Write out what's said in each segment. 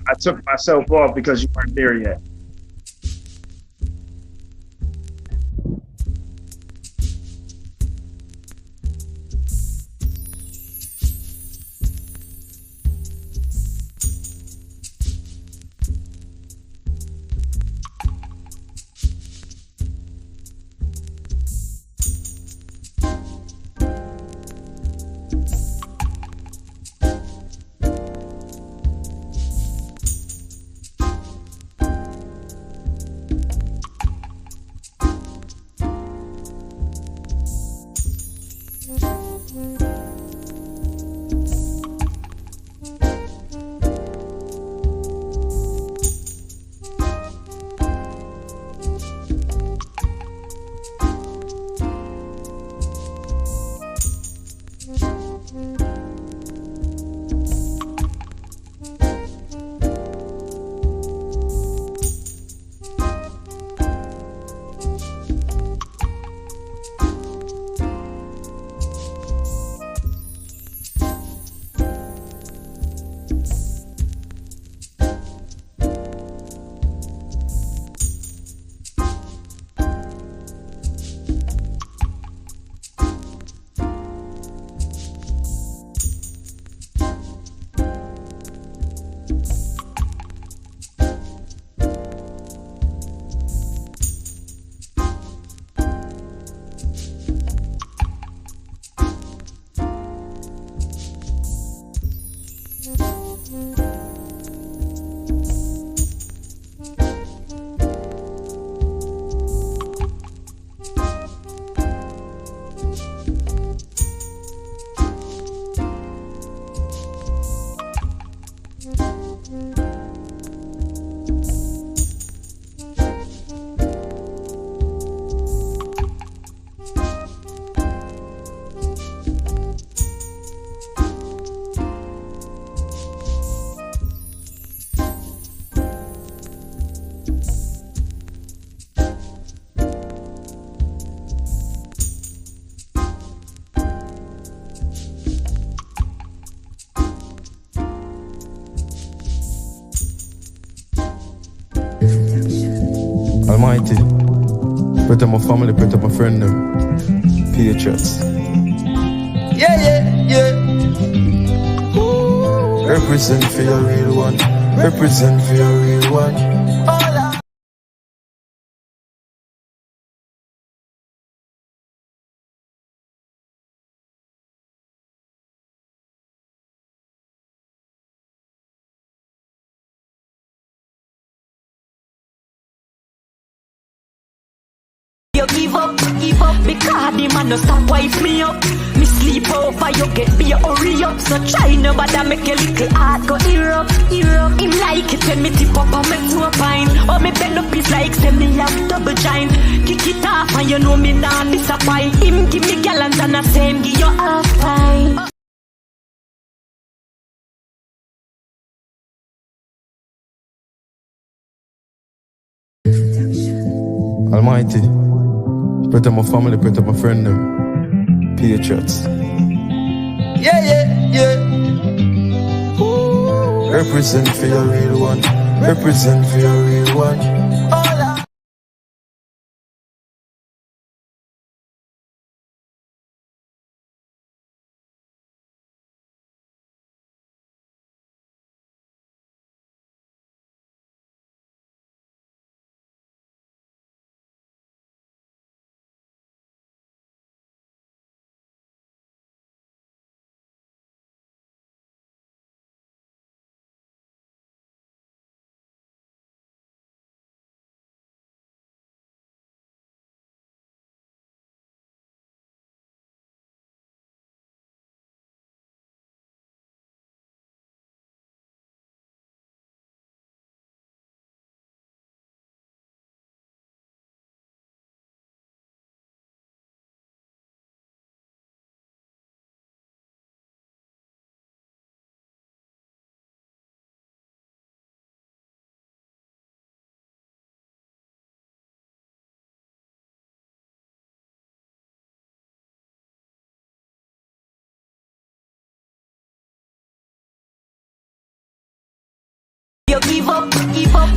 I took myself off because you weren't there yet. Almighty, protect my family, protect my friend them. Patriots. Yeah, yeah, yeah. Ooh. Represent for your real one. Represent for your real one. All You give up, because the man no stop wife me up. Me sleep over, you get me hurry up. So try no bother make your little heart go erupt. Him like it when me tip up and make no pine. Oh me bend up is like say me have double giant. Kick it off and you know me nah disappoint. Him give me gallons and I say him give you half time. Almighty, protect my family, protect my friend them. Patriots. Yeah, yeah, yeah. Ooh. Represent for your real one. Represent for your real one. You give up,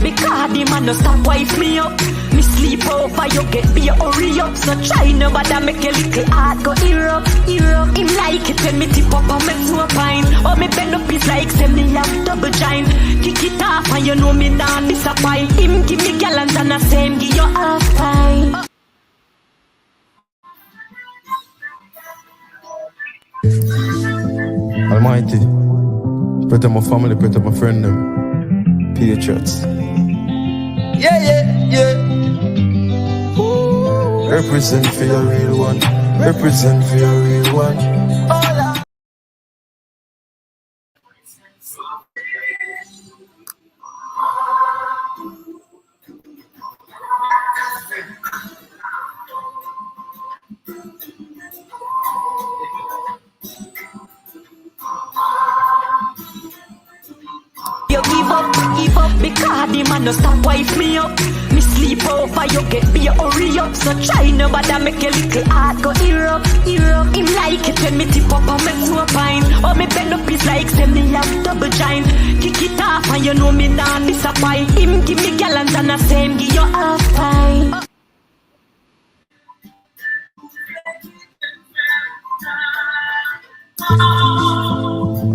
because the man no stop wife me up. Me sleep over, you get me, hurry up. So try no bother, make a little heart go erupt. Him like it when me tip up and make to a pine. Oh, me bend up is like say me have double giant. Kick it off and you know me nah disappoint. Him give me gallons and I say him give you half pint. Almighty, protect my family, protect my friend them. Patriots. Yeah, yeah, yeah. Ooh. Represent for your real one. Represent for your real one. Hola. You give up, because the man no stop wife me up. Me sleep over, you get me, hurry up. So try no bother, make a little heart go erupt. Him like it when me tip up and make to a pine. Oh, me bend up is like say me have double giant. Kick it off and you know me nah disappoint. Him give me gallons and I say him give you half pint.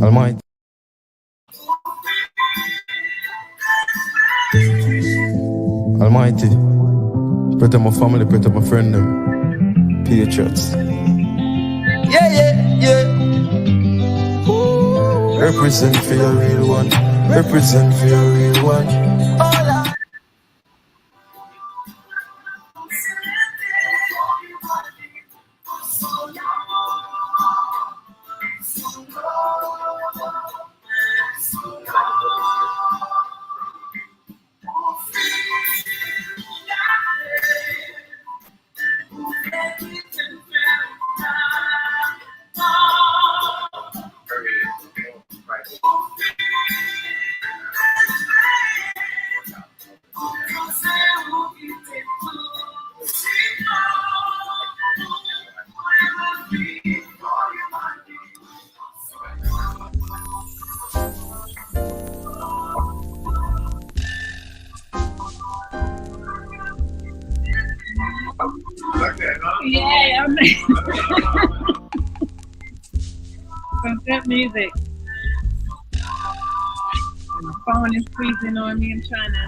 Almighty. Almighty, protect my family, protect my friend them. Patriots. Yeah, yeah, yeah. Ooh. Represent for your real one. Represent for your real one. Hola. Yeah, I'm some good music. And the phone is freezing on me. I'm trying to.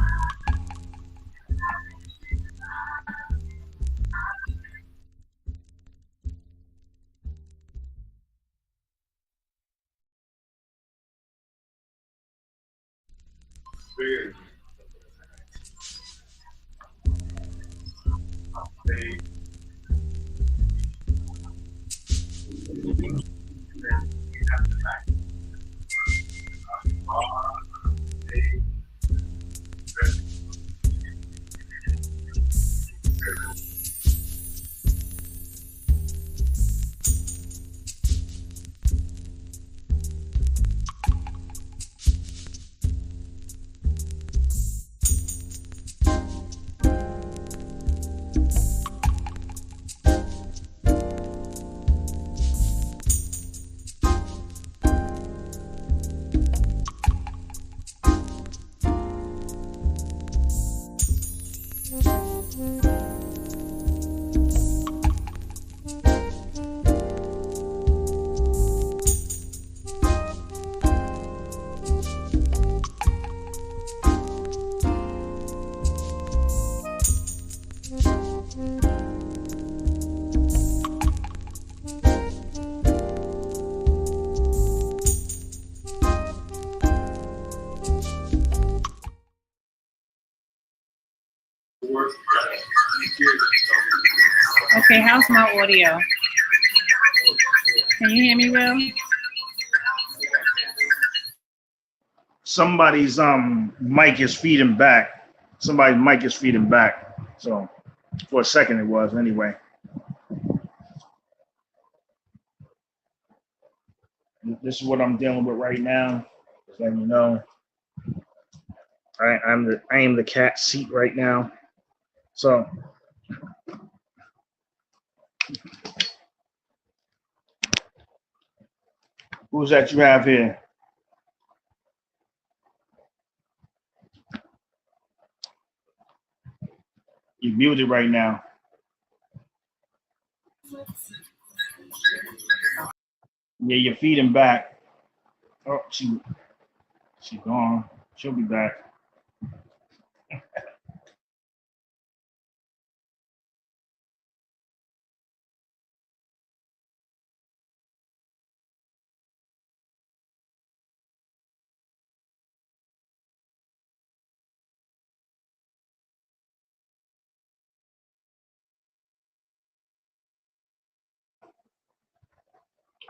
Okay, how's my audio? Can you hear me well? Somebody's mic is feeding back. Somebody's mic is feeding back. So for a second it was anyway. This is what I'm dealing with right now. So you know, I am the cat seat right now. So who's that you have here? You're muted right now. Yeah, you're feeding back. Oh, she's gone. She'll be back.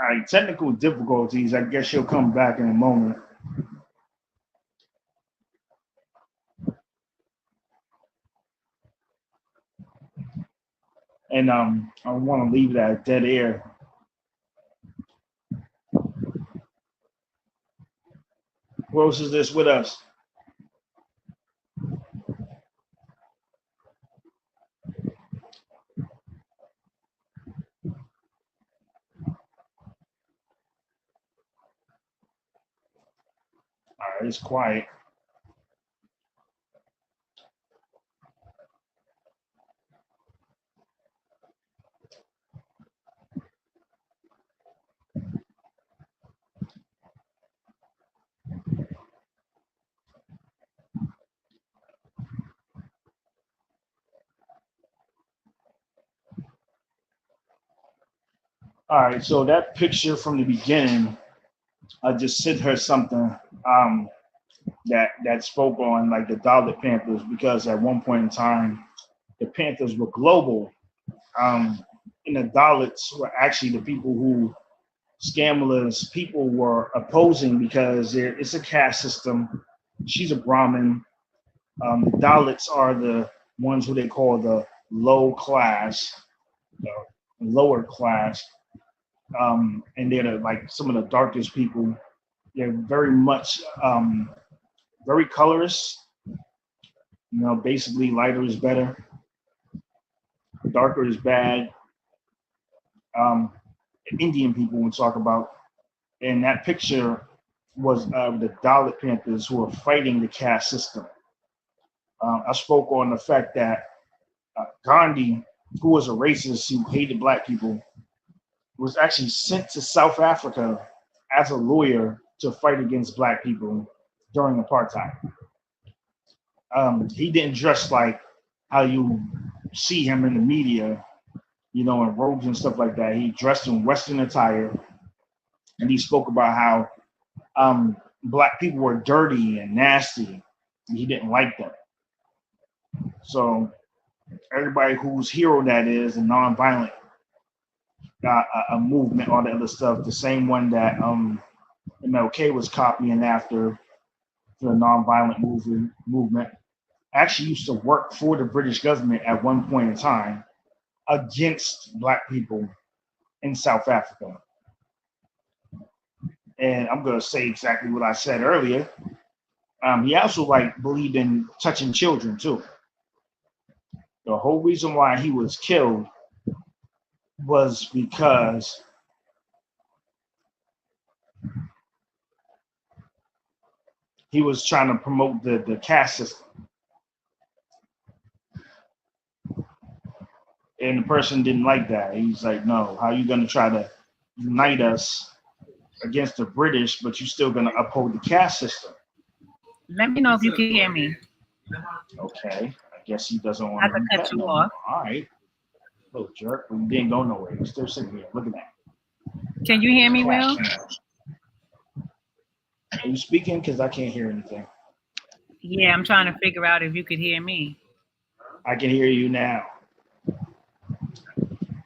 All right, technical difficulties. I guess she'll come back in a moment. And I want to leave that dead air. Who else is this with us? All right, it's quiet. All right, so that picture from the beginning, I just sent her something that spoke on like the Dalit Panthers, because at one point in time, the Panthers were global. And the Dalits were actually the people who Scamala's people were opposing, because it's a caste system. She's a Brahmin. The Dalits are the ones who they call the low class, lower class. And they're like some of the darkest people. They're very much very colorist. Basically lighter is better, darker is bad. Indian people would talk about, and that picture was of the Dalit Panthers who are fighting the caste system. I spoke on the fact that Gandhi, who was a racist who hated black people, was actually sent to South Africa as a lawyer to fight against black people during apartheid. He didn't dress like how you see him in the media, in robes and stuff like that. He dressed in Western attire, and he spoke about how black people were dirty and nasty. And he didn't like them. So everybody whose hero that is, a nonviolent a movement, all the other stuff, the same one that MLK was copying after the nonviolent movement, actually used to work for the British government at one point in time against black people in South Africa. And I'm going to say exactly what I said earlier. He also believed in touching children too. The whole reason why he was killed was because he was trying to promote the caste system. And the person didn't like that. He's like, no, how are you going to try to unite us against the British, but you're still going to uphold the caste system? Let me know if you can hear me. Okay. I guess he doesn't want to cut you off. All right. Little jerk. But you didn't go nowhere. You're still sitting here. Look at that. Can you hear me, Will? Are you speaking? Because I can't hear anything. Yeah, I'm trying to figure out if you could hear me. I can hear you now.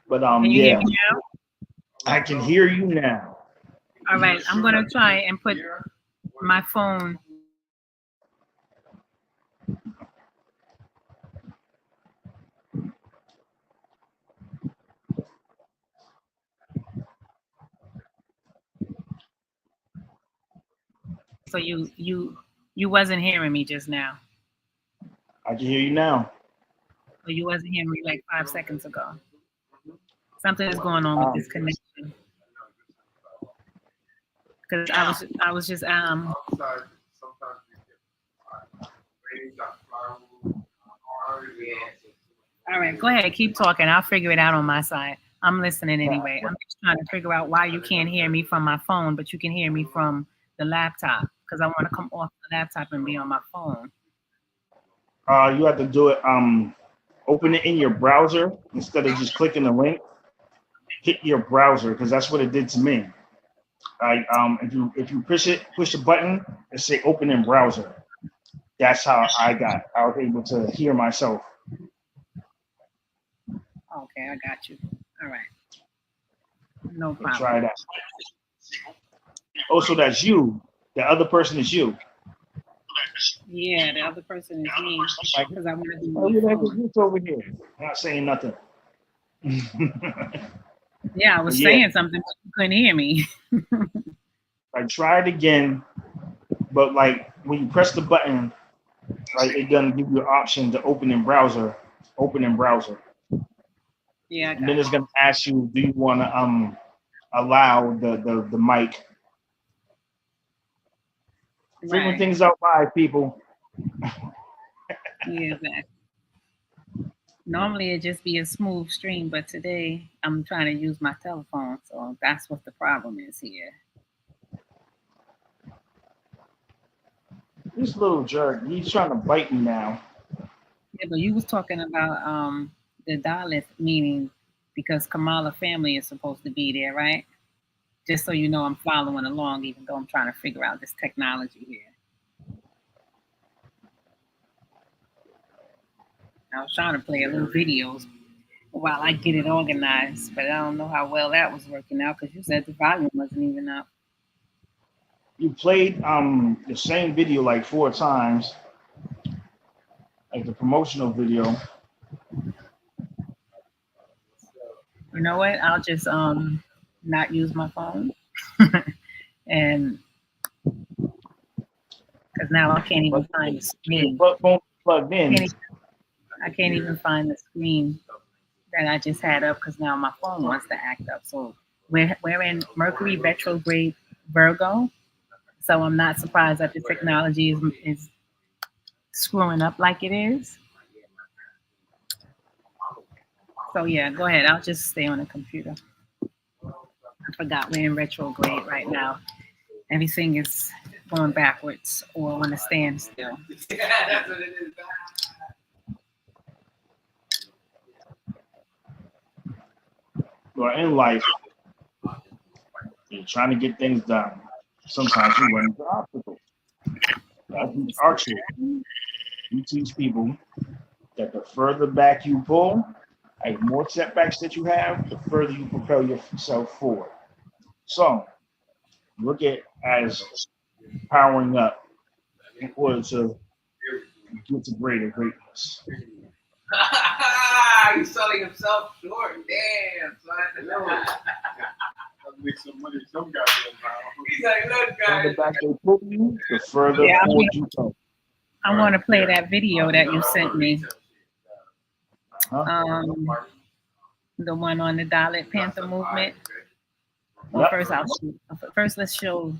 But Can you hear me now? I can hear you now. All right, I'm gonna try and put my phone. So you wasn't hearing me just now. I can hear you now. So you wasn't hearing me like 5 seconds ago. Something is going on with this connection. Because I was just All right, go ahead. Keep talking. I'll figure it out on my side. I'm listening anyway. I'm just trying to figure out why you can't hear me from my phone, but you can hear me from the laptop because I want to come off the laptop and be on my phone. You have to do it. Open it in your browser instead of just clicking the link. Hit your browser because that's what it did to me. If you push the button and say open in browser. That's how I was able to hear myself. Okay, I got you. All right. No problem. Try that. Oh, so that's you. The other person is you. Yeah, the other person is me because I want to do you over here. Not saying nothing. Yeah, I was saying something, but you couldn't hear me. I tried again, but like when you press the button, like it doesn't give you an option to open in browser. Yeah. And then it's gonna ask you, do you want to allow the mic? Figuring things out live, people. Yeah, exactly. Normally it'd just be a smooth stream, but today I'm trying to use my telephone, so that's what the problem is here. This little jerk, he's trying to bite me now. Yeah, but you was talking about the Dalit meeting because Kamala family is supposed to be there, right? Just so you know, I'm following along, even though I'm trying to figure out this technology here. I was trying to play a little videos while I get it organized, but I don't know how well that was working out because you said the volume wasn't even up. You played the same video like 4 times, like the promotional video. You know what? I'll just not use my phone, and because now I can't even find the screen. Plugged in. I can't even find the screen that I just had up because now my phone wants to act up. So we're in Mercury retrograde Virgo. So I'm not surprised that the technology is screwing up like it is. So yeah, go ahead. I'll just stay on the computer. I forgot we're in retrograde right now. Everything is going backwards or on a standstill. That's what it is. Well, in life, you're trying to get things done. Sometimes you run into obstacles. I teach archery. You teach people that the further back you pull, like more setbacks that you have, the further you propel yourself forward. So, look at as powering up in order to get to greater greatness. He's selling himself short. Damn, son. Make some money, some guy. He's like, look, guys. The back they pull you, the further forward you go. I want to play that video that you sent me. The one on the Dalit Panther movement. Well, first let's show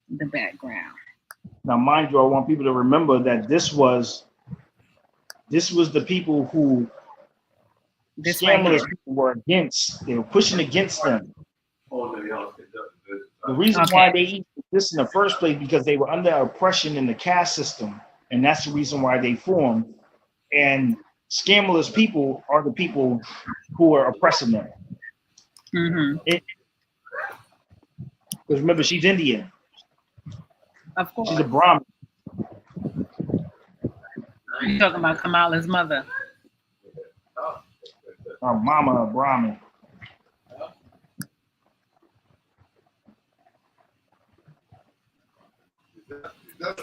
the background. Now, mind you, I want people to remember that this was the people who scandalous people were against. They were pushing against them. The reason why they exist in the first place because they were under oppression in the caste system, and that's the reason why they formed. And scandalous people are the people who are oppressing them. Mm-hmm. Because remember, she's Indian. Of course. She's a Brahmin. You're talking about Kamala's mother. Her mama, a Brahmin. That's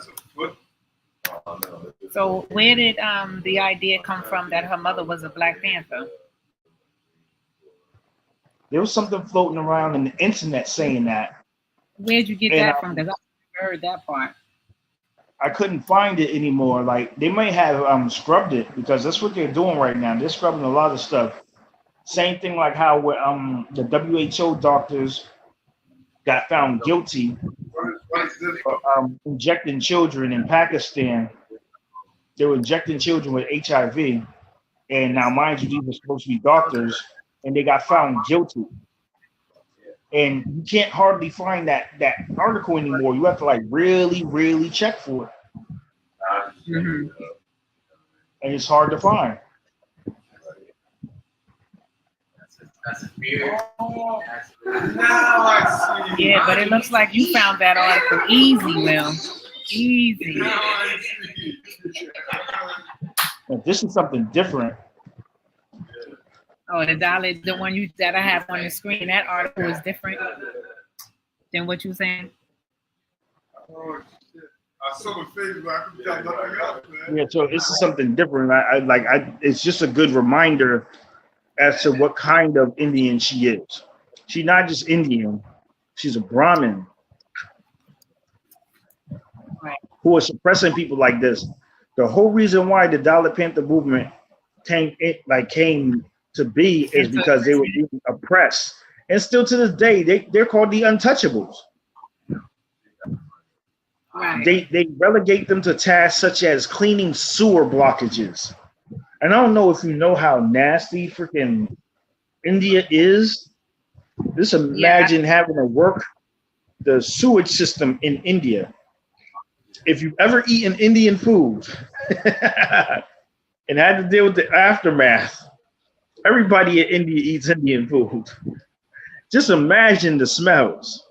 a foot. So where did the idea come from that her mother was a Black Panther? There was something floating around in the internet saying that. Where'd you get that from? Because I never heard that part. I couldn't find it anymore. Like they might have scrubbed it because that's what they're doing right now. They're scrubbing a lot of stuff. Same thing like how the WHO doctors got found guilty injecting children in Pakistan. They were injecting children with HIV, and now, mind you, these were supposed to be doctors, and they got found guilty. And you can't hardly find that article anymore. You have to like really check for it, and it's hard to find. That's weird. Now I see. Yeah, but it looks like you found that article easy, Will. Easy. But this is something different. Oh, the one that I have on the screen, that article is different than what you're saying. Oh shit! I saw the face, but I couldn't tell nothing else, man. Yeah, so this is something different. It's just a good reminder as to what kind of Indian she is. She's not just Indian; she's a Brahmin who is suppressing people like this. The whole reason why the Dalit Panther movement came to be is because they were being oppressed, and still to this day they're called the untouchables. Right. They relegate them to tasks such as cleaning sewer blockages. And I don't know if you know how nasty freaking India is. Just imagine having to work the sewage system in India. If you've ever eaten Indian food and had to deal with the aftermath, everybody in India eats Indian food. Just imagine the smells.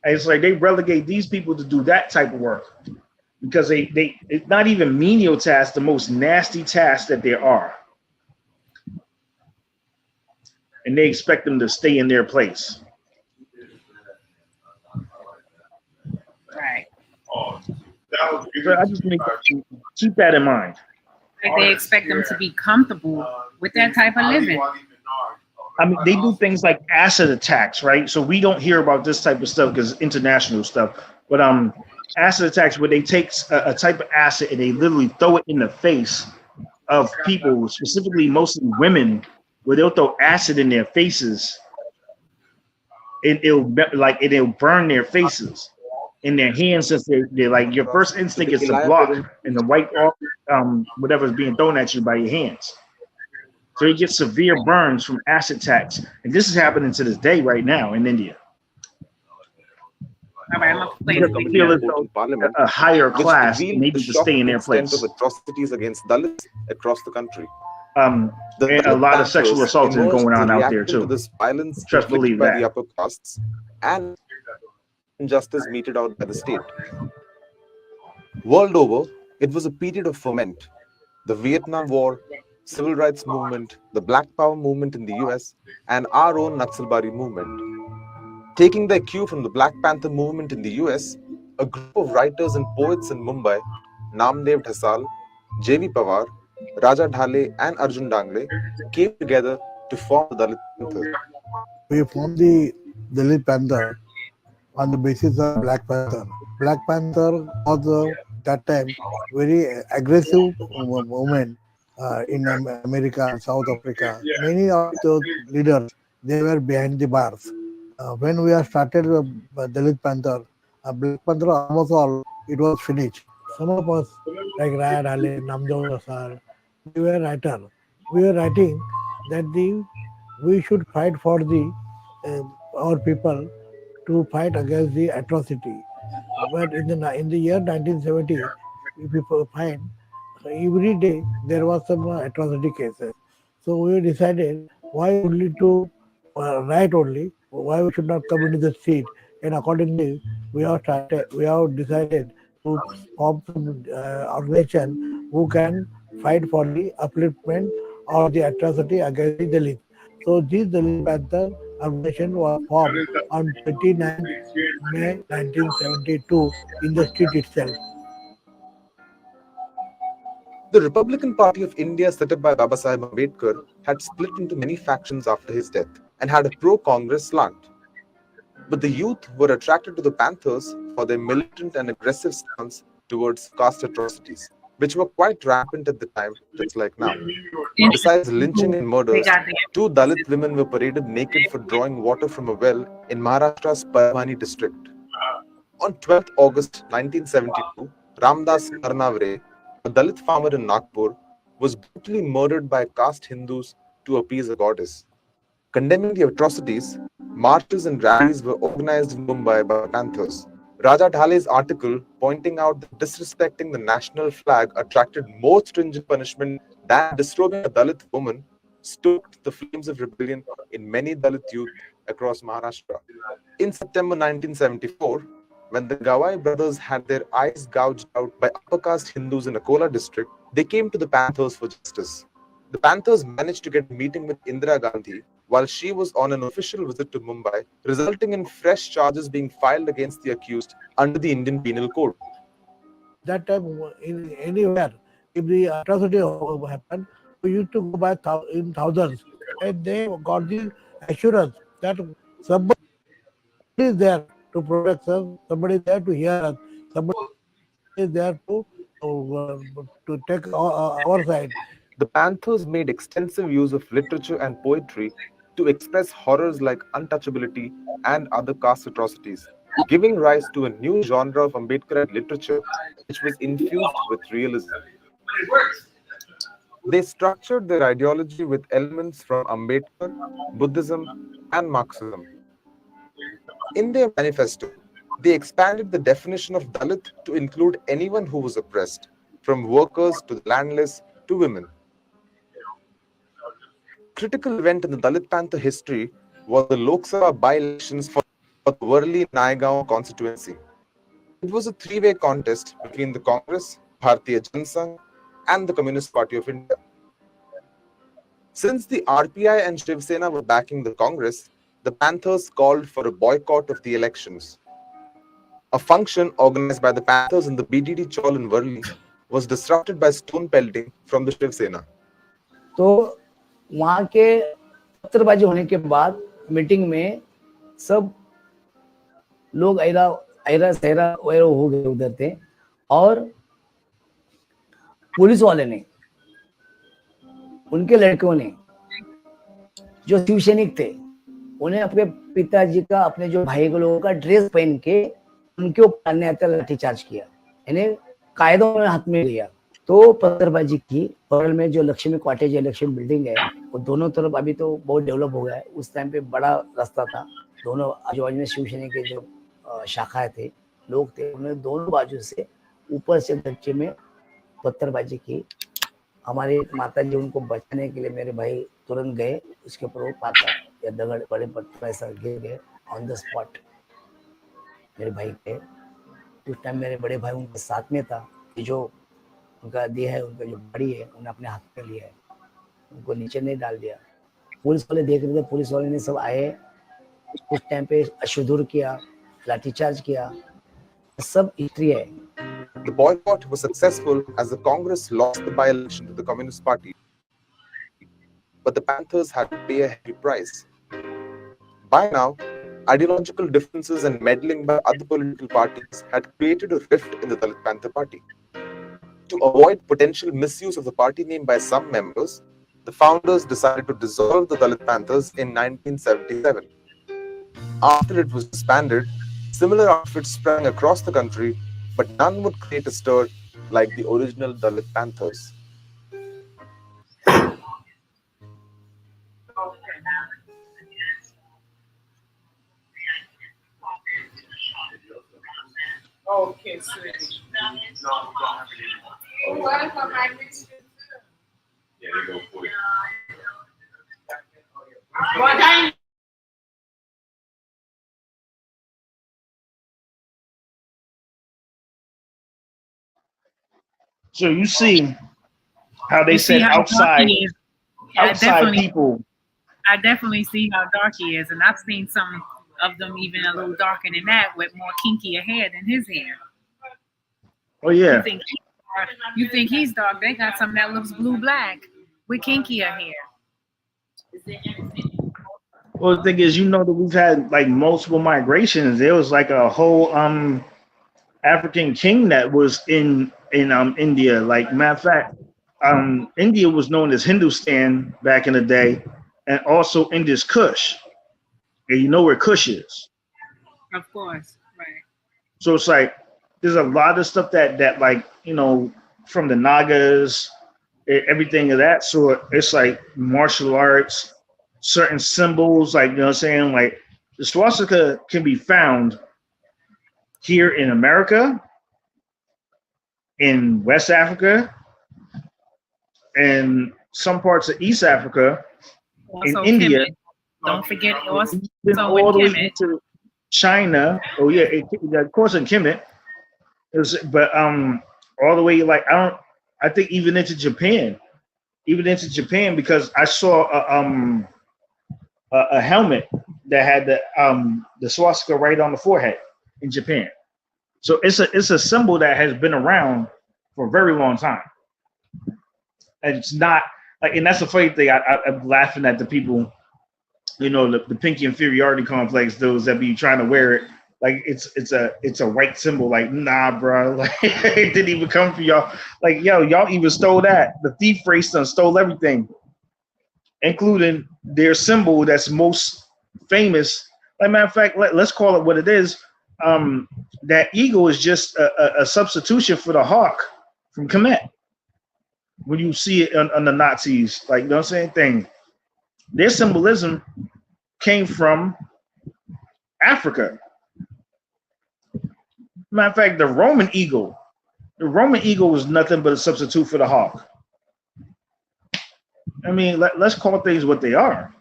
And it's like they relegate these people to do that type of work because they it's not even menial tasks, the most nasty tasks that there are. And they expect them to stay in their place. Right. Oh, that was So I just keep that in mind. Like they expect them to be comfortable with that type of living. I mean, they do things like acid attacks, right? So we don't hear about this type of stuff because it's international stuff. But acid attacks where they take a type of acid and they literally throw it in the face of people, specifically mostly women, where they'll throw acid in their faces and it'll burn their faces in their hands, since they're like, your first instinct is to block and to wipe off whatever's being thrown at you by your hands. So you get severe burns from acid attacks. And this is happening to this day right now in India. All right, I'm gonna play They feel as though a higher class needs to stay in their place. Of atrocities against Dalits across the country. And a lot of sexual assaulting going on out there too. To this violence Just believe by that. the upper castes and injustice meted out by the state. World over, it was a period of ferment. The Vietnam War, Civil Rights Movement, the Black Power movement in the US, and our own Naxalbari movement. Taking their cue from the Black Panther movement in the US, a group of writers and poets in Mumbai, Namdev Dhasal, J.V. Pawar, Raja Dhale, and Arjun Dangle, came together to form the Dalit Panther. We formed the Dalit Panther on the basis of Black Panther. Black Panther was that time very aggressive movement in America and South Africa. Many of the leaders, they were behind the bars. When we have started Dalit Panther, Black Panther almost all, it was finished. Some of us, like Raya Dhale, Namdev Dhasal, we were writers. We were writing that we should fight for our people to fight against the atrocity. But in the year 1970, if you find every day there was some atrocity cases. So we decided why only to write only, why we should not come into the street. And accordingly, we have decided to form some organization who can fight for the upliftment or the atrocity against the Dalit. So this Dalit Panther organization was formed on 29 May 1972 in the street itself. The Republican Party of India, set up by Babasaheb Ambedkar, had split into many factions after his death and had a pro-Congress slant. But the youth were attracted to the Panthers for their militant and aggressive stance towards caste atrocities. which were quite rampant at the time, just like now. In Besides lynching and they murders, got the 2 Dalit women were paraded naked for drawing water from a well in Maharashtra's Parvani district. On 12th August 1972, Ramdas Narnavre, a Dalit farmer in Nagpur, was brutally murdered by caste Hindus to appease a goddess. Condemning the atrocities, marches and rallies were organized in Mumbai by the Panthers. Raja Dhale's article pointing out that disrespecting the national flag attracted more stringent punishment than disrobing a Dalit woman stoked the flames of rebellion in many Dalit youth across Maharashtra. In September 1974, when the Gawai brothers had their eyes gouged out by upper caste Hindus in Akola district, they came to the Panthers for justice. The Panthers managed to get a meeting with Indira Gandhi while she was on an official visit to Mumbai, resulting in fresh charges being filed against the accused under the Indian Penal Code. That time, in anywhere, if the atrocity happened, we used to go by in thousands, and they got the assurance that somebody is there to protect us, somebody is there to hear us, somebody is there to take our side. The Panthers made extensive use of literature and poetry to express horrors like untouchability and other caste atrocities, giving rise to a new genre of Ambedkarite literature which was infused with realism. They structured their ideology with elements from Ambedkar, Buddhism, and Marxism. In their manifesto, they expanded the definition of Dalit to include anyone who was oppressed, from workers to the landless to women. Critical event in the Dalit Panther history was the Lok Sabha by-elections for the Worli-Naigaon constituency. It was a three-way contest between the Congress, Bharatiya Janasangh, and the Communist Party of India. Since the RPI and Shiv Sena were backing the Congress, the Panthers called for a boycott of the elections. A function organized by the Panthers in the BDD Chawl in Worli was disrupted by stone pelting from the Shiv Sena. तो वहाँ के पत्थरबाजी होने के बाद meeting में सब लोग ऐरा सहरा वैरा हो गए उधर थे और पुलिस वाले ने उनके लड़कों ने जो शिव सैनिक थे उन्हें अपने पिताजी का अपने जो भाई के लोगों का ड्रेस पहन के उनके ऊपर अन्याय लाठीचार्ज किया, यानी कायदों में हाथ में लिया। तो पत्थरबाजी की बगल में जो लक्ष्मी कॉटेज है, लक्ष्मी बिल्डिंग है, वो दोनों तरफ अभी तो बहुत डेवलप हो गया है। उस टाइम पे बड़ा रास्ता था, दोनों आजू बाजू में शिवसेना के जो शाखाएं थे, लोग थे, उन्होंने दोनों बाजू से ऊपर से गच्चे में पत्थरबाजी की। हमारे माता जी उनको बचाने के लिए मेरे भाई तुरंत गए, उसके ऊपर वो पाता या दगड़ बड़े पत्थर ऐसा गिर गए ऑन द स्पॉट। मेरे भाई के उस टाइम मेरे बड़े भाई उनके साथ में था कि जो उनका देह है, उनका जो बॉडी है, उन्हें अपने हाथ में लिया है, उनको नीचे नहीं डाल दिया। पुलिस वाले देख रहे थे, पुलिस वाले ने सब आए, उस टाइम पे अशुद्धुर किया, लाठीचार्ज किया, सब हिस्ट्री है। The boycott was successful as the Congress lost the by-election to the Communist Party, but the Panthers had to pay a heavy price. By now, ideological differences and meddling by other political parties had created a rift in the Dalit Panther Party. To avoid potential misuse of the party name by some members, the founders decided to dissolve the Dalit Panthers in 1977. After it was disbanded, similar outfits sprang across the country, but none would create a stir like the original Dalit Panthers. Okay, sweetie. What if I mix it? Yeah, they go for it. What time? So you see how they You see said how outside, dark he is. Yeah, outside people. I definitely see how dark he is, and I've seen some of them even a little darker than that, with more kinkier hair than his hair. Oh yeah. You think he's dark? They got some that looks blue black with kinkier hair. Well, the thing is, you know that we've had like multiple migrations. There was like a whole African king that was in in India. Like matter of fact, India was known as Hindustan back in the day, and also Indus Kush. And you know where Kush is. Of course, right. So it's like there's a lot of stuff that like, you know, from the Nagas, everything of that sort. It's like martial arts, certain symbols, like, you know what I'm saying? Like the swastika can be found here in America, in West Africa, and some parts of East Africa, Also, in India. Kemet. Don't forget also Then in all the way Kemet. into China. Oh yeah, of course in Kemet. But all the way, like I think even into Japan, because I saw a helmet that had the swastika right on the forehead in Japan. So it's a symbol that has been around for a very long time, and it's not like, and that's the funny thing. I'm laughing at the people, you know, the pinky inferiority complex, those that be trying to wear it like it's a white symbol. Like, nah, bro, like it didn't even come from y'all. Like, yo, y'all even stole that. The thief race done stole everything, including their symbol that's most famous. Like, matter of fact, let's call it what it is. That eagle is just a substitution for the hawk from Kemet. When you see it on the Nazis, like, you know what I'm saying? Their symbolism came from Africa. Matter of fact, the Roman eagle was nothing but a substitute for the hawk. I mean, let's call things what they are.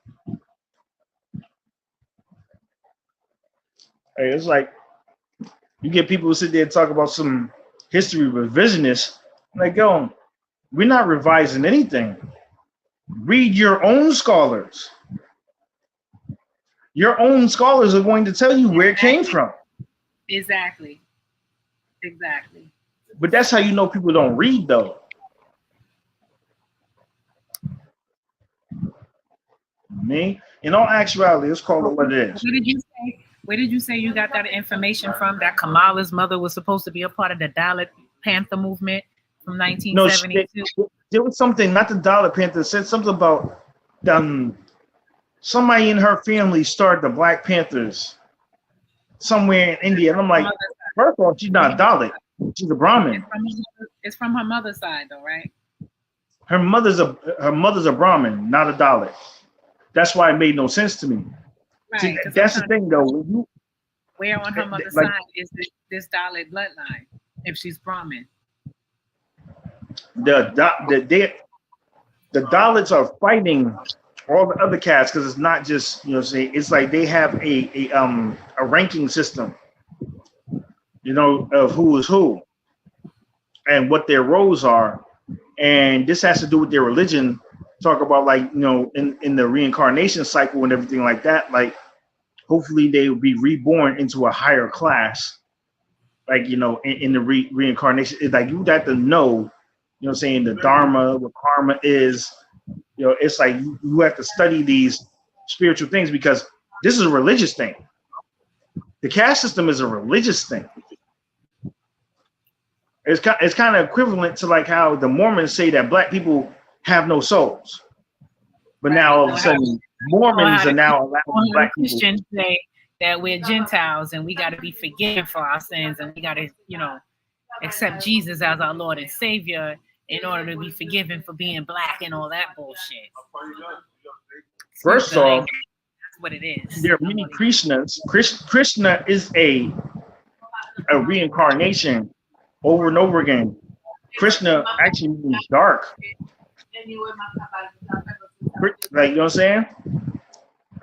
Hey, it's like you get people who sit there and talk about some history revisionists. Like, yo, we're not revising anything. Read your own scholars. Your own scholars are going to tell you where it came from. Exactly. But that's how you know people don't read, though. Me, in all actuality, let's call it what it is. Where did you say you got that information from? That Kamala's mother was supposed to be a part of the Dalit Panther movement from 1972. No, there was something, not the Dalit Panther, said something about somebody in her family started the Black Panthers somewhere in India. And I'm like, first of all, she's not Dalit. She's a Brahmin. It's from her mother's side, though, right? Her mother's a Brahmin, not a Dalit. That's why it made no sense to me. Right. See, that's the thing, though. Where on her mother's side is this Dalit bloodline? If she's Brahmin, the Dalits are fighting all the other castes because it's not just, you know, say it's like they have a ranking system, you know, of who is who and what their roles are, and this has to do with their religion. Talk about, like, you know, in the reincarnation cycle and everything like that. Like, hopefully they will be reborn into a higher class. Like, you know, in the reincarnation, it's like you got to know, you know what I'm saying, the Dharma, what karma is. You know, it's like you have to study these spiritual things because this is a religious thing. The caste system is a religious thing. It's kind of equivalent to like how the Mormons say that Black people have no souls, but now all of a sudden Mormons are now allowing Black Christians say that we're Gentiles and we got to be forgiven for our sins and we got to, you know, accept Jesus as our Lord and Savior in order to be forgiven for being Black and all that bullshit. First off, that's what it is. there are many Krishnas. Krishna is a reincarnation over and over again. Krishna actually means dark. Like, you know what I'm saying?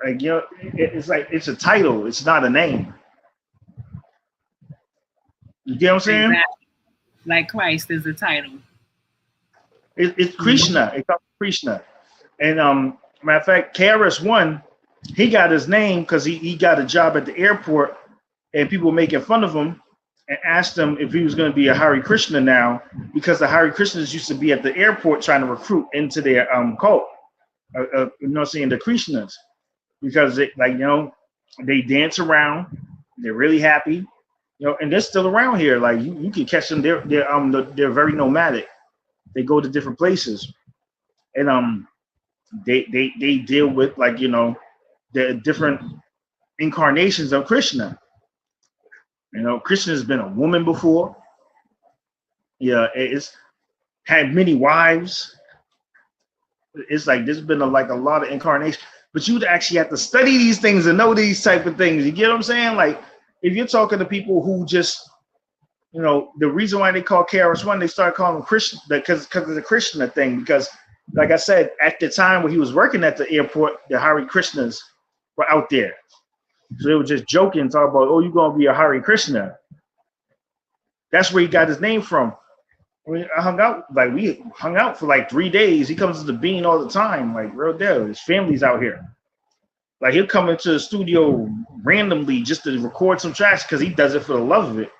Like, you know, it's like it's a title, it's not a name. You get what I'm saying? Exactly. Like Christ is a title. It's Krishna. It's called Krishna. And matter of fact, KRS-One, he got his name because he got a job at the airport, and people were making fun of him and asked him if he was going to be a Hare Krishna now, because the Hare Krishnas used to be at the airport trying to recruit into their cult. You know what I'm saying? The Krishnas, because they, like, you know, they dance around, they're really happy, You know, and they're still around here. Like you can catch them. They're very nomadic. They go to different places, and they deal with, like, you know, the different incarnations of Krishna. You know, Krishna has been a woman before. Yeah, it's had many wives. It's like there's been a lot of incarnations. But you'd actually have to study these things and know these type of things. You get what I'm saying? Like, if you're talking to people who just, you know, the reason why they call KRS-One, they started calling him Krishna because of the Krishna thing. Because, like I said, at the time when he was working at the airport, the Hare Krishnas were out there. So they were just joking, talking about, oh, you're going to be a Hare Krishna. That's where he got his name from. We hung out for like 3 days. He comes to the Bean all the time, like, real deal. His family's out here. Like, he'll come into the studio randomly just to record some tracks because he does it for the love of it.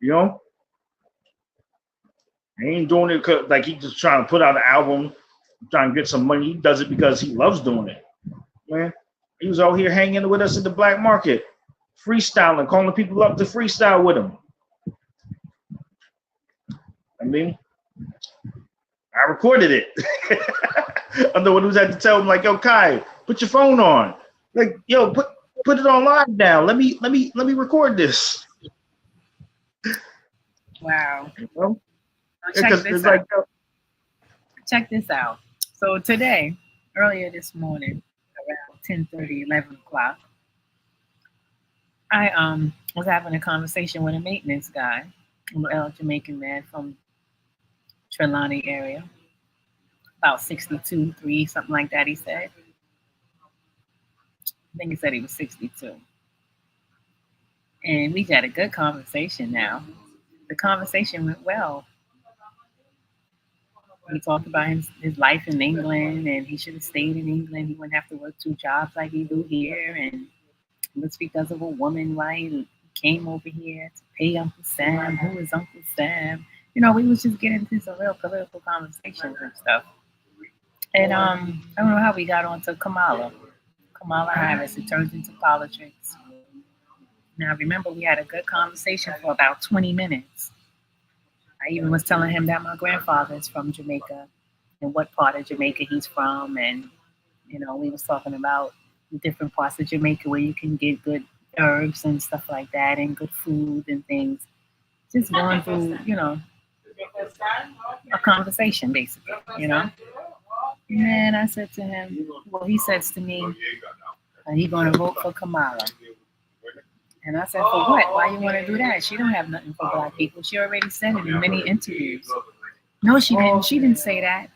You know? He ain't doing it because, like, he's just trying to put out an album, trying to get some money. He does it because he loves doing it. Man, he was out here hanging with us at the black market, freestyling, calling people up to freestyle with him. I mean, I recorded it. I'm the one who's had to tell him, like, yo, Kai, put your phone on. Like, yo, put it on live now. Let me record this. Wow. You know? Check this out. So today, earlier this morning, around 10:30, 11 o'clock, I was having a conversation with a maintenance guy, a Jamaican man from Trelawney area, about 62, 3, something like that, he said. I think he said he was 62. And we had a good conversation now. The conversation went well. He talked about his life in England, and he should have stayed in England. He wouldn't have to work 2 jobs like he do here. And it was because of a woman, right? He came over here to pay Uncle Sam. Who is Uncle Sam? You know, we was just getting into some real political conversations and stuff. And I don't know how we got onto Kamala Harris. It turned into politics. Now, remember, we had a good conversation for about 20 minutes. I even was telling him that my grandfather is from Jamaica and what part of Jamaica he's from. And, you know, we was talking about the different parts of Jamaica where you can get good herbs and stuff like that and good food and things. Just going through, you know, a conversation, basically, you know. And I said to him, well, he says to me, he's going to vote for Kamala. And I said, for what? Why you want to do that? She don't have nothing for black people. She already said it in many interviews. No, she didn't. She didn't say that.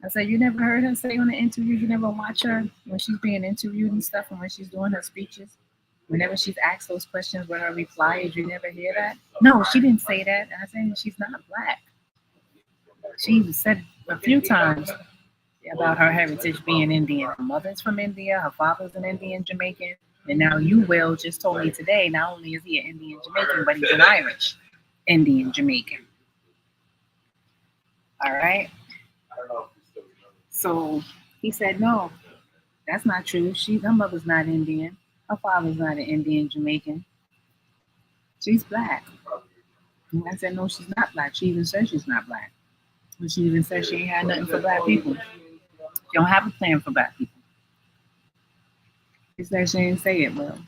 I said, you never heard her say on the interview? You never watch her when she's being interviewed and stuff, and when she's doing her speeches? Whenever she's asked those questions, what her reply is, you never hear that? No, she didn't say that. I said, she's not black. She said a few times about her heritage being Indian. Her mother's from India, her father's an Indian Jamaican, and now you, Will, just told me today, not only is he an Indian Jamaican, but he's an Irish Indian Jamaican. All right? So he said, no, that's not true. Her mother's not Indian. Her father's not an Indian Jamaican. She's black. And I said, no, she's not black. She even says she's not black. And she even says she ain't had nothing for black people. She don't have a plan for black people. She said she didn't say it well.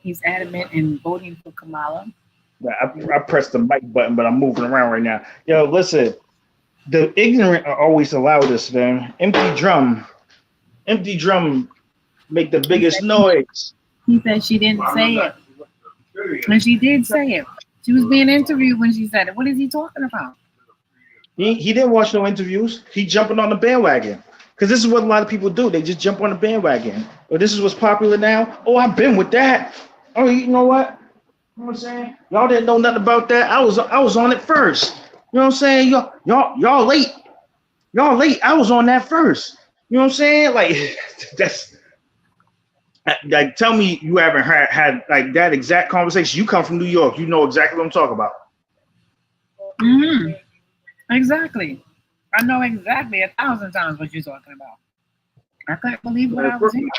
He's adamant in voting for Kamala. I pressed the mic button, but I'm moving around right now. Yo, listen, the ignorant are always allowed this, man. Empty drum make the biggest noise. He said she didn't say it. And she did say it. She was being interviewed when she said it. What is he talking about? He didn't watch no interviews. He jumping on the bandwagon. Because this is what a lot of people do. They just jump on the bandwagon. Oh, this is what's popular now. Oh, I've been with that. Oh, you know what? You know what I'm saying? Y'all didn't know nothing about that. I was on it first. You know what I'm saying? Y'all late. Y'all late. I was on that first. You know what I'm saying? Like, that's like, tell me you haven't had like that exact conversation. You come from New York. You know exactly what I'm talking about. Exactly. I know exactly 1,000 times what you're talking about. I couldn't believe what I was hearing.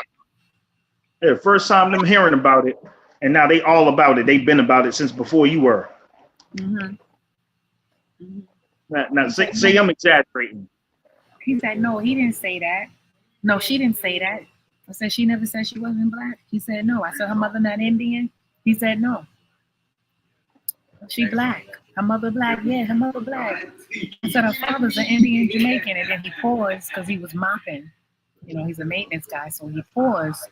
Yeah, first time them hearing about it, and now they all about it. They've been about it since before you were. Mm-hmm. Now say I'm exaggerating. He said, no, he didn't say that. No, she didn't say that. I said, she never said she wasn't black. He said, no. I said, her mother not Indian? He said, no. She black. Her mother black? Yeah, her mother black. I said, her father's an Indian Jamaican. And then he paused because he was mopping. You know, he's a maintenance guy. So he paused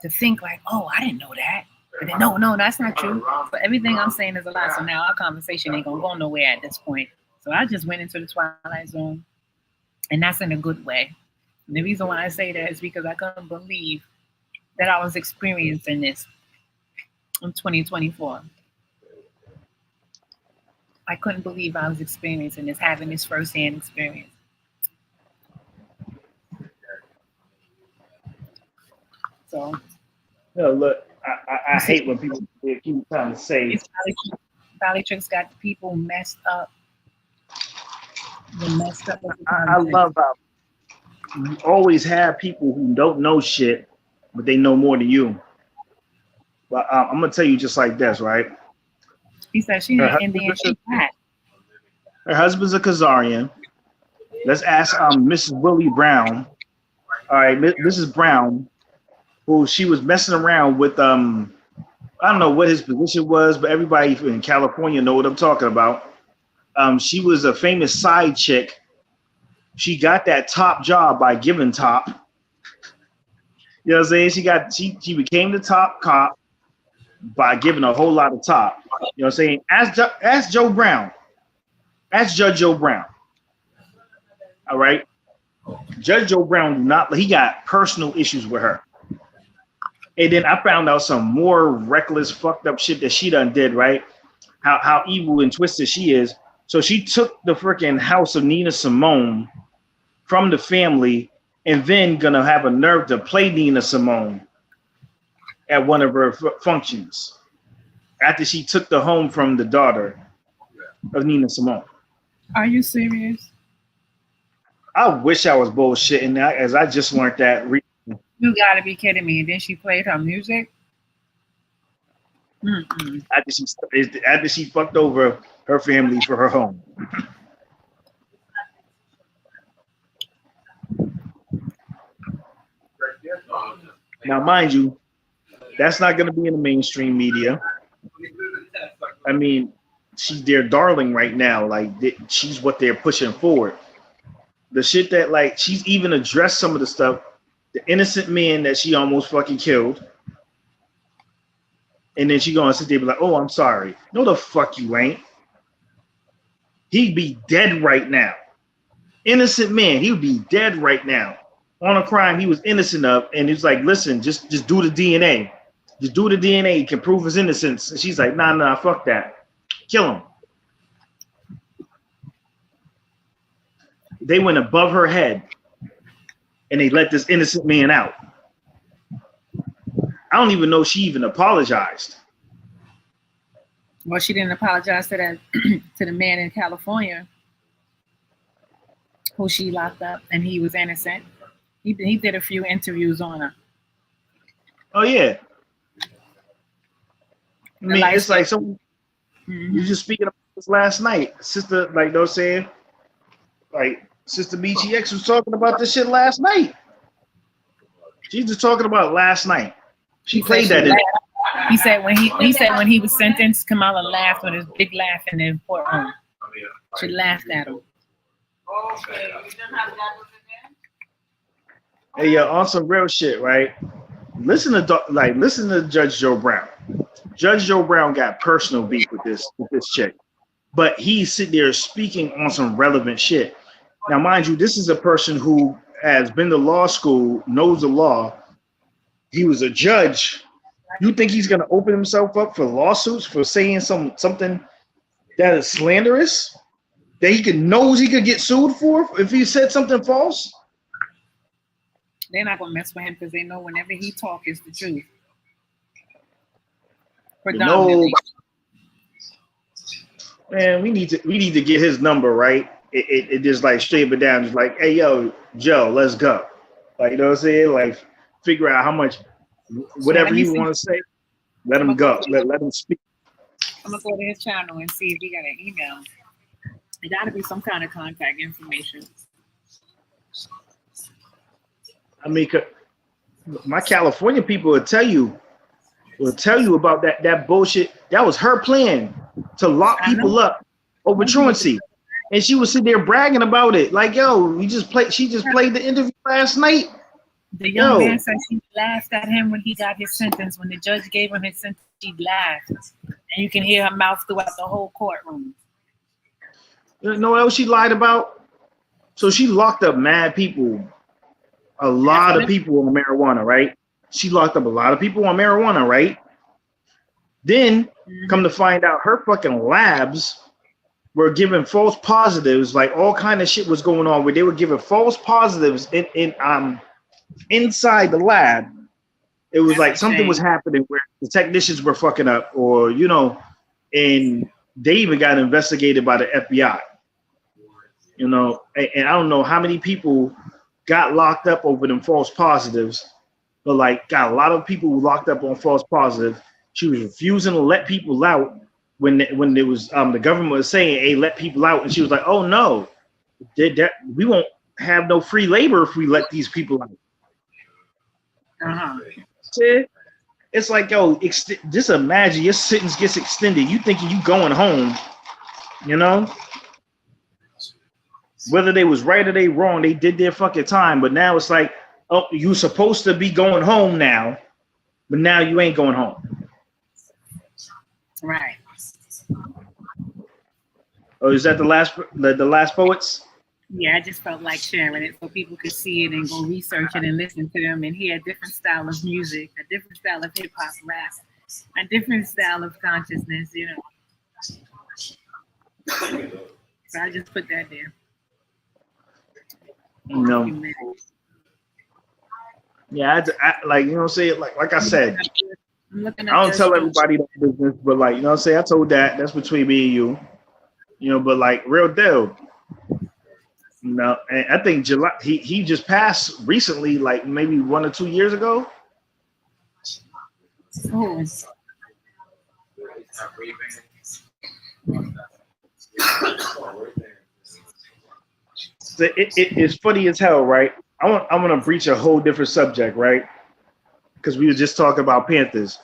to think like, oh, I didn't know that. But then, no, that's not true. But everything I'm saying is a lie. So now our conversation ain't going to go nowhere at this point. So I just went into the twilight zone. And that's in a good way. And the reason why I say that is because I couldn't believe that I was experiencing this in 2024. I couldn't believe I was experiencing this, having this firsthand experience. So, no, look, I hate when people keep trying to say Valley Tricks got people messed up. I love how you always have people who don't know shit, but they know more than you. But I'm gonna tell you just like this, right? He said she's an Indian. She's black. Her husband's a Khazarian. Let's ask Mrs. Willie Brown. All right, Mrs. Brown, who she was messing around with. I don't know what his position was, but everybody in California know what I'm talking about. She was a famous side chick. She got that top job by giving top. You know what I'm saying? She became the top cop by giving a whole lot of top. You know what I'm saying? Ask Joe Brown. Ask Judge Joe Brown. All right? Judge Joe Brown he got personal issues with her. And then I found out some more reckless, fucked up shit that she done did, right? How evil and twisted she is. So she took the freaking house of Nina Simone from the family and then gonna have a nerve to play Nina Simone at one of her functions after she took the home from the daughter of Nina Simone. Are you serious? I wish I was bullshitting that, as I just learned that. You gotta be kidding me. And then she played her music? After she fucked over her family for her home. Now, mind you, that's not going to be in the mainstream media. I mean, she's their darling right now. Like, she's what they're pushing forward. The shit that, like, she's even addressed some of the stuff, the innocent man that she almost fucking killed. And then she gonna sit there and be like, oh, I'm sorry. No, the fuck you ain't. He'd be dead right now. Innocent man, he would be dead right now on a crime he was innocent of. And he's like, listen, just do the DNA. Just do the DNA. It can prove his innocence. And she's like, nah, fuck that. Kill him. They went above her head and they let this innocent man out. I don't even know she even apologized. Well, she didn't apologize to that to the man in California who she locked up, and he was innocent. He did a few interviews on her. Oh yeah. I mean, it's like someone you just speaking about this last night, sister. Like, they're saying, like, Sister Michi X was talking about this shit last night. She's just talking about it last night. She played that in. He said when he was sentenced, Kamala laughed with his big laugh in the courtroom. She laughed at him. Hey, yo, on some real shit, right? Listen to Judge Joe Brown. Judge Joe Brown got personal beef with this chick, but he's sitting there speaking on some relevant shit. Now, mind you, this is a person who has been to law school, knows the law. He was a judge. You think he's going to open himself up for lawsuits for saying something that is slanderous, that he knows he could get sued for if he said something false? They're not going to mess with him because they know whenever he talks, it's the truth. Predominantly. Man, we need to get his number, right? It just like straight it down, just like, hey, yo, Joe, let's go. Like, you know what I'm saying? Like, figure out how much, whatever you want to say, let him go. Let him speak. I'm gonna go to his channel and see if he got an email. It got to be some kind of contact information. I mean, my California people will tell you about that bullshit. That was her plan to lock people up over truancy. And she was sitting there bragging about it. Like, yo, she just played the interview last night. The young man said she laughed at him when he got his sentence. When the judge gave him his sentence, she laughed. And you can hear her mouth throughout the whole courtroom. You know what else she lied about? So she locked up mad people. A lot of people on marijuana, right? She locked up a lot of people on marijuana, right? Then come to find out her fucking labs were giving false positives, like all kind of shit was going on where they were giving false positives inside the lab. It was like something was happening where the technicians were fucking up, or and they even got investigated by the FBI. And I don't know how many people got locked up over them false positives, but like got a lot of people locked up on false positives. She was refusing to let people out when there was the government was saying, "Hey, let people out," and she was like, "Oh no, we won't have no free labor if we let these people out." It's like, yo, just imagine your sentence gets extended. You thinking you going home, Whether they was right or they wrong, they did their fucking time. But now it's like, oh, you supposed to be going home now, but now you ain't going home. Right. Oh, is that the last poets? Yeah, I just felt like sharing it so people could see it and go research it and listen to them and hear a different style of music, a different style of hip hop rap, a different style of consciousness, So I just put that there. Yeah, I like, what I'm saying? Like I said, I don't tell everybody that business, but like, what I'm saying? I told that's between me and you, but like real deal. And I think July, he just passed recently, like maybe 1 or 2 years ago. Oh. So it's funny as hell, right? I'm gonna breach a whole different subject, right? Because we were just talking about Panthers.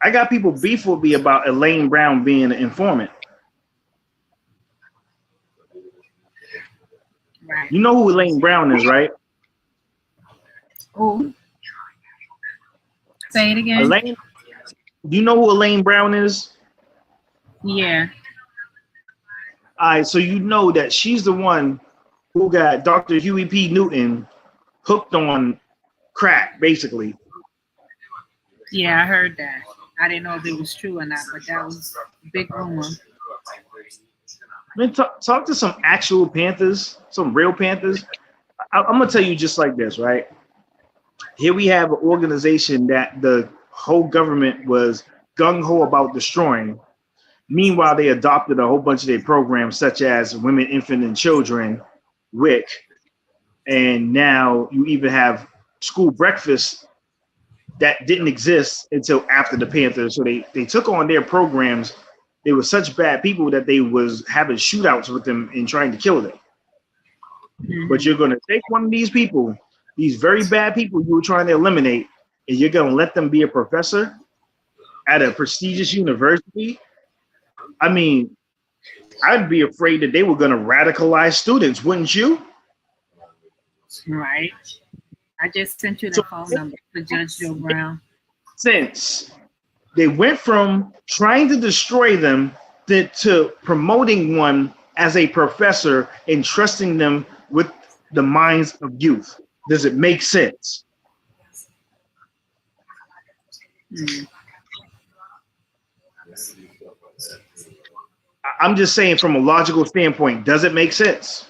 I got people beef with me about Elaine Brown being an informant. Right. You know who Elaine Brown is, right? Oh. Say it again. Do you know who Elaine Brown is? Yeah. All right, so you know that she's the one who got Dr. Huey P. Newton hooked on crack, basically. Yeah, I heard that. I didn't know if it was true or not, but that was a big rumor. I mean, talk to some actual Panthers, some real Panthers. I'm gonna tell you just like this, right? Here we have an organization that the whole government was gung-ho about destroying. Meanwhile, they adopted a whole bunch of their programs, such as Women, Infant, and Children, WIC, and now you even have school breakfast that didn't exist until after the Panthers. So they took on their programs. They were such bad people that they was having shootouts with them and trying to kill them. Mm-hmm. But you're going to take one of these people, these very bad people you were trying to eliminate, and you're going to let them be a professor at a prestigious university. I mean, I'd be afraid that they were going to radicalize students, wouldn't you? Right. I just sent you the phone number for Judge Joe Brown. Since they went from trying to destroy them to promoting one as a professor and trusting them with the minds of youth. Does it make sense? Mm. I'm just saying from a logical standpoint, does it make sense?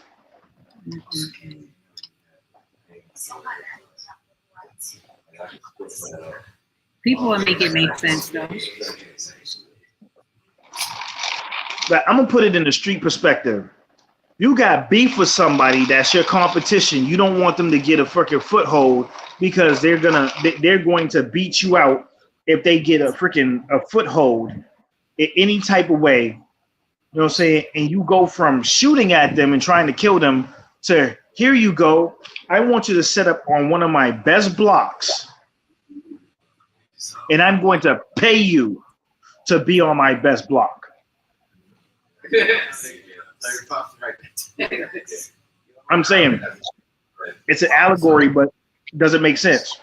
Mm-hmm. People will make it make sense, though. But I'm gonna put it in the street perspective. You got beef with somebody that's your competition. You don't want them to get a freaking foothold because they're going to beat you out if they get a foothold in any type of way. You know what I'm saying? And you go from shooting at them and trying to kill them to here you go. I want you to set up on one of my best blocks, and I'm going to pay you to be on my best block. I'm saying it's an allegory, but does it make sense?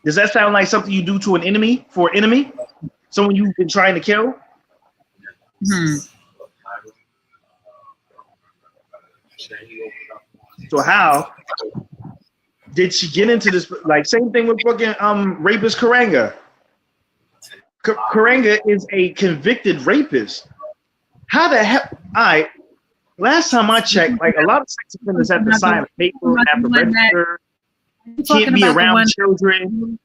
Does that sound like something you do to an enemy, for an enemy? Someone you've been trying to kill? So how did she get into this? Like, same thing with fucking rapist Karanga. Karanga is a convicted rapist. How the hell? All right. Last time I checked, like a lot of sex offenders have to sign a paper, have to register, can't be around children.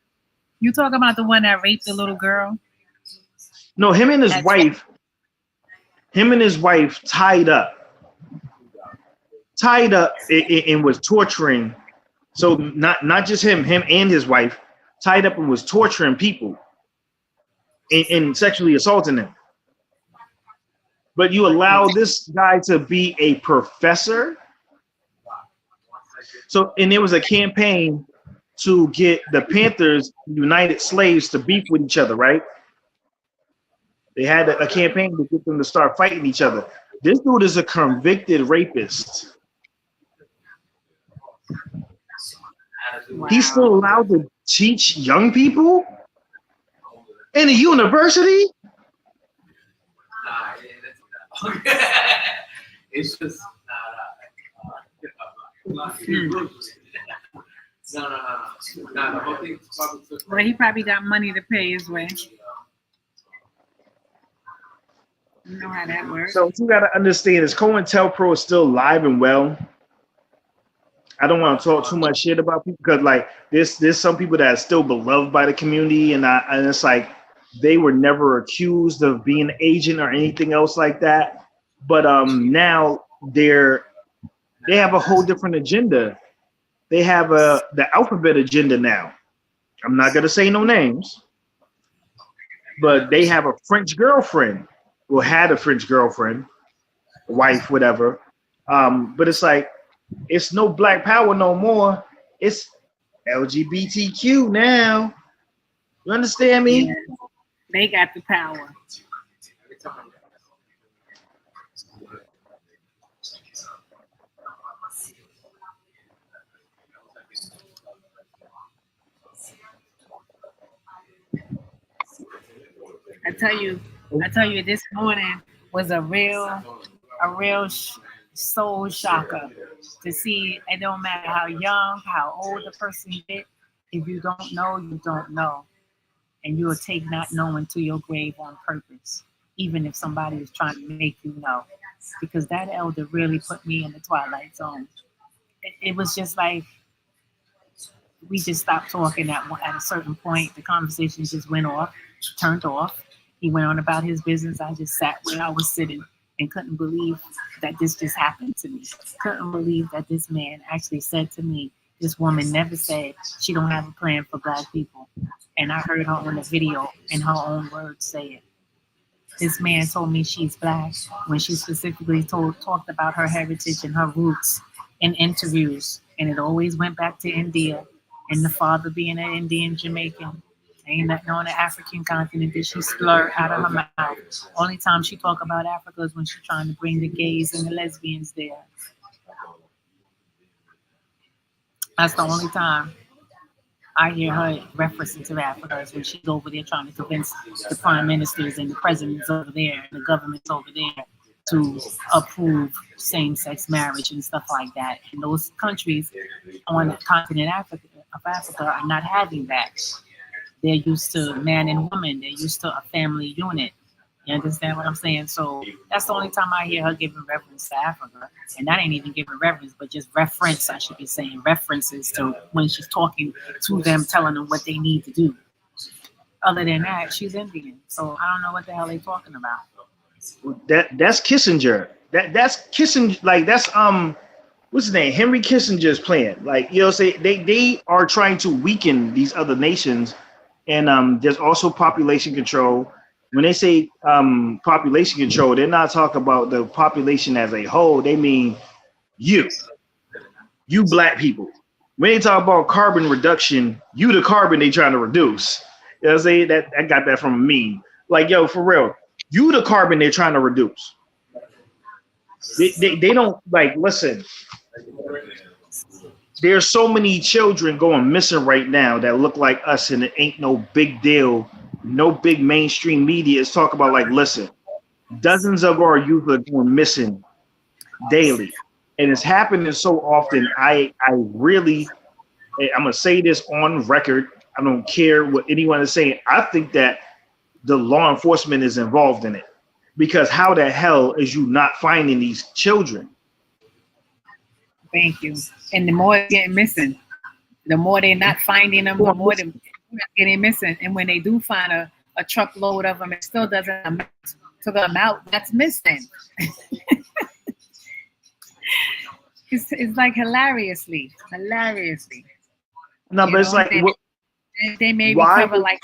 You talking about the one that raped the little girl? No, him and his wife tied up and was torturing. So not just him and his wife tied up and was torturing people and sexually assaulting them. But you allow this guy to be a professor. So, and there was a campaign to get the Panthers, United Slaves, to beef with each other, right? They had a campaign to get them to start fighting each other. This dude is a convicted rapist. Wow. He's still allowed to teach young people in a university? It's just no. The whole thing. Well, he probably got money to pay his way. You know how that works. So what you got to understand is COINTELPRO is still live and well. I don't want to talk too much shit about people because like there's some people that are still beloved by the community, and it's like they were never accused of being an agent or anything else like that. But now they have a whole different agenda. They have the alphabet agenda now. I'm not gonna say no names, but they have a French girlfriend, or had a French girlfriend, wife, whatever. But it's like it's no Black Power no more. It's LGBTQ now. You understand me? Yeah. They got the power. I tell you, this morning was a real soul shocker to see. It don't matter how young, how old the person is. If you don't know, you don't know. And you will take not knowing to your grave on purpose, even if somebody is trying to make you know. Because that elder really put me in the twilight zone. It was just like we just stopped talking at a certain point. The conversation just went off, turned off. He went on about his business. I just sat where I was sitting and couldn't believe that this just happened to me. Couldn't believe that this man actually said to me, this woman never said she don't have a plan for Black people. And I heard her on the video in her own words say it. This man told me she's Black when she specifically talked about her heritage and her roots in interviews. And it always went back to India and the father being an Indian Jamaican. Ain't nothing on the African continent that she slur out of her mouth. Only time she talk about Africa is when she's trying to bring the gays and the lesbians there. That's the only time I hear her referencing to Africa is when she's over there trying to convince the prime ministers and the presidents over there and the governments over there to approve same-sex marriage and stuff like that. And those countries on the continent of Africa are not having that. They're used to man and woman. They're used to a family unit. You understand what I'm saying? So that's the only time I hear her giving reference to Africa. And that ain't even giving reference, but just reference, I should be saying, references to when she's talking to them, telling them what they need to do. Other than that, she's Indian. So I don't know what the hell they're talking about. That's Kissinger. that's Kissinger, like that's what's his name? Henry Kissinger's plan. Like, you know, say they are trying to weaken these other nations, and there's also population control. When they say population control, they're not talking about the population as a whole. They mean you black people. When they talk about carbon reduction, you the carbon they trying to reduce. You know what I'm saying? That I got that from a meme. Like, yo, for real, you the carbon they're trying to reduce. They don't, like, listen. There's so many children going missing right now that look like us, and it ain't no big deal. No big mainstream media is talking about, like, listen, dozens of our youth are going missing daily. And it's happening so often. I'm gonna say this on record. I don't care what anyone is saying. I think that the law enforcement is involved in it, because how the hell is you not finding these children? Thank you. And the more they're getting missing, the more they're not finding them, the more they're getting missing. And when they do find a truckload of them, it still doesn't amount to the amount that's missing. It's like hilariously. No, but it's like they may recover like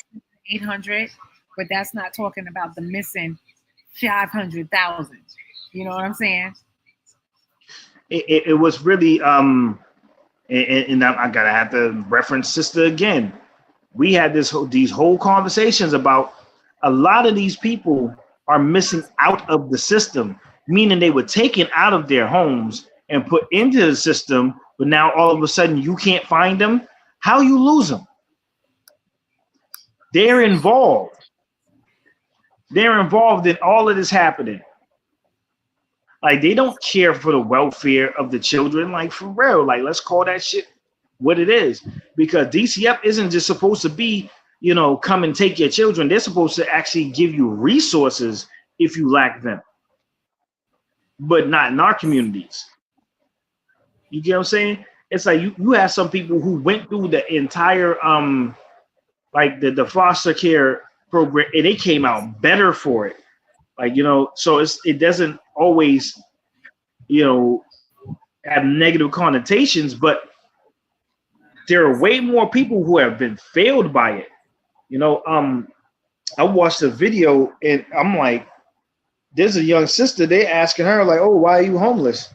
800, but that's not talking about the missing 500,000. You know what I'm saying? It was really and I gotta have to reference sister again. We had these whole conversations about a lot of these people are missing out of the system, meaning they were taken out of their homes and put into the system, but now all of a sudden you can't find them. How you lose them? They're involved. They're involved in all of this happening. Like, they don't care for the welfare of the children. Like, for real, like, let's call that shit what it is. Because DCF isn't just supposed to be, you know, come and take your children. They're supposed to actually give you resources if you lack them, but not in our communities. You get what I'm saying? It's like you have some people who went through the entire like the foster care program, and they came out better for it. Like, you know, so it doesn't always, you know, have negative connotations, but there are way more people who have been failed by it. You know, I watched a video and I'm like, there's a young sister, they asking her like, oh, why are you homeless?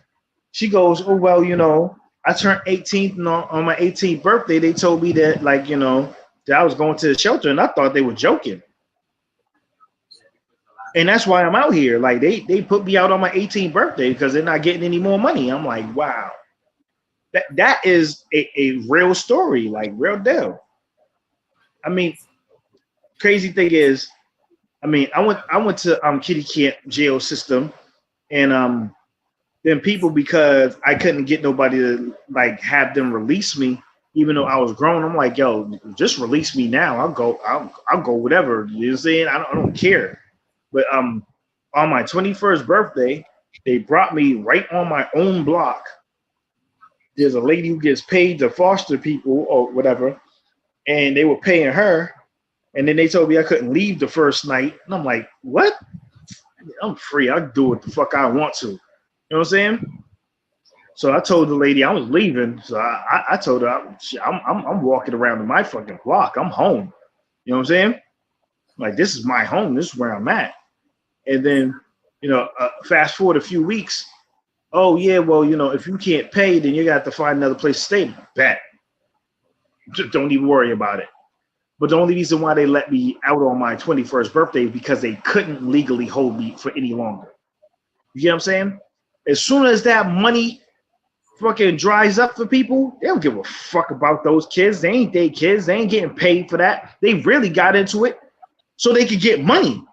She goes, oh, well, you know, I turned 18 on my 18th birthday. They told me that, like, you know, that I was going to the shelter, and I thought they were joking. And that's why I'm out here. Like, they put me out on my 18th birthday because they're not getting any more money. I'm like, wow, that is a real story, like, real deal. I mean, crazy thing is, I mean, I went to kitty camp jail system, and then people, because I couldn't get nobody to, like, have them release me, even though I was grown. I'm like, yo, just release me now. I'll go whatever. You know what I'm saying? I don't care. But on my 21st birthday, they brought me right on my own block. There's a lady who gets paid to foster people or whatever, and they were paying her. And then they told me I couldn't leave the first night. And I'm like, what? I'm free. I can do what the fuck I want to. You know what I'm saying? So I told the lady I was leaving. So I told her I'm walking around in my fucking block. I'm home. You know what I'm saying? Like, this is my home. This is where I'm at. And then, you know, fast forward a few weeks. Oh, yeah, well, you know, if you can't pay, then you got to find another place to stay. Bet. Just don't even worry about it. But the only reason why they let me out on my 21st birthday is because they couldn't legally hold me for any longer. You get what I'm saying? As soon as that money fucking dries up for people, they don't give a fuck about those kids. They ain't their kids. They ain't getting paid for that. They really got into it so they could get money.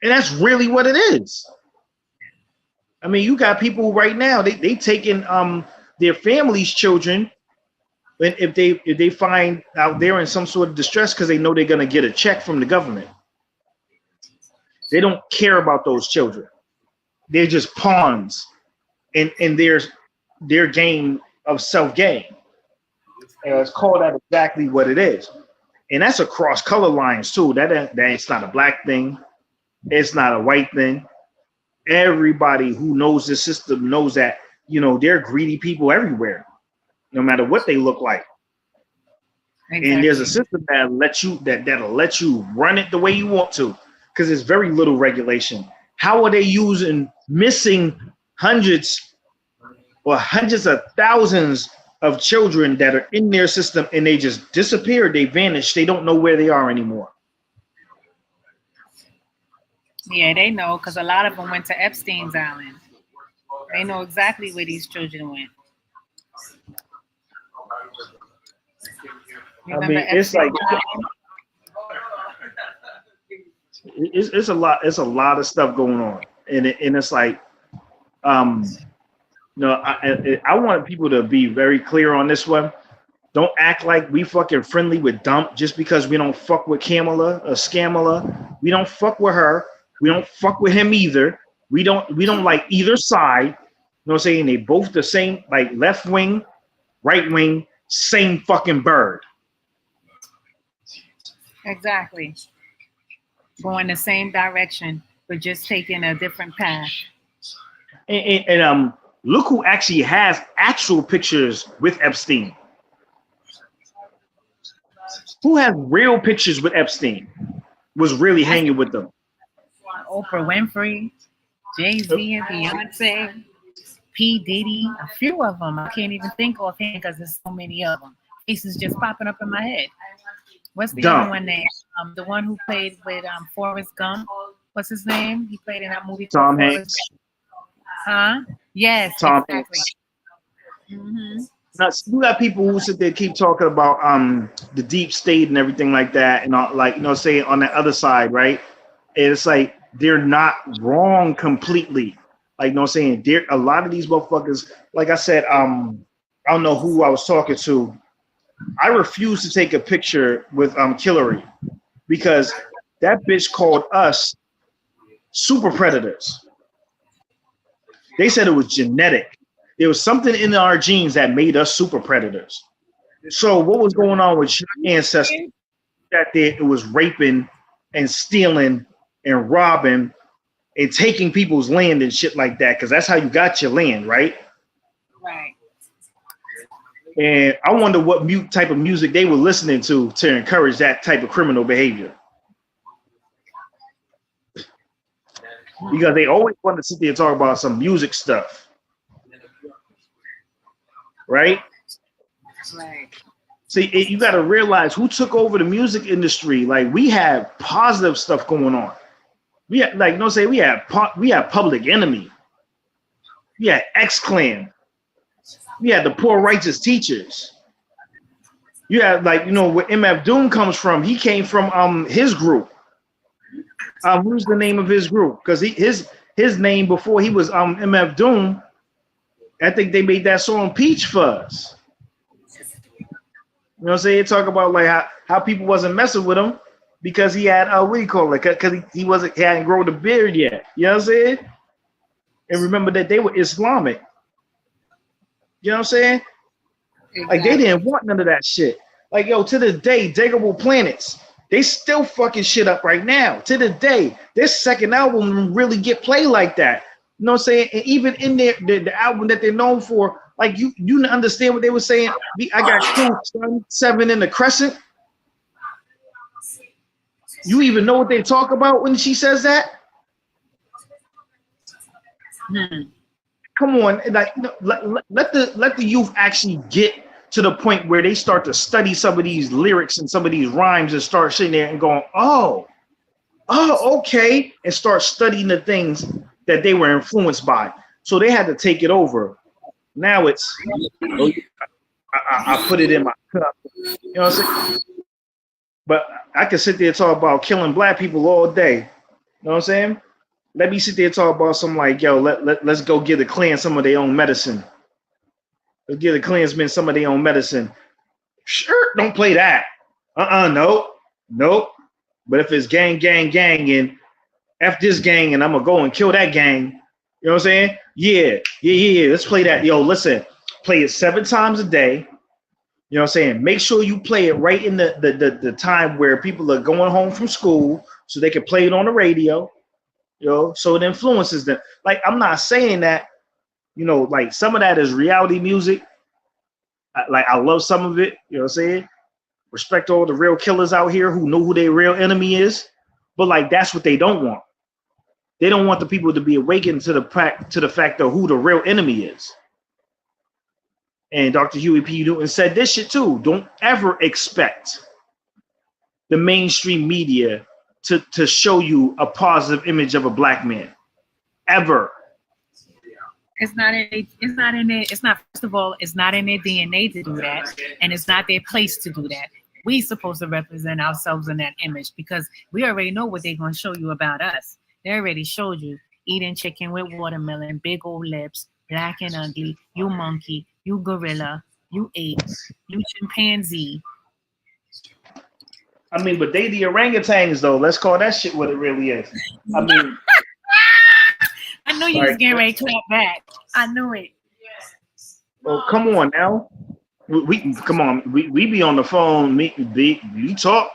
And that's really what it is. I mean, you got people right now, they taking their family's children, and if they find out they're in some sort of distress because they know they're gonna get a check from the government. They don't care about those children. They're just pawns in their game of self-gain. And it's called out exactly what it is. And that's across color lines too. That's not a black thing. It's not a white thing. everybody who knows the system knows that, you know, they're greedy people everywhere, no matter what they look like. Exactly. And there's a system that'll let you run it the way you want to, because there's very little regulation. How are they missing hundreds of thousands of children that are in their system, and they just disappear, they vanish, they don't know where they are anymore? Yeah, they know, because a lot of them went to Epstein's Island. They know exactly where these children went. I mean, it's like it's a lot of stuff going on, and it's like, no, I want people to be very clear on this one. Don't act like we fucking friendly with Dump just because we don't fuck with Kamala or Scamala. We don't fuck with her. We don't fuck with him either. We don't like either side. You know what I'm saying? They both the same, like left wing, right wing, same fucking bird. Exactly. Going the same direction, but just taking a different path. And look who actually has actual pictures with Epstein. Who has real pictures with Epstein? Was really hanging with them? Oprah Winfrey, Jay-Z and Beyonce, P. Diddy, a few of them. I can't even think offhand because there's so many of them. Faces just popping up in my head. What's the other one name? The one who played with Forrest Gump. What's his name? He played in that movie. Tom Hanks. Huh? Yes. Tom exactly. Hanks. Mm-hmm. Now, you got people who sit there keep talking about the deep state and everything like that, and all, like, you know, say on the other side, right? And it's like they're not wrong completely. Like, you know, what I'm saying, a lot of these motherfuckers. Like I said, I don't know who I was talking to. I refuse to take a picture with Hillary because that bitch called us super predators. They said it was genetic. There was something in our genes that made us super predators. So what was going on with your ancestors? That it was raping and stealing and robbing and taking people's land and shit like that, because that's how you got your land, right? Right. And I wonder what type of music they were listening to encourage that type of criminal behavior. Because they always want to sit there and talk about some music stuff. Right? Right. See, you got to realize who took over the music industry. Like, we have positive stuff going on. We have, like, no, say we have Public Enemy. We had X-Clan. We had the Poor Righteous Teachers. You had, like, you know, where MF Doom comes from. He came from his group. Who's the name of his group? Because his name before he was MF Doom, I think they made that song Peach Fuzz. You know what I'm saying? Talk about like how people wasn't messing with him because he had what do you call it? Because he hadn't grown the beard yet. You know what I'm saying? And remember that they were Islamic. You know what I'm saying? Exactly. Like, they didn't want none of that shit. Like, yo, to this day, Digable Planets, they still fucking shit up right now. To this day, their second album really get played like that. You know what I'm saying? And even in the album that they're known for, like, you understand what they were saying? I got Crew 7 in the Crescent. You even know what they talk about when she says that? Come on, like, let the youth actually get to the point where they start to study some of these lyrics and some of these rhymes and start sitting there and going, oh, okay, and start studying the things that they were influenced by. So they had to take it over. Now it's, I put it in my cup. You know what I'm saying? But I can sit there and talk about killing black people all day. You know what I'm saying? Let me sit there and talk about some like, yo, let's go give the Klan some of their own medicine. Let's give the Klansmen some of their own medicine. Sure, don't play that. Nope. But if it's gang, and F this gang, and I'm gonna go and kill that gang. You know what I'm saying? Yeah. Let's play that. Yo, listen, play it 7 times a day. You know what I'm saying? Make sure you play it right in the time where people are going home from school so they can play it on the radio. You know You know, so it influences them. Like, I'm not saying that, you know, like some of that is reality music. Like, I love some of it, you know what I'm saying? Respect all the real killers out here who know who their real enemy is. But like, that's what they don't want. They don't want the people to be awakened to the fact of who the real enemy is. And Dr. Huey P. Newton said this shit too. Don't ever expect the mainstream media to show you a positive image of a black man. Ever. It's not first of all, it's not in their DNA to do that, and it's not their place to do that. We supposed to represent ourselves in that image because we already know what they're gonna show you about us. They already showed you eating chicken with watermelon, big old lips, black and ugly, you monkey, you gorilla, you ape, you chimpanzee. I mean, but they the orangutans though. Let's call that shit what it really is. I mean, I knew you was getting ready to clap back. I knew it. Well, come on now. We come on. We be on the phone. We talk.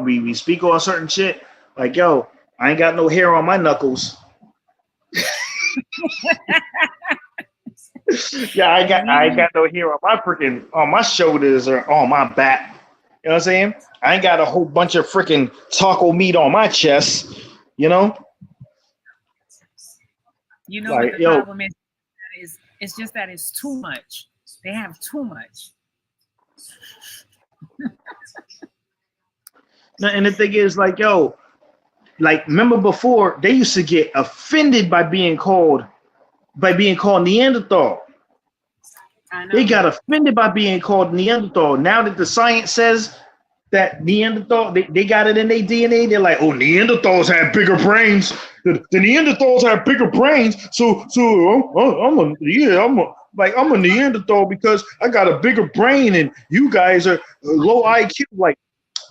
We speak on certain shit. Like, yo, I ain't got no hair on my knuckles. Yeah, I ain't got no hair on my shoulders or on my back. You know what I'm saying? I ain't got a whole bunch of freaking taco meat on my chest. You know? You know like, what the problem is? It's just that it's too much. They have too much. And the thing is, like, yo, like, remember before they used to get offended by being called Neanderthal. I know. They got offended by being called Neanderthal. Now that the science says that Neanderthal, they got it in their DNA. They're like, oh, Neanderthals have bigger brains. The Neanderthals have bigger brains. So I'm a Neanderthal because I got a bigger brain and you guys are low IQ. Like,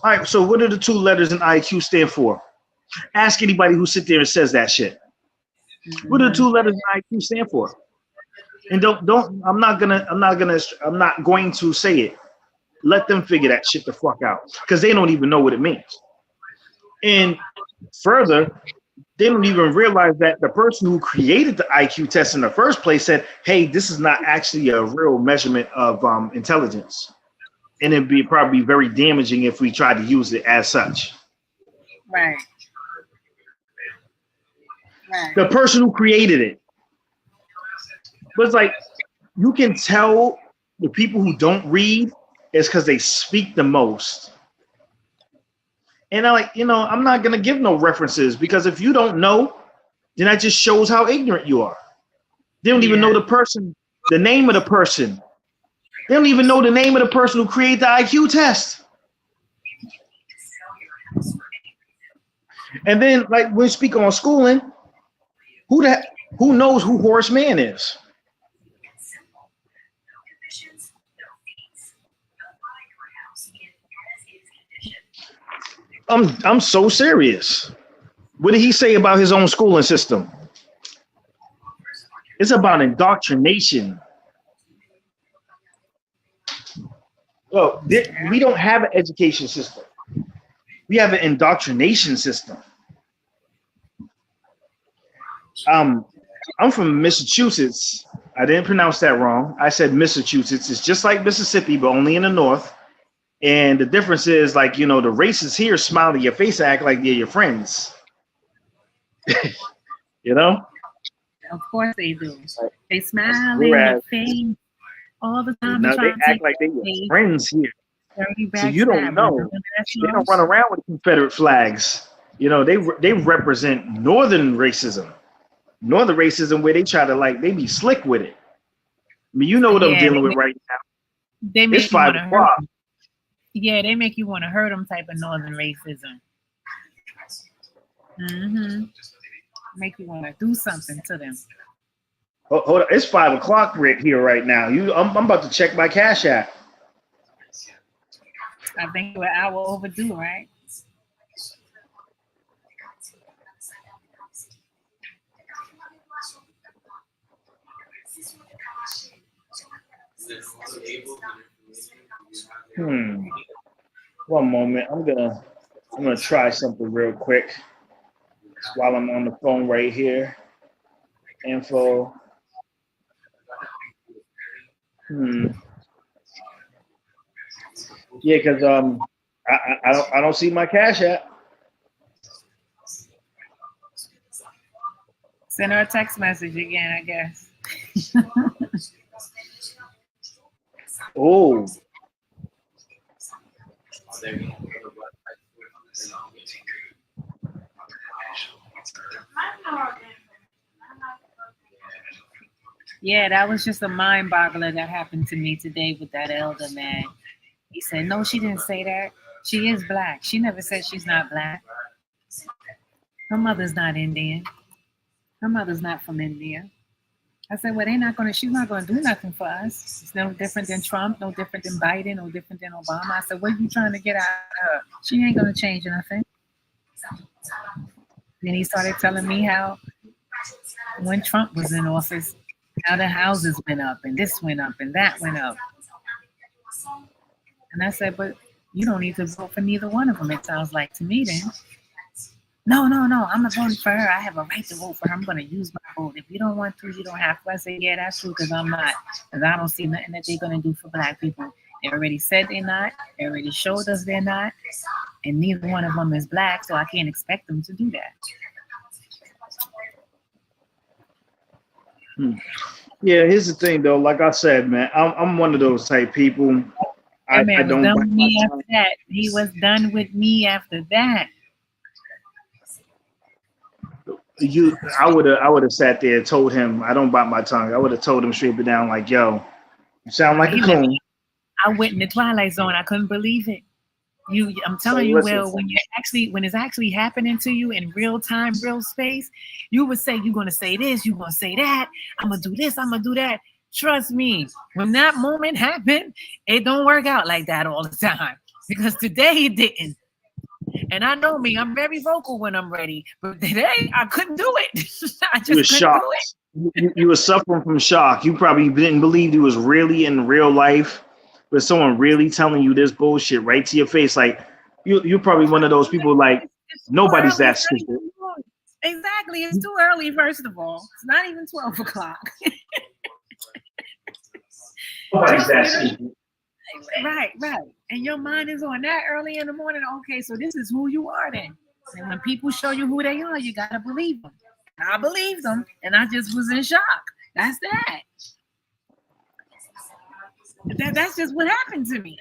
all right, so what do the two letters in IQ stand for? Ask anybody who sit there and says that shit. What do the two letters in IQ stand for? And I'm not going to say it. Let them figure that shit the fuck out because they don't even know what it means. And further, they don't even realize that the person who created the IQ test in the first place said, hey, this is not actually a real measurement of intelligence. And it'd be probably very damaging if we tried to use it as such. Right. The person who created it. But it's like, you can tell the people who don't read is because they speak the most. And I'm not going to give no references because if you don't know, then that just shows how ignorant you are. They don't even know the name of the person. They don't even know the name of the person who created the IQ test. And then, like, when we speak on schooling, who knows who Horace Mann is? I'm so serious. What did he say about his own schooling system? It's about indoctrination. Well, we don't have an education system. We have an indoctrination system. I'm from Massachusetts. I didn't pronounce that wrong. I said Massachusetts. It's just like Mississippi, but only in the north. And the difference is, like, the racists here smile to your face and act like they're your friends. You know? Of course they do. They smile in your face all the time. No, they act like they're your friends here. So you don't know. They don't run around with Confederate flags. They represent northern racism. Northern racism where they try to, they be slick with it. I mean, you know what I'm dealing with right now. It's 5 o'clock. Yeah, they make you want to hurt them type of northern racism. Mm-hmm. Make you want to do something to them. Hold on. It's 5 o'clock right here right now. I'm about to check my Cash App. I think we're an hour overdue, right? One moment. I'm gonna try something real quick. while I'm on the phone right here. Info. Yeah, because I don't see my Cash App. Send her a text message again, I guess. Oh. Yeah, that was just a mind boggler that happened to me today with that elder man. He said, no, she didn't say that. She is black. She never said she's not black. Her mother's not Indian. Her mother's not from India. I said, well, she's not gonna do nothing for us. It's no different than Trump, no different than Biden, no different than Obama. I said, what are you trying to get out of her? She ain't gonna change nothing. Then he started telling me how when Trump was in office, how the houses went up and this went up and that went up. And I said, but you don't need to vote for neither one of them, it sounds like to me then. No, I'm not voting for her. I have a right to vote for her. I'm going to use my vote. If you don't want to, you don't have to. I say, yeah, that's true, because I'm not. Because I don't see nothing that they're going to do for black people. They already said they're not. They already showed us they're not. And neither one of them is black, so I can't expect them to do that. Yeah, here's the thing, though. Like I said, man, I'm one of those type people. That man was done with me after that. He was done with me after that. I would have sat there and told him I don't bite my tongue. I would have told him straight down, like, yo, you sound like a coon. I went in the Twilight Zone. I couldn't believe it. I'm telling you, Will, when it's actually happening to you in real time, real space, you would say you're gonna say this, you're gonna say that, I'm gonna do this, I'm gonna do that. Trust me, when that moment happened, it don't work out like that all the time. Because today it didn't. And I know me, I'm very vocal when I'm ready. But today I couldn't do it. I just you were shocked. You were suffering from shock. You probably didn't believe you was really in real life, but someone really telling you this bullshit right to your face. Like you're probably one of those people like nobody's that stupid. Exactly. It's too early, first of all. It's not even 12 o'clock. Nobody's that stupid. Right. And your mind is on that early in the morning. Okay, so this is who you are then. And when people show you who they are, you gotta believe them. And I believed them, and I just was in shock. That's that. That's just what happened to me.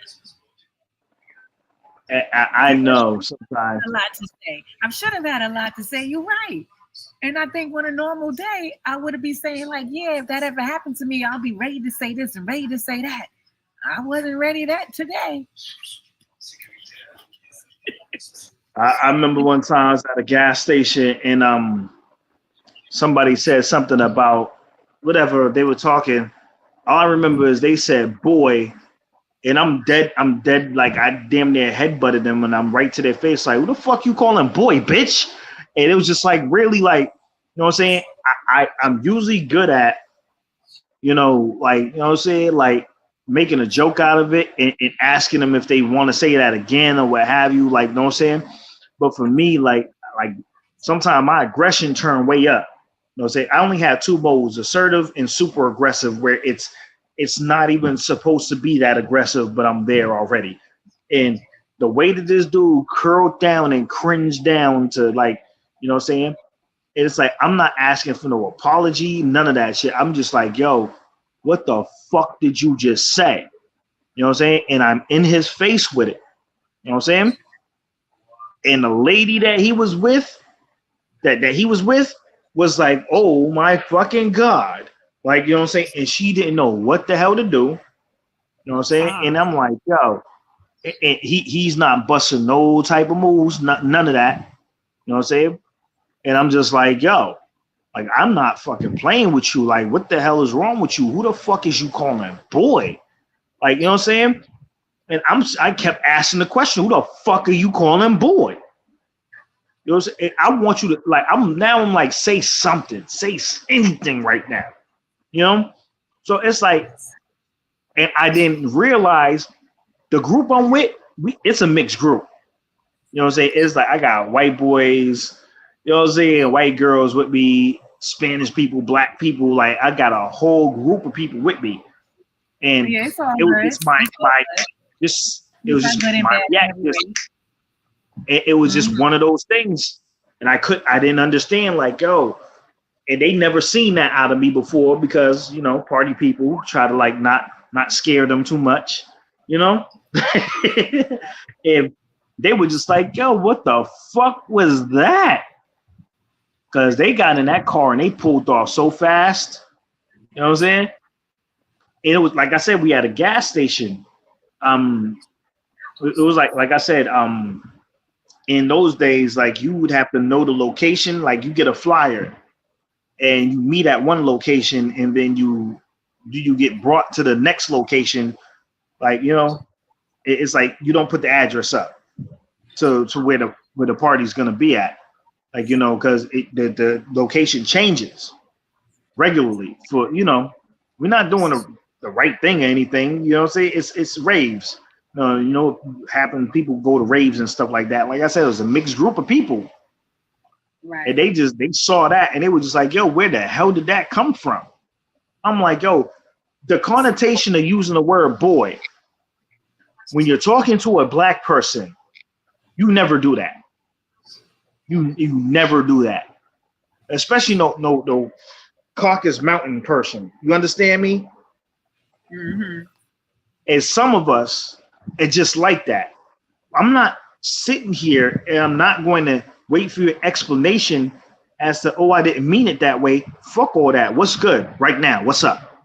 I know sometimes. A lot to say. I should have had a lot to say. You're right. And I think on a normal day, I would be saying like, yeah, if that ever happened to me, I'll be ready to say this and ready to say that. I wasn't ready that today. I remember one time I was at a gas station and somebody said something about whatever they were talking. All I remember is they said boy, and I'm dead, like I damn near headbutted them and I'm right to their face, like, who the fuck you calling boy, bitch? And it was just like really like, you know what I'm saying? I'm usually good at, you know, like, you know what I'm saying, like making a joke out of it and asking them if they want to say that again or what have you, like, you know what I'm saying? But for me, like sometimes my aggression turned way up. You know what I'm saying? I only had two modes, assertive and super aggressive, where it's not even supposed to be that aggressive, but I'm there already. And the way that this dude curled down and cringed down to, like, you know what I'm saying? It's like, I'm not asking for no apology, none of that shit. I'm just like, yo, what the fuck did you just say? You know what I'm saying? And I'm in his face with it. You know what I'm saying? And the lady that he was with, that he was with, was like, oh my fucking God. Like, you know what I'm saying? And she didn't know what the hell to do. You know what I'm saying? And I'm like, yo, and he's not busting no type of moves, none of that. You know what I'm saying? And I'm just like, yo, like, I'm not fucking playing with you. Like, what the hell is wrong with you? Who the fuck is you calling boy? Like, you know what I'm saying? And I kept asking the question, who the fuck are you calling boy? You know what I'm saying? I want you to, like, I'm like, say something, say anything right now. You know? So it's like, and I didn't realize the group I'm with, it's a mixed group. You know what I'm saying? It's like, I got white boys, You know what I'm saying? White girls with me, Spanish people, black people. Like I got a whole group of people with me, and Yeah, it's all it was good. just my it was just my reaction. It was just one of those things, and I didn't understand. Like, yo, and they never seen that out of me before because you know, party people try to like not scare them too much, you know. And they were just like, yo, what the fuck was that? Because they got in that car and they pulled off so fast. You know what I'm saying? And it was like I said, we had a gas station. It was like I said, in those days, like you would have to know the location. Like you get a flyer and you meet at one location and then you get brought to the next location. Like, you know, it's like you don't put the address up to where the party's gonna be at. Like, you know, because the location changes regularly. For, you know, we're not doing the right thing or anything. You know what I'm saying? It's raves. You know, happen. People go to raves and stuff like that. Like I said, it was a mixed group of people. Right. And they saw that and they were just like, yo, where the hell did that come from? I'm like, yo, the connotation of using the word boy, when you're talking to a black person, you never do that. You never do that. Especially no Caucasus Mountain person. You understand me? Mm-hmm. And some of us are just like that. I'm not sitting here and I'm not going to wait for your explanation as to, oh, I didn't mean it that way. Fuck all that. What's good right now? What's up?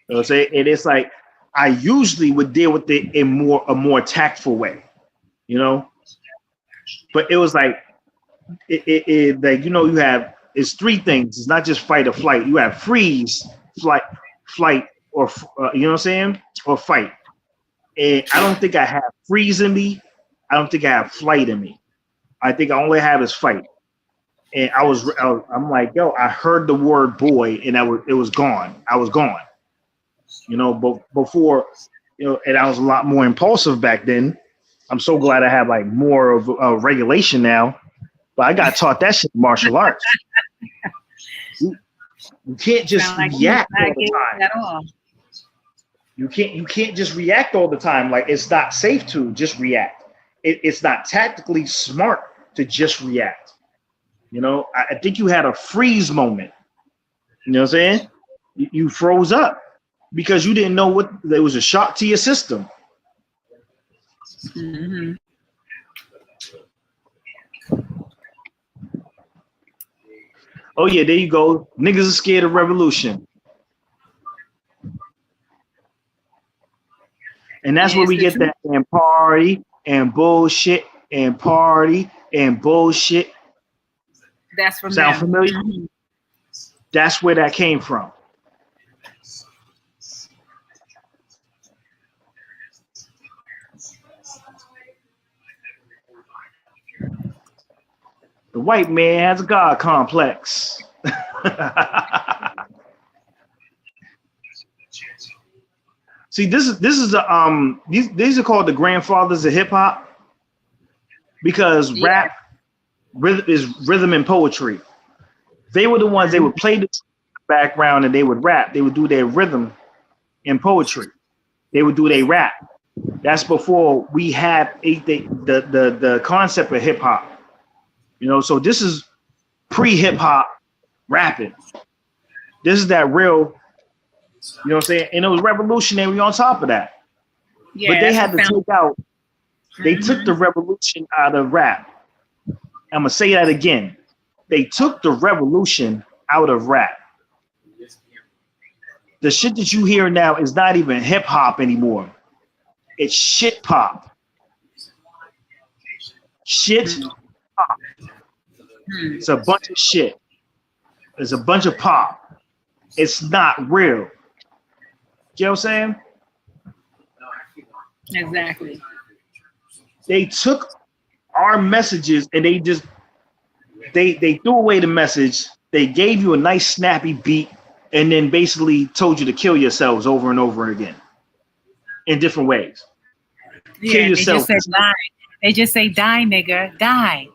You know what I'm saying? And it's like, I usually would deal with it in a more tactful way, you know? But it was like, like, you know, it's three things. It's not just fight or flight. You have freeze, flight, or, you know what I'm saying? Or fight. And I don't think I have freeze in me. I don't think I have flight in me. I think I only have is fight. And I'm like, yo, I heard the word boy and it was gone. I was gone. You know, but before, you know, and I was a lot more impulsive back then. I'm so glad I have like more of a regulation now. But I got taught that shit in martial arts. You can't just react all the time. At all. You can't just react all the time. Like, it's not safe to just react. It's not tactically smart to just react. You know, I think you had a freeze moment. You know what I'm saying? You froze up because you didn't know what there was a shock to your system. Mm-hmm. Oh yeah, there you go. Niggas are scared of revolution. And that's where we get that and party and bullshit and party and bullshit. That's from Sound them. familiar? Mm-hmm. That's where that came from. The white man has a God complex. See, these are called the grandfathers of hip hop because rap is rhythm and poetry. They were the ones, they would play the background and they would rap. They would do their rhythm and poetry. They would do their rap. That's before we had the concept of hip hop. You know, so this is pre-hip hop rapping. This is that real, you know what I'm saying? And it was revolutionary on top of that. Yeah, but they had to take out, they took the revolution out of rap. I'm going to say that again. They took the revolution out of rap. The shit that you hear now is not even hip hop anymore. It's shit pop. Shit pop. It's a bunch of shit. It's a bunch of pop. It's not real. You know what I'm saying? Exactly. They took our messages and they threw away the message. They gave you a nice snappy beat and then basically told you to kill yourselves over and over again in different ways. Yeah, kill yourself. They just said lie. They just say, die, nigga, die.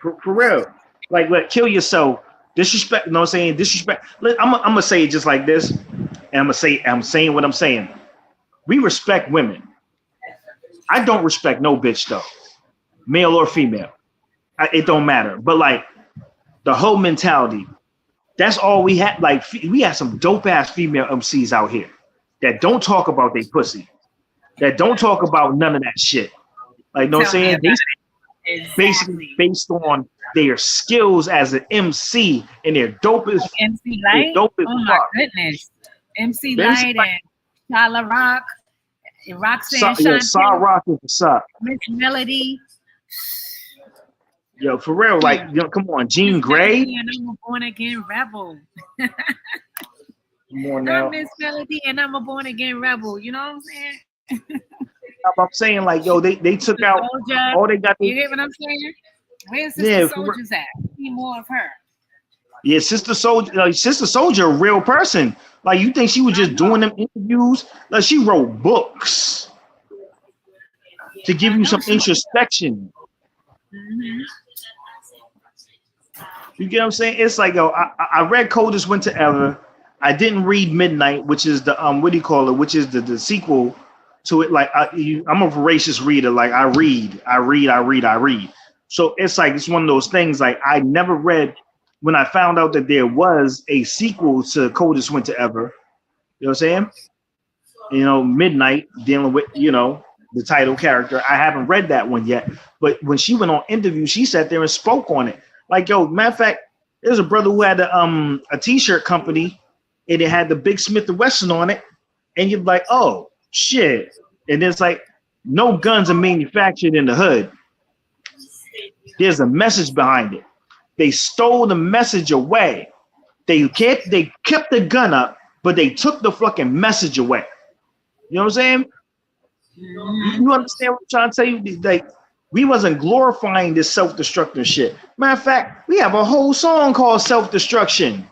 For real. Like, kill yourself. Disrespect, you know what I'm saying? Disrespect. I'm gonna say it just like this, and I'm saying what I'm saying. We respect women. I don't respect no bitch though, male or female. It don't matter. But like the whole mentality, that's all we had. Like we had some dope ass female MCs out here that don't talk about their pussy, that don't talk about none of that shit. Like, you know what I'm saying? Basically based on their skills as an MC and their dopest. MC Light? Oh my goodness. MC Light and Shala Rock, Roxanne Sal Rock is what's up. Miss Melody. Yo, for real, like, you know, come on, Jean Grey. And I'm a born again rebel. Come on now. I'm Miss Melody and I'm a born again rebel. You know what I'm saying? I'm saying, like, yo, they took out all they got. You hear what I'm saying? Where's Sister Soldier's at? See more of her. Yeah, Sister Soldier, a real person. Like, you think she was just doing them interviews? Like, she wrote books to give you some introspection. Mm-hmm. You get what I'm saying? It's like, yo, I read Coldest Winter Ever. I didn't read Midnight, which is the what do you call it? Which is the sequel to it. Like, I'm a voracious reader. Like, I read. So it's like, it's one of those things. Like, I never read when I found out that there was a sequel to Coldest Winter Ever. You know what I'm saying? You know, Midnight, dealing with, you know, the title character. I haven't read that one yet. But when she went on interview, she sat there and spoke on it. Like, yo, matter of fact, there's a brother who had a t-shirt company, and it had the big Smith & Wesson on it. And you're like, oh, shit. And it's like, no guns are manufactured in the hood. There's a message behind it. They stole the message away. They kept the gun up, but they took the fucking message away. You know what I'm saying? You understand what I'm trying to tell you? Like, we wasn't glorifying this self-destructive shit. Matter of fact, we have a whole song called Self-Destruction.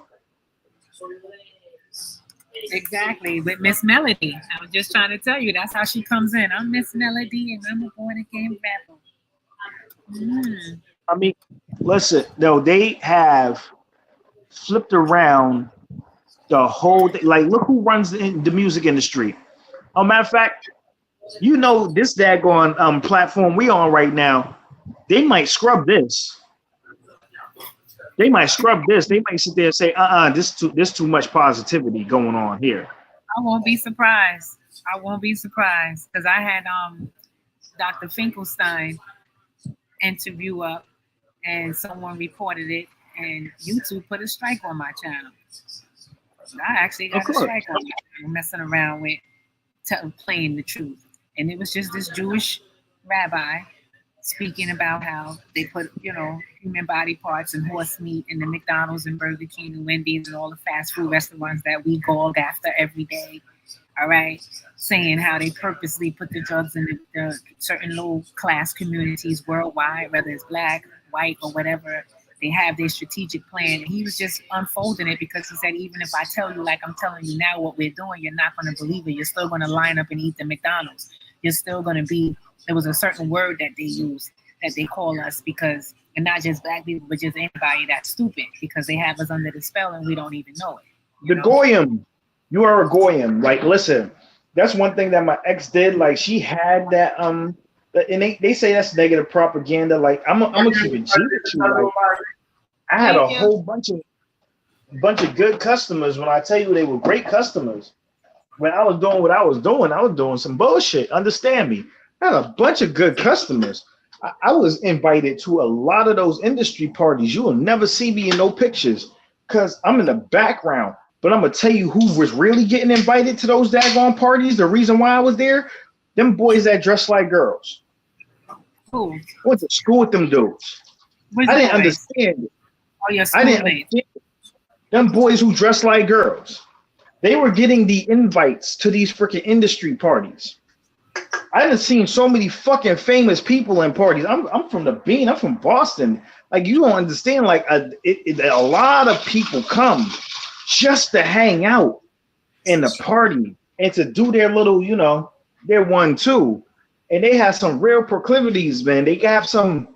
Exactly, with Miss Melody. I was just trying to tell you, that's how she comes in. I'm Miss Melody, and I'm a born again rapper. I mean, listen, though, they have flipped around the whole thing. Like, look who runs the music industry. Matter of fact, you know, this daggone platform we on right now, they might scrub this. They might scrub this. They might sit there and say, this too much positivity going on here. I won't be surprised. Because I had Dr. Finkelstein interview up, and someone reported it, and YouTube put a strike on my channel. I actually got a strike on my channel, messing around with playing the truth. And it was just this Jewish rabbi speaking about how they put, you know, human body parts and horse meat in the McDonald's and Burger King and Wendy's and all the fast food restaurants that we gawk after every day. All right, saying how they purposely put the drugs in the certain low class communities worldwide, whether it's black, white, or whatever. They have their strategic plan. And he was just unfolding it because he said, even if I tell you, like I'm telling you now what we're doing, you're not going to believe it. You're still going to line up and eat the McDonald's. You're still going to be, there was a certain word that they use that they call us because, and not just black people, but just anybody that's stupid because they have us under the spell and we don't even know it. The Goyim. You are a Goyim. Like, listen, that's one thing that my ex did. Like, she had that, and they say that's negative propaganda. Like, I'm gonna keep it G with you. Like, I had a whole bunch of good customers. When I tell you they were great customers, when I was doing what I was doing some bullshit. Understand me? I had a bunch of good customers. I was invited to a lot of those industry parties. You will never see me in no pictures because I'm in the background. But I'm going to tell you who was really getting invited to those daggone parties. The reason why I was there, them boys that dress like girls. Who? I went to school with them dudes. I didn't understand it. Oh, your schoolmates. Them boys who dress like girls. They were getting the invites to these freaking industry parties. I haven't seen so many fucking famous people in parties. I'm from the Bean. I'm from Boston. Like, you don't understand. Like, a lot of people come just to hang out in the party and to do their little, you know, their 1-2. and they have some real proclivities, man. They have some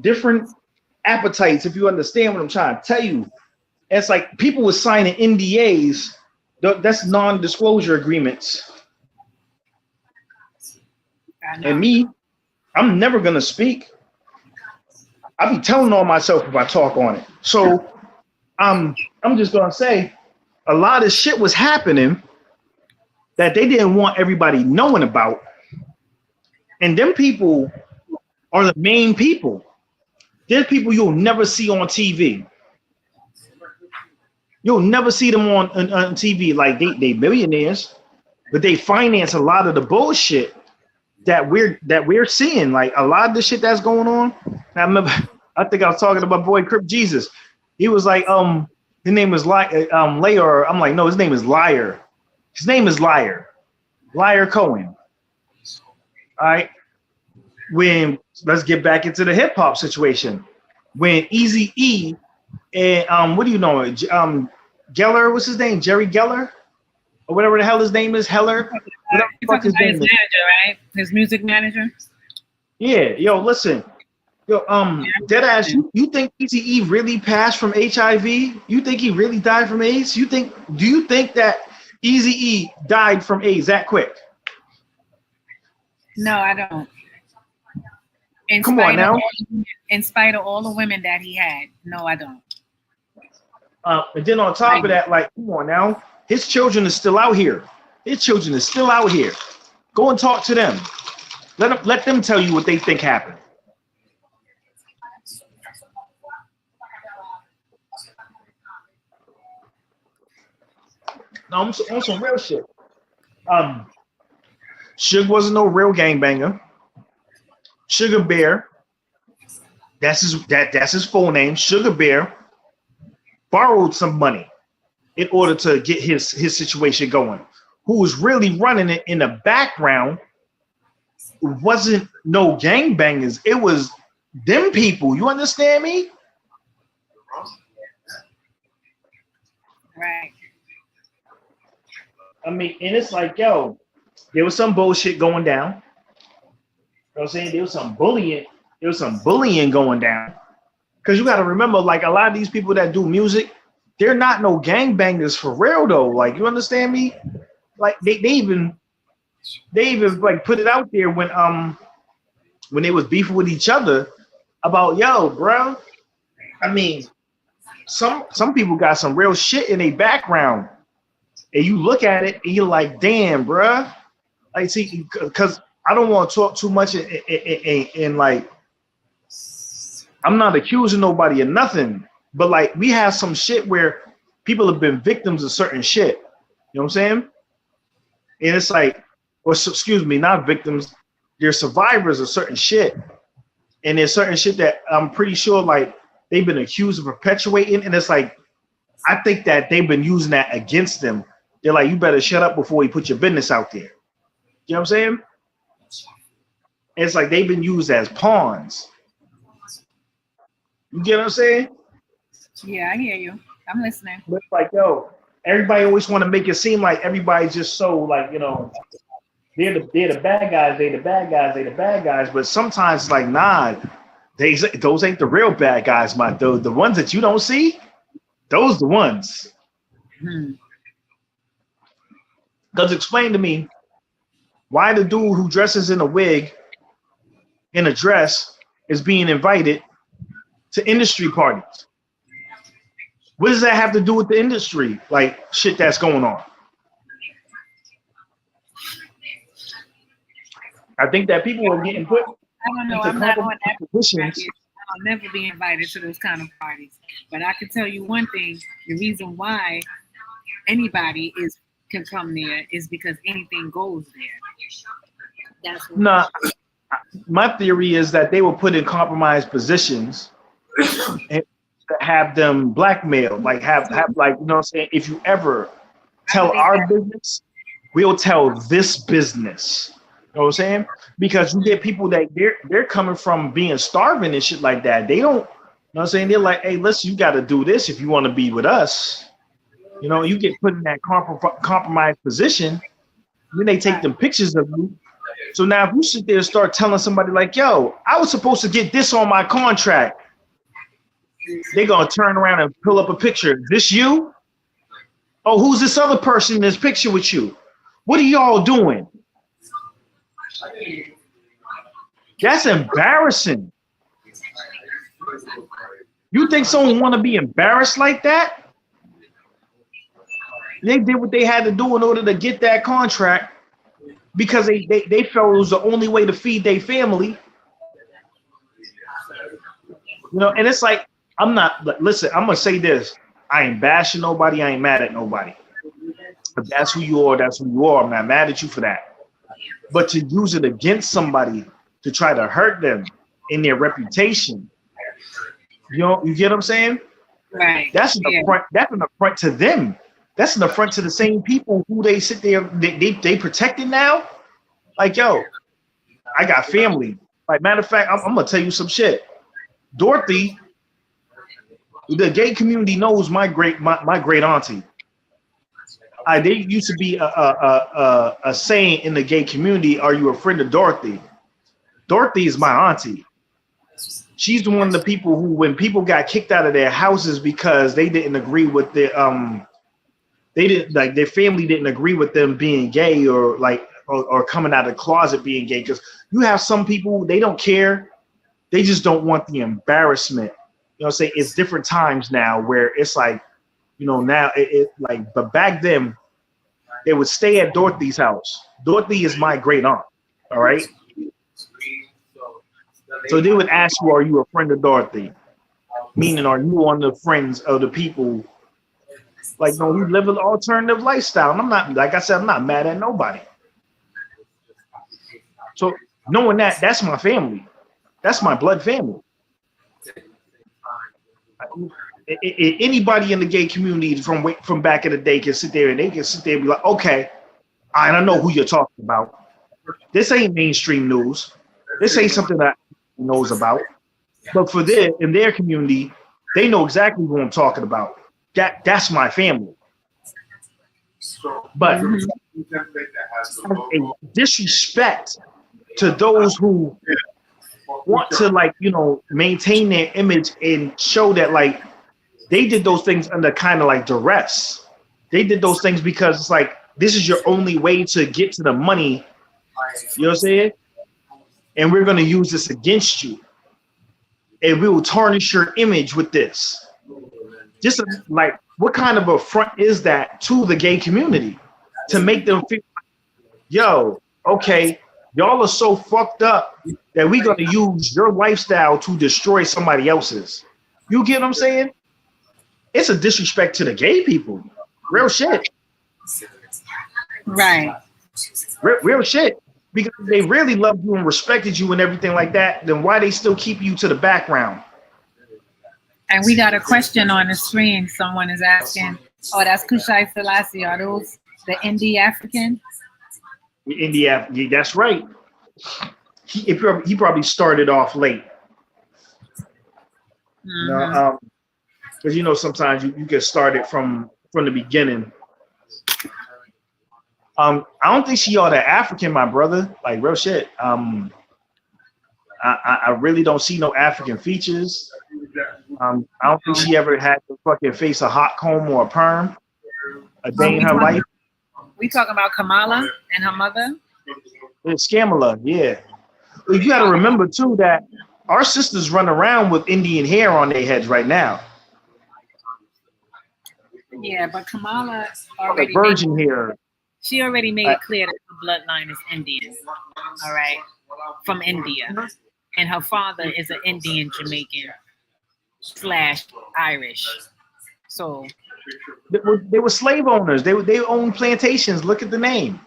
different appetites, if you understand what I'm trying to tell you. It's like people were signing NDAs. That's non-disclosure agreements. And me, I'm never gonna speak. I be telling on myself if I talk on it. So I'm just gonna say a lot of shit was happening that they didn't want everybody knowing about. And them people are the main people. There's people you'll never see on TV. You'll never see them on TV. Like they millionaires, but they finance a lot of the bullshit that we're seeing. Like a lot of the shit that's going on. I remember, I think I was talking to my boy Crip Jesus. He was like, his name is Layer. I'm like, no, his name is Liar. His name is Liar. Liar Cohen. All right. Let's get back into the hip hop situation. When Eazy-E and what do you know? Geller, what's his name? Jerry Geller? Or whatever the hell his name is, Heller. You're talking about his manager, right? His music manager? Yeah, yo, listen. Yo, deadass, you think Eazy-E really passed from HIV? You think he really died from AIDS? Do you think that Eazy-E died from AIDS that quick? No, I don't. Come on now. In spite of all the women that he had, no, I don't. And then on top of that, like, come on now, his children are still out here. His children are still out here. Go and talk to them. Let them tell you what they think happened. No, I'm on some real shit. Suge wasn't no real gangbanger. Sugar Bear, that's his full name. Sugar Bear borrowed some money in order to get his situation going. Who was really running it in the background wasn't no gangbangers. It was them people. You understand me? Right. I mean, and it's like, yo, there was some bullshit going down. You know what I'm saying? There was some bullying going down. Because you got to remember, like, a lot of these people that do music, they're not no gangbangers for real, though. Like, you understand me? Like, they even like put it out there when they was beefing with each other about, yo, bro. I mean, some people got some real shit in their background. And you look at it and you're like, damn, bro. Like, see, because I don't want to talk too much and like, I'm not accusing nobody of nothing, but like we have some shit where people have been victims of certain shit. You know what I'm saying? And it's like, or excuse me, not victims, they're survivors of certain shit. And there's certain shit that I'm pretty sure like they've been accused of perpetuating. And it's like, I think that they've been using that against them. They're like, you better shut up before you put your business out there. You know what I'm saying? It's like they've been used as pawns. You get what I'm saying? Yeah, I hear you. I'm listening. But it's like, yo, everybody always want to make it seem like everybody's just so like, you know, they're the bad guys, they the bad guys. But sometimes it's like, nah, those ain't the real bad guys, the ones that you don't see, those the ones. Because explain to me why the dude who dresses in a wig, in a dress, is being invited to industry parties. What does that have to do with the industry? Like shit that's going on. I think that people are getting put. I don't know. I'm not on that positions. I'll never be invited to those kind of parties. But I can tell you one thing: the reason why anybody can come there is because anything goes there. That's what nah. My theory is that they were put in compromised positions and have them blackmailed, like have like, you know what I'm saying? If you ever tell our business, we'll tell this business. You know what I'm saying? Because you get people that they're coming from being starving and shit like that. They don't, you know what I'm saying? They're like, hey, listen, you got to do this if you want to be with us. You know, you get put in that compromised position. Then they take them pictures of you So now if you sit there and start telling somebody like, yo, I was supposed to get this on my contract, they're going to turn around and pull up a picture. This you? Oh, who's this other person in this picture with you? What are y'all doing? That's embarrassing. You think someone want to be embarrassed like that? They did what they had to do in order to get that contract because they felt it was the only way to feed their family. You know, and it's like, listen, I'm going to say this. I ain't bashing nobody. I ain't mad at nobody. If that's who you are, that's who you are. I'm not mad at you for that. But to use it against somebody to try to hurt them in their reputation, you get what I'm saying? Right. That's an affront. That's an affront to them. That's an affront to the same people who they sit there. They protected now. Like, yo, I got family. Like, matter of fact, I'm gonna tell you some shit. Dorothy, the gay community knows my great auntie. There used to be a saying in the gay community, "Are you a friend of Dorothy?" Dorothy is my auntie. She's one of the people who, when people got kicked out of their houses because they didn't agree with their their family didn't agree with them being gay or coming out of the closet being gay. Because you have some people, they don't care. They just don't want the embarrassment. You know, say it's different times now where it's like, you know, now but back then they would stay at Dorothy's house. Dorothy is my great aunt. All right. So they would ask you, are you a friend of Dorothy? Meaning, are you one of the friends of the people like, no, who live an alternative lifestyle? And I'm not, like I said, I'm not mad at nobody. So knowing that, that's my family. That's my blood family. Anybody in the gay community from back in the day can sit there and they can sit there and be like, okay, I don't know who you're talking about. This ain't mainstream news. This ain't something that knows about. But in their community, they know exactly who I'm talking about. That's my family. But a disrespect to those who want to, like, you know, maintain their image and show that, like, they did those things under kind of like duress. They did those things because it's like, this is your only way to get to the money. You know what I'm saying? And we're going to use this against you. And we will tarnish your image with this. Just like, what kind of affront is that to the gay community? To make them feel, yo, okay, y'all are so fucked up that we're going to use your lifestyle to destroy somebody else's. You get what I'm saying? It's a disrespect to the gay people. Real shit. Right. Real shit. Because they really loved you and respected you and everything like that, then why they still keep you to the background? And we got a question on the screen. Someone is asking, oh, that's Kushai Selassie. Are those the Indie African? India, yeah, that's right. He probably started off late. Mm-hmm. Because you know, sometimes you get started from the beginning. I don't think she all that African, my brother. Like, real shit. I really don't see no African features. I don't think she ever had to fucking face a hot comb or a perm a day in her life. We talking about Kamala and her mother? It's Scamala, yeah. But you got to remember too that our sisters run around with Indian hair on their heads right now. Yeah, but Kamala already virgin hair. She already made it clear that her bloodline is Indian. All right, from India, and her father is an Indian Jamaican / Irish. So they were slave owners. They owned plantations. Look at the name.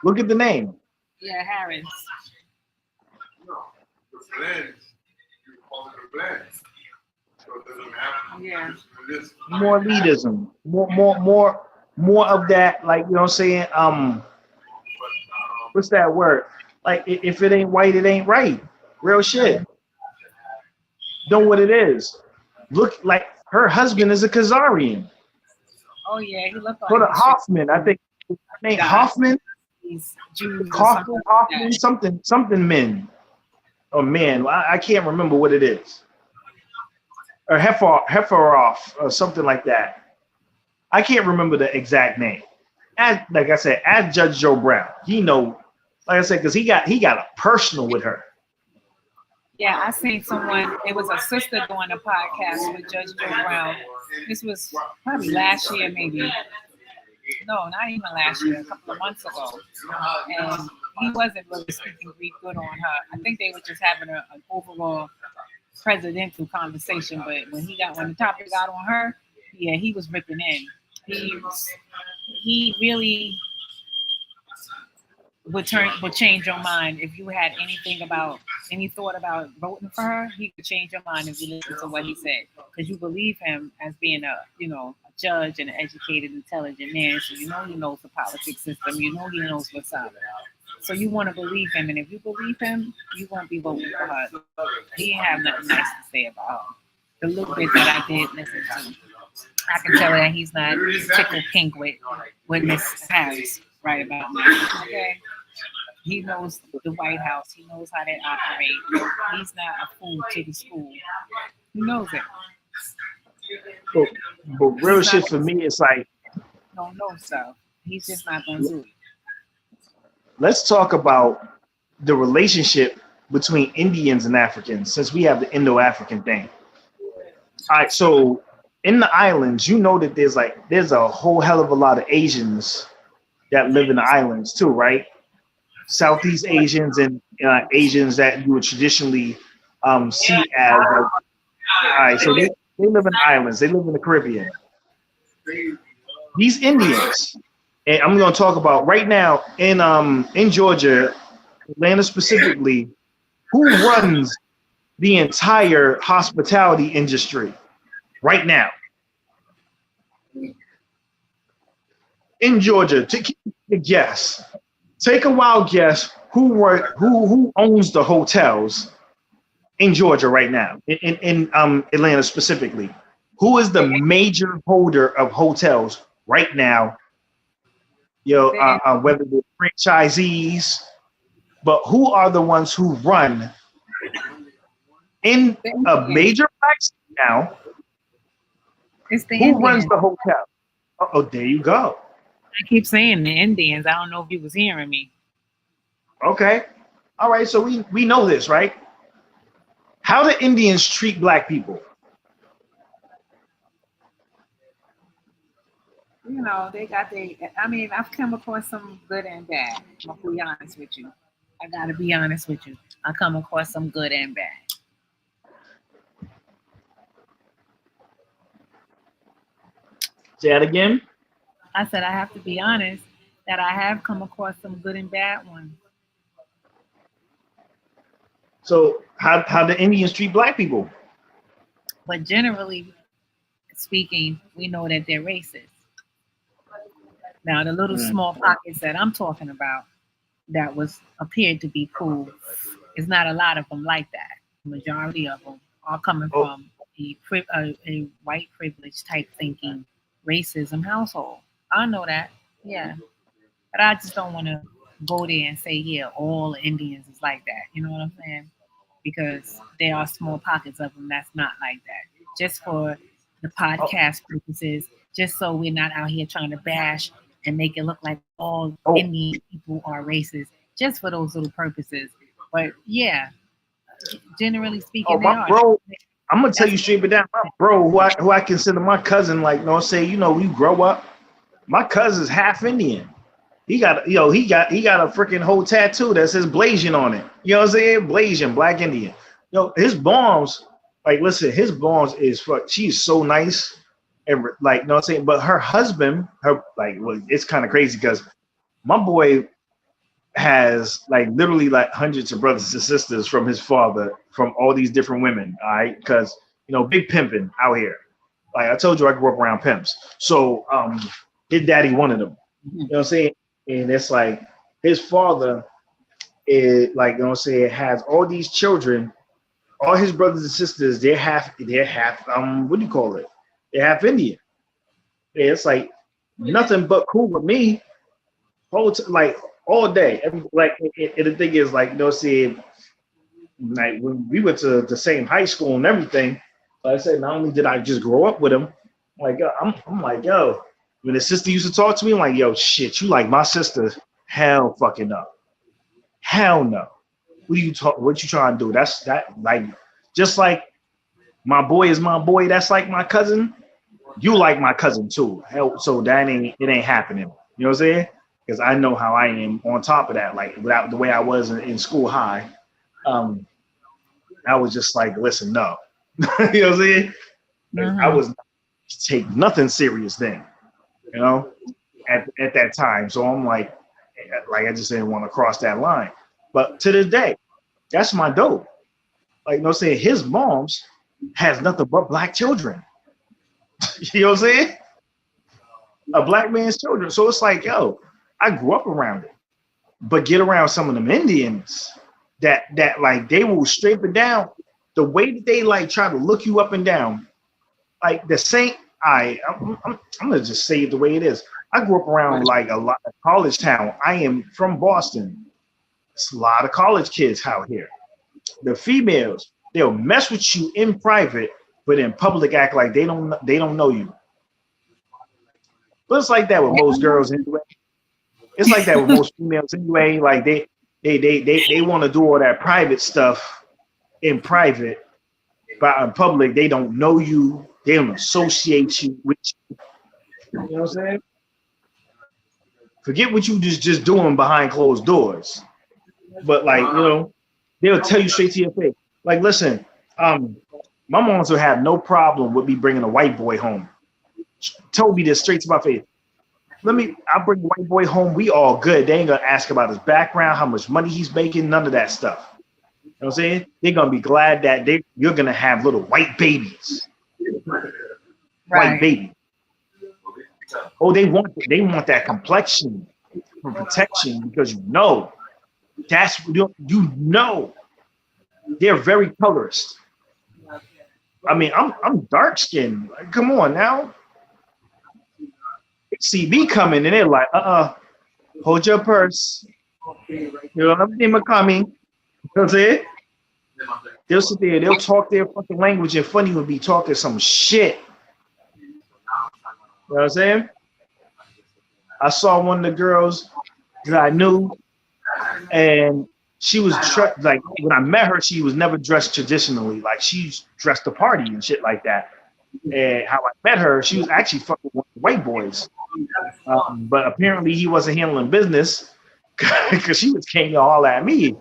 Look at the name. Yeah, Harris. Yeah. More elitism. More of that, like, you know what I'm saying? What's that word? Like, if it ain't white, it ain't right. Real shit. Know what it is. Look, like, her husband is a Khazarian. Oh yeah, he looked like Hoffman, I think. Name Hoffman. Chinese, Jews, or Kaufman, something like that. something men or man. I can't remember what it is. Or Hefferoff or something like that. I can't remember the exact name. Like I said, as Judge Joe Brown, he know, like I said, because he got a personal with her. Yeah, I seen someone. It was a sister doing a podcast with Judge Joe Brown. This was probably last year, maybe. No, not even last year. A couple of months ago, and he wasn't really speaking Greek good on her. I think they were just having an overall presidential conversation. But when the topic got on her, yeah, he was ripping in. He really would change your mind if you had any thought about voting for her. He could change your mind if you listen to what he said, because you believe him as being a judge and an educated, intelligent man. So you know he knows the politics system. You know he knows what's up. So you want to believe him, and if you believe him, you won't be voting for her. He ain't have nothing nice to say about her. The little bit that I did listen to, I can tell that he's not tickled pink with Miss Harris right about now. Okay. He knows the White House. He knows how they operate. He's not a fool to the school. He knows it. But real shit for me, it's like, don't know stuff. He's just not gonna do it. Let's talk about the relationship between Indians and Africans, since we have the Indo-African thing. All right, so in the islands, you know that there's a whole hell of a lot of Asians that live in the islands too, right? Southeast Asians and Asians that you would traditionally see as. All right, so they live in the islands. They live in the Caribbean. These Indians, and I'm going to talk about right now in Georgia, Atlanta specifically, who runs the entire hospitality industry right now in Georgia? Take a guess. Take a wild guess. Who owns the hotels in Georgia right now? In Atlanta specifically, who is the major holder of hotels right now? Whether they're franchisees, but who are the ones who run in a major black city now? Who runs the hotel? Oh, there you go. I keep saying the Indians. I don't know if you was hearing me. Okay. All right. So we know this, right? How do Indians treat black people? They got I've come across some good and bad. I'm gonna be honest with you. I gotta be honest with you. I come across some good and bad. Say that again. I said I have to be honest that I have come across some good and bad ones. So how do Indians treat black people? But generally speaking, we know that they're racist. Now, the little small pockets that I'm talking about that appeared to be cool, is not a lot of them like that. The majority of them are coming from a white privilege type thinking racism household. I know that, yeah. But I just don't want to go there and say, yeah, all Indians is like that. You know what I'm saying? Because there are small pockets of them that's not like that. Just for the podcast purposes, just so we're not out here trying to bash and make it look like all Indian people are racist, just for those little purposes. But yeah, generally speaking, they are. Bro, I'm gonna tell you straight but down, my bro, who I consider my cousin, like, we grow up. My cousin's half Indian. He got a freaking whole tattoo that says Blasian on it. You know what I'm saying? Blasian, black Indian. His bombs, his bombs is she's so nice. And you know what I'm saying? But her husband, it's kind of crazy because my boy has literally hundreds of brothers and sisters from his father, from all these different women. All right. Because, big pimping out here. Like I told you, I grew up around pimps. So his daddy one of them. You know what I'm saying? And it's his father is has all these children, all his brothers and sisters, they're half what do you call it? They're half Indian. Yeah, it's nothing but cool with me. all day. Like, the thing is, like, see, like when we went to the same high school and everything, like I said, not only did I just grow up with him, like I'm like, yo, when his sister used to talk to me, I'm like, yo, shit, you like my sister? Hell fucking no. Hell no. What you trying to do? That's like, just like my boy is my boy, that's like my cousin. You like my cousin too. Hell, so it ain't happening. You know what I'm saying? Because I know how I am on top of that, like without the way I was in school high. I was just like, listen, no. You know what I'm saying? Mm-hmm. I was take nothing serious then, you know, at that time. So I'm like I just didn't want to cross that line. But to this day, that's my dope. Like, you know what I'm saying? His mom's has nothing but black children. You know what I'm saying? A black man's children. So it's like, yo, I grew up around it. But get around some of them Indians that like they will straight it down. The way that they like try to look you up and down, like the same. I'm gonna just say it the way it is. I grew up around like a lot of college town. I am from Boston. It's a lot of college kids out here. The females, they'll mess with you in private, but in public act like they don't know you. But it's like that with most girls anyway. It's like that with most females anyway. Like they want to do all that private stuff in private, but in public they don't know you. They don't associate you with you. You know what I'm saying? Forget what you just doing behind closed doors. But like, you know, they'll tell you straight to your face. Like, listen, my moms will have no problem with me bringing a white boy home. Told me this straight to my face. I'll bring the white boy home. We all good. They ain't gonna ask about his background, how much money he's making, none of that stuff. You know what I'm saying? They're gonna be glad that you're gonna have little white babies. Right. White baby. Oh, they want that complexion for protection because that's you know they're very colorist. I mean, I'm dark skinned. Like, come on now. They see me coming and they're like, hold your purse. You know, I'm coming. You know what I'm saying? They'll sit there, they'll talk their fucking language, and Funny would be talking some shit. You know what I'm saying? I saw one of the girls that I knew, and she was like, when I met her, she was never dressed traditionally. Like, she's dressed to party and shit like that. And how I met her, she was actually fucking one of the white boys. But apparently he wasn't handling business because she was king all at me.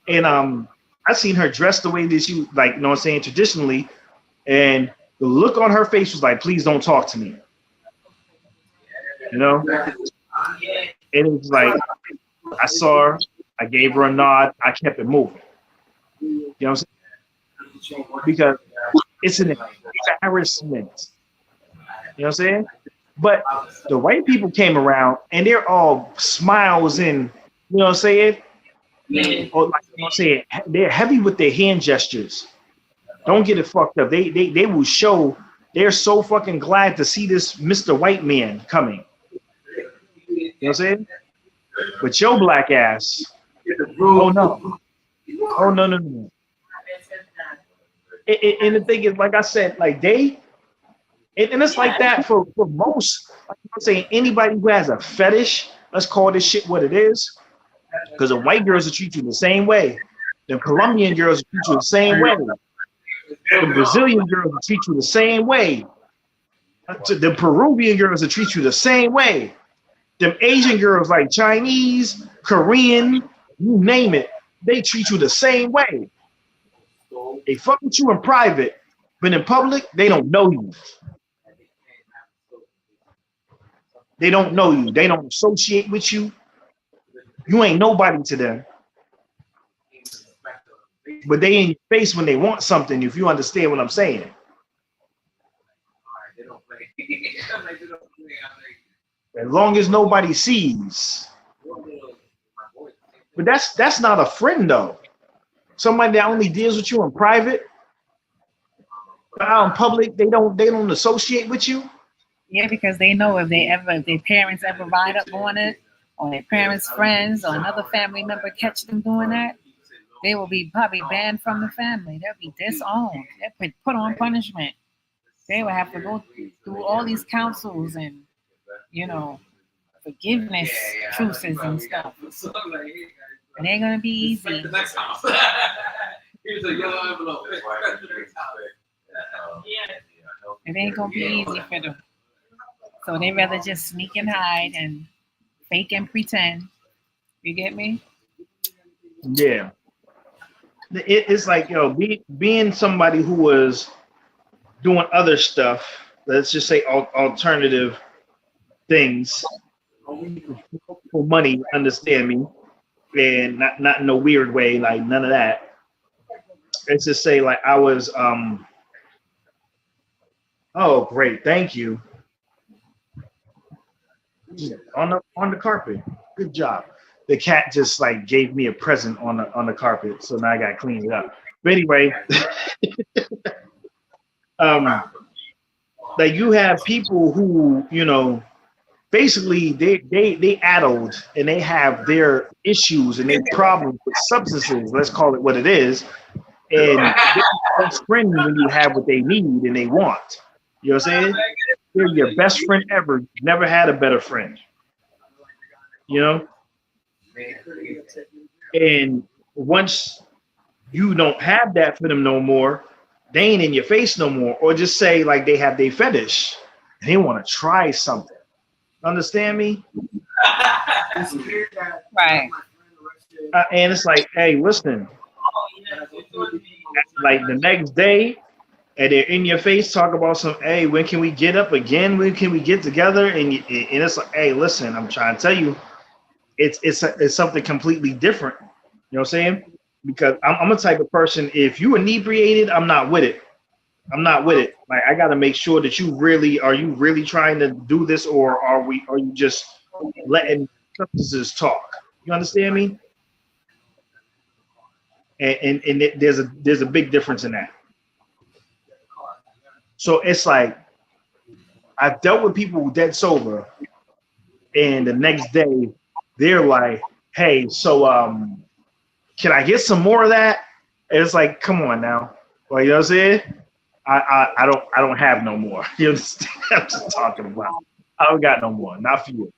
And I seen her dressed the way that she was, like, you know what I'm saying, traditionally. And the look on her face was like, please don't talk to me. You know? And it was like, I saw her, I gave her a nod, I kept it moving. You know what I'm saying? Because it's an embarrassment. You know what I'm saying? But the white people came around and they're all smiles and, you know what I'm saying? Or like, you know what I'm saying? They're heavy with their hand gestures. Don't get it fucked up. They will show they're so fucking glad to see this Mr. White man coming. You know what I'm saying? But your black ass, oh no. Oh no. And the thing is, like I said, like and it's like that for most, like I'm saying, anybody who has a fetish, let's call this shit what it is, because the white girls will treat you the same way. The Colombian girls will treat you the same way. The Brazilian girls will treat you the same way. The Peruvian girls will treat you the same way. Them Asian girls like Chinese, Korean, you name it, they treat you the same way. They fuck with you in private, but in public, they don't know you. They don't know you. They don't associate with you. You ain't nobody to them. But they in your face when they want something, if you understand what I'm saying. As long as nobody sees. But that's not a friend though. Somebody that only deals with you in private, but out in public, they don't associate with you. Yeah, because they know if their parents ever ride up on it or their parents' friends or another family member catch them doing that, they will be probably banned from the family. They'll be disowned. They'll be put on punishment. They will have to go through all these councils and, forgiveness truces and stuff. It ain't gonna be easy. It ain't gonna be easy for them. So they rather just sneak and hide and fake and pretend. You get me? Yeah. It's like, being somebody who was doing other stuff, let's just say alternative things for money, understand me, and not in a weird way, like none of that. Let's just say like I was, oh, great, thank you. On the carpet, good job. The cat just like gave me a present on the carpet, so now I got to clean it up. But anyway, like you have people who, basically they addled and they have their issues and their problems with substances. Let's call it what it is. And they're your best friend when you have what they need and they want. You know what I'm saying? They're your best friend ever. You've never had a better friend. And once you don't have that for them no more, they ain't in your face no more. Or just say like they have their fetish and they want to try something. Understand me? Right. And it's like, hey, listen. Like the next day, and they're in your face, talk about some, hey, when can we get up again? When can we get together? And it's like, hey, listen, I'm trying to tell you, it's something completely different. You know what I'm saying? Because I'm a type of person, if you inebriated, I'm not with it. Like I got to make sure that are you really trying to do this, or are you just letting substances talk? You understand me? And there's a big difference in that. So it's like I've dealt with people dead sober, and the next day they're like, "Hey, so can I get some more of that?" And it's like, come on now, like, you know what I'm saying? I don't have no more. You understand? I'm just talking about. I don't got no more, not for you.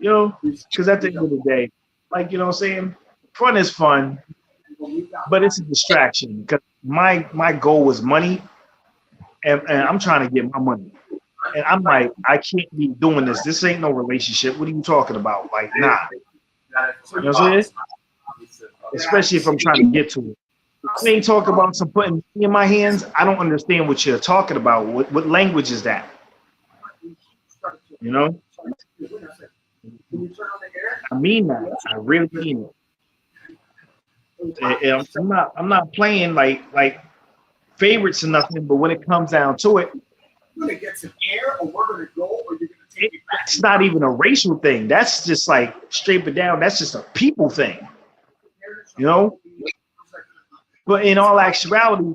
Because at the end of the day, like, you know what I'm saying? Fun is fun, but it's a distraction. Because my goal was money, and I'm trying to get my money. And I'm like, I can't be doing this. This ain't no relationship. What are you talking about? Like, nah. You know what I'm saying? Especially if I'm trying to get to it. If you ain't talking about some putting money in my hands, I don't understand what you're talking about. What language is that? I mean that. I really mean it. I'm not playing like favorites or nothing, but when it comes down to it, we're gonna get some air, or we're gonna go, or you're gonna take it back. It's not even a racial thing. That's just like straight it down. That's just a people thing, But in all actuality,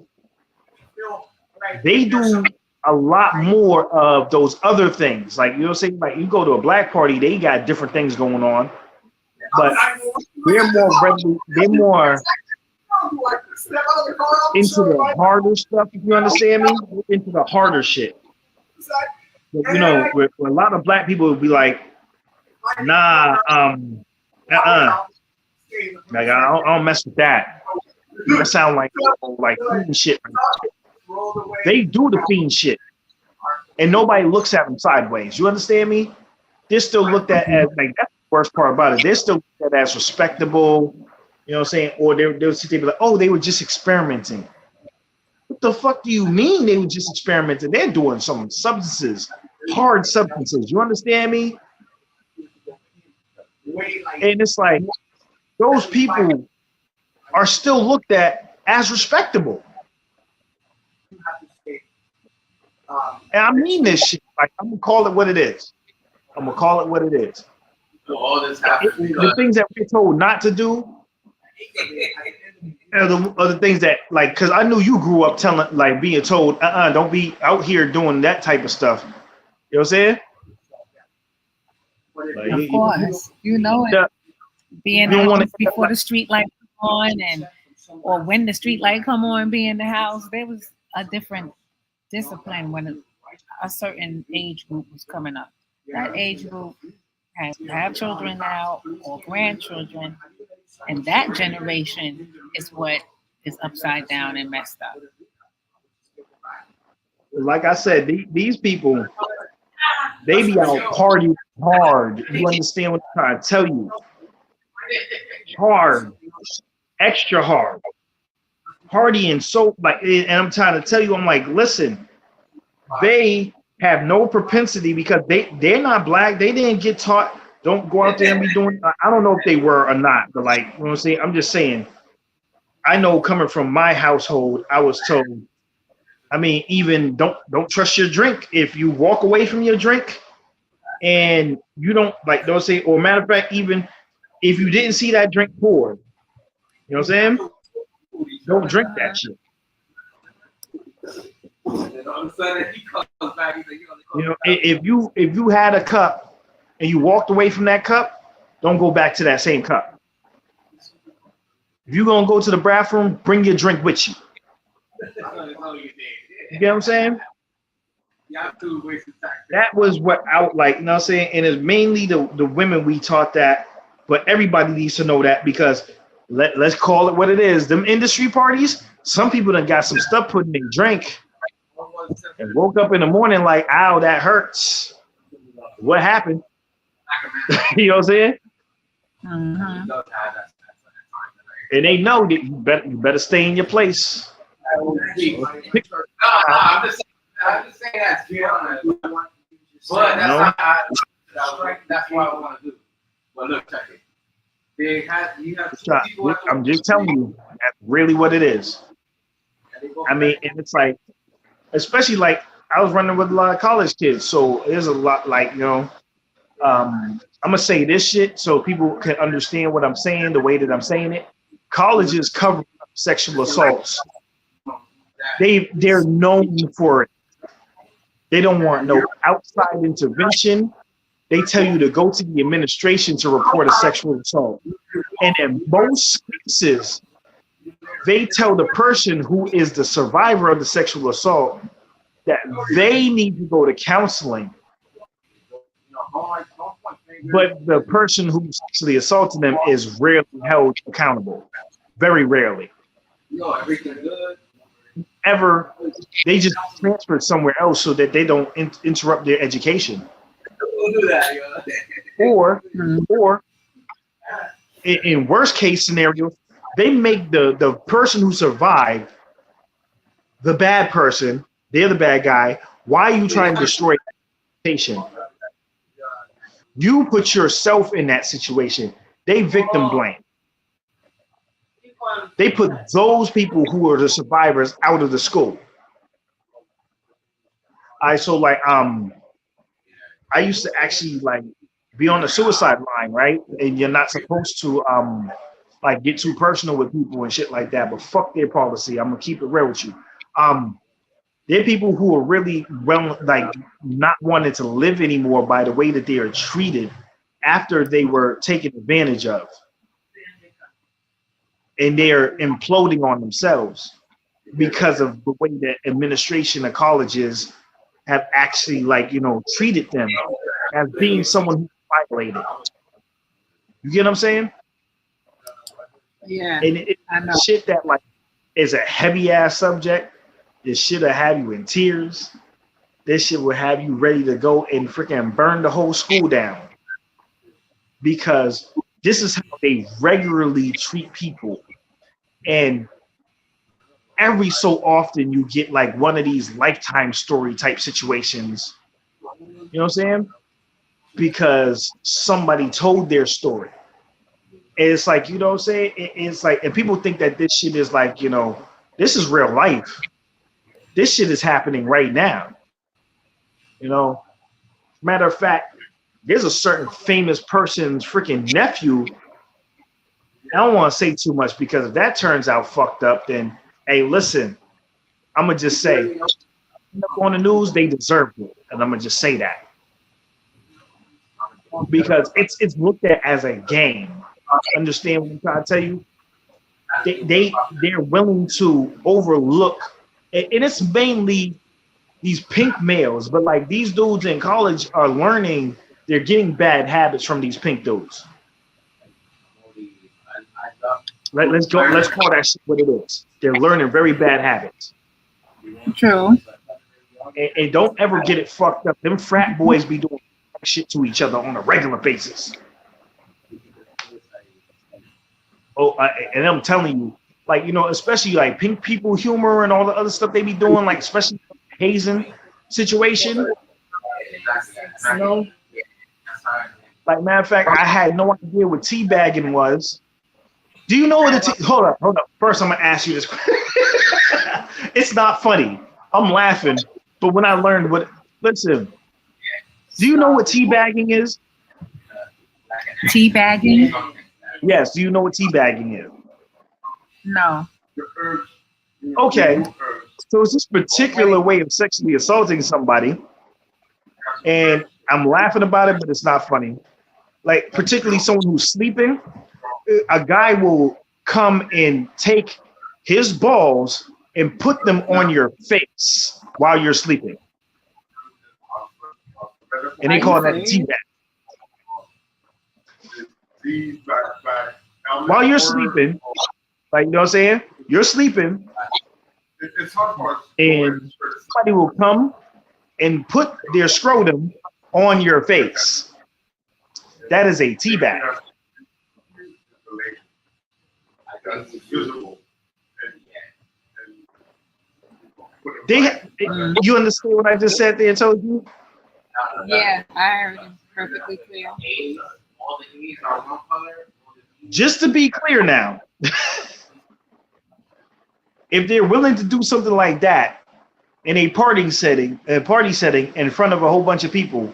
they do a lot more of those other things. Like, like you go to a black party, they got different things going on, but they're more into the harder stuff, if you understand me, into the harder shit. But, where a lot of black people would be like, nah, like I don't mess with that. That sound like fiend shit. They do the fiend shit, and nobody looks at them sideways. You understand me? They're still looked at as like, that's the worst part about it. They're still looked at as respectable. You know what I'm saying? Or they'll sit there and be like, oh, they were just experimenting. What the fuck do you mean they were just experimenting? They're doing some substances, hard substances. You understand me? And it's like, those people are still looked at as respectable. And I mean this shit. Like, I'm going to call it what it is. So all this happens the things that we're told not to do are the things that, like, because I knew you grew up being told, don't be out here doing that type of stuff. You know what I'm saying? Like, Of course, you know it. Yeah. Being You don't out wanna- before the street light come on, or when the street light come on, be in the house. There was a different discipline when a certain age group was coming up. That age group have children now or grandchildren, and that generation is what is upside down and messed up. Like I said, these people, they be out partying hard. You understand what I'm trying to tell you? Hard, extra hard, partying so like. And I'm trying to tell you, I'm like, listen, they have no propensity because they're not black. They didn't get taught. Don't go out there and be doing. I don't know if they were or not, but like, you know what I'm saying. I'm just saying. I know coming from my household, I was told. I mean, even don't trust your drink. If you walk away from your drink and you don't say, or matter of fact, even if you didn't see that drink poured, you know what I'm saying? Don't drink that shit. You know, if you had a cup and you walked away from that cup, don't go back to that same cup. If you're gonna go to the bathroom, bring your drink with you. You get what I'm saying? That was what I like, you know what I'm saying? And it's mainly the women we taught that, but everybody needs to know that because let's call it what it is. Them industry parties, some people done got some stuff put in their drink and woke up in the morning like, ow, that hurts. What happened? You know what I'm saying? Mm-hmm. And they know that you better stay in your place. I'm just saying that. But that's what I want to do. But look, check it. I'm just telling you, that's really what it is. I mean, and it's like, especially like I was running with a lot of college kids, so there's a lot like, you know, I'm gonna say this shit so people can understand what I'm saying, the way that I'm saying it. Colleges cover up sexual assaults. They're known for it. They don't want no outside intervention. They tell you to go to the administration to report a sexual assault. And in most cases, they tell the person who is the survivor of the sexual assault that they need to go to counseling. But the person who sexually assaulted them is rarely held accountable. Very rarely. Ever, they just transfer somewhere else so that they don't interrupt their education. Or in worst case scenario, they make the person who survived the bad person. They're the bad guy. Why are you trying to destroy education? You put yourself in that situation. They victim blame. They put those people who are the survivors out of the school. So like I used to actually like be on the suicide line, right? And you're not supposed to like get too personal with people and shit like that, but fuck their policy. I'm gonna keep it real with you. There are people who are really like not wanting to live anymore by the way that they are treated after they were taken advantage of. And they're imploding on themselves because of the way that administration of colleges have actually, like, you know, treated them as being someone who violated. You get what I'm saying? Yeah. And I know. Shit that like is a heavy ass subject. This shit will have you in tears. This shit will have you ready to go and freaking burn the whole school down. Because this is how they regularly treat people. And every so often you get like one of these Lifetime story type situations. You know what I'm saying? Because somebody told their story. And it's like, you know what I'm saying? It's like, and people think that this shit is like, you know, this is real life. This shit is happening right now. You know, matter of fact, there's a certain famous person's freaking nephew. I don't want to say too much because if that turns out fucked up, then hey, listen, I'm gonna just say on the news they deserve it, and I'm gonna just say that. because it's looked at as a game. Understand what I'm trying to tell you? They're willing to overlook, and it's mainly these pink males, but like these dudes in college are learning, they're getting bad habits from these pink dudes. Let's call that shit what it is. They're learning very bad habits. True. And don't ever get it fucked up. Them frat boys be doing shit to each other on a regular basis. Oh, and I'm telling you, like, you know, especially like pink people humor and all the other stuff they be doing, like especially hazing situation. You know, like matter of fact, I had no idea what teabagging was. Do you know what hold up. First, I'm gonna ask you this. It's not funny. I'm laughing, but when I learned listen, do you know what teabagging is? Teabagging? Yes. Do you know what teabagging is? No. Okay. So it's this particular way of sexually assaulting somebody, and I'm laughing about it, but it's not funny. Like particularly someone who's sleeping, a guy will come and take his balls and put them on your face while you're sleeping. And they call that a teabag. While you're sleeping, like, you know what I'm saying? You're sleeping, and somebody will come and put their scrotum on your face. That is a teabag. You understand what I just said there, told you? Yeah, I heard it perfectly clear. Just to be clear now, if they're willing to do something like that in a party setting in front of a whole bunch of people,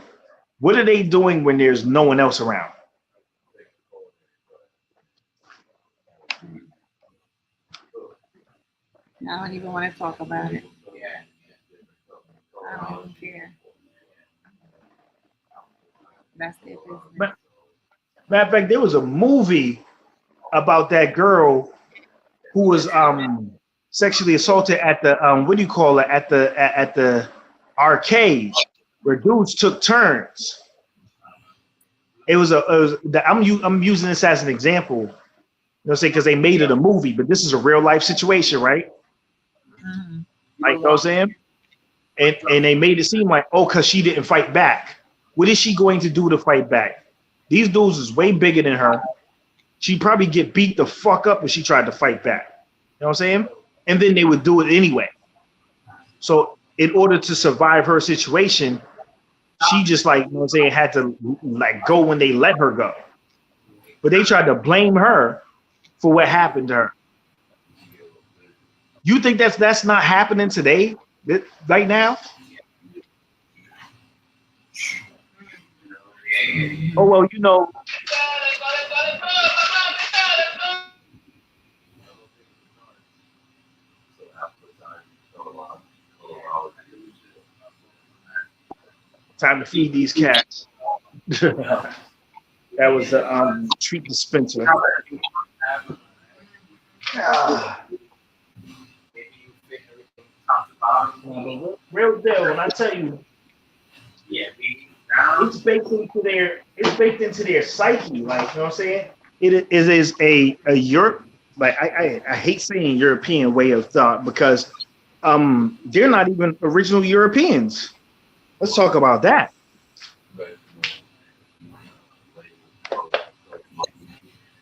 what are they doing when there's no one else around? I don't even want to talk about it. I don't even care. That's their business. Matter of fact, there was a movie about that girl who was sexually assaulted at the what do you call it, at the arcade where dudes took turns. I'm using this as an example, you know, say because they made it a movie, but this is a real life situation, right? Mm-hmm. Like, you know what I'm saying? And they made it seem like, oh, because she didn't fight back. What is she going to do to fight back? These dudes is way bigger than her. She'd probably get beat the fuck up if she tried to fight back. You know what I'm saying? And then they would do it anyway. So in order to survive her situation, she just, like, you know what I'm saying, had to like go when they let her go. But they tried to blame her for what happened to her. You think that's not happening today, right now? Oh, well, you know. Time to feed these cats. That was the treat dispenser. Real deal, when I tell you, it's baked into their psyche, like, you know what I'm saying? It is a Europe, like I hate saying European way of thought because they're not even original Europeans. Let's talk about that.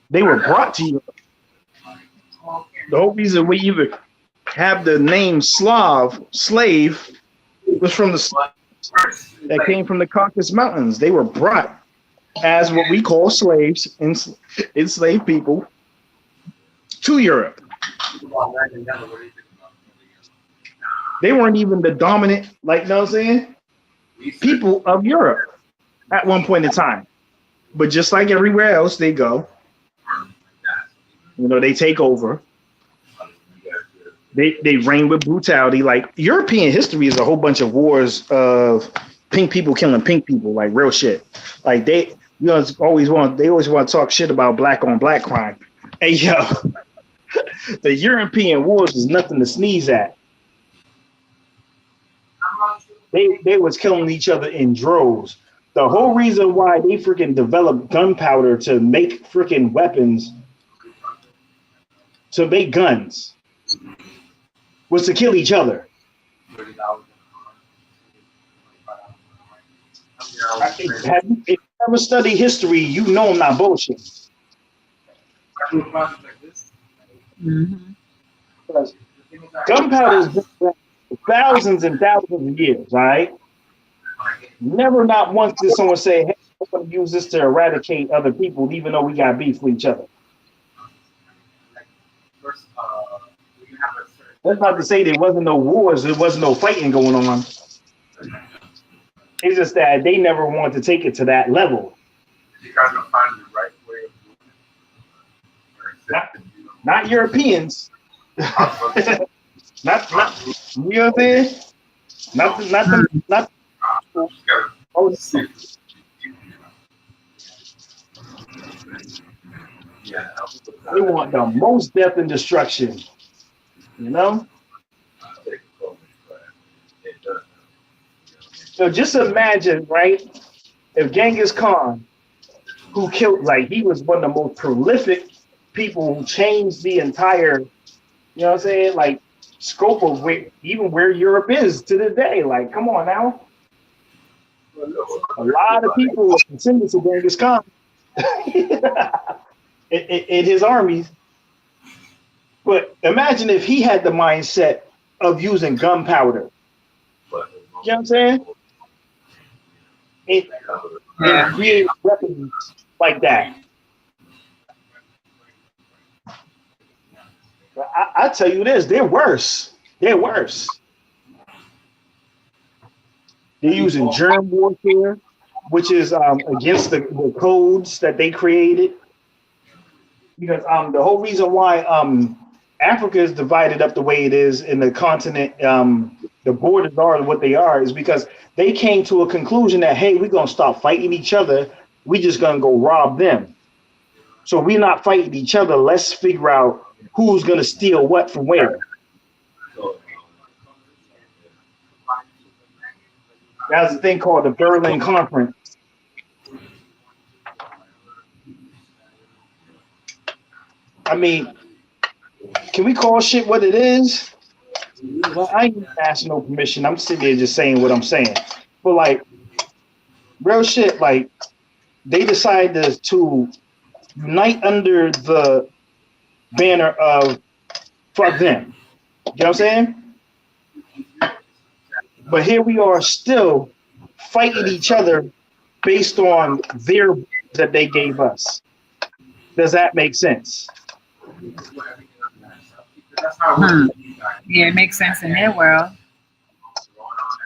They were brought to Europe. The whole reason we even have the name slave was from the that came from the Caucasus Mountains. They were brought as what we call slaves, enslaved people, to Europe. They weren't even the dominant, like, you know what I'm saying, people of Europe at one point in time. But just like everywhere else they go, you know, they take over. They reign with brutality. Like, European history is a whole bunch of wars of pink people killing pink people, like real shit. Like You know, they always want to talk shit about black on black crime. Hey yo, the European wars is nothing to sneeze at. They was killing each other in droves. The whole reason why they freaking developed gunpowder to make freaking weapons, to make guns, was to kill each other. If you ever study history, you know I'm not bullshit. Mm-hmm. Gunpowder has been around for thousands and thousands of years, all right? Never not once did someone say, hey, I'm going to use this to eradicate other people, even though we got beef with each other. That's not to say there wasn't no wars, there wasn't no fighting going on. It's just that they never wanted to take it to that level. Not Europeans. not you know what I'm saying? Not oh, they want the most death and destruction. You know? So just imagine, right? If Genghis Khan, who killed, like, he was one of the most prolific people who changed the entire, you know what I'm saying, like, scope of where Europe is to this day. Like, come on now. A lot of people are descendants of Genghis Khan in his armies. But imagine if he had the mindset of using gunpowder. You know what I'm saying? And create weapons like that. I tell you this, they're worse. They're worse. They're using germ warfare, which is against the codes that they created. Because the whole reason why Africa is divided up the way it is in the continent, the borders are what they are, is because they came to a conclusion that, hey, we're going to stop fighting each other. We're just going to go rob them. So we're not fighting each other. Let's figure out who's going to steal what from where. That was a thing called the Berlin Conference. I mean, can we call shit what it is? Well, I ain't asking no permission. I'm sitting there just saying what I'm saying. But like, real shit, like, they decided to unite under the banner of fuck them. You know what I'm saying? But here we are still fighting each other based on their that they gave us. Does that make sense? Yeah, it makes sense in their world.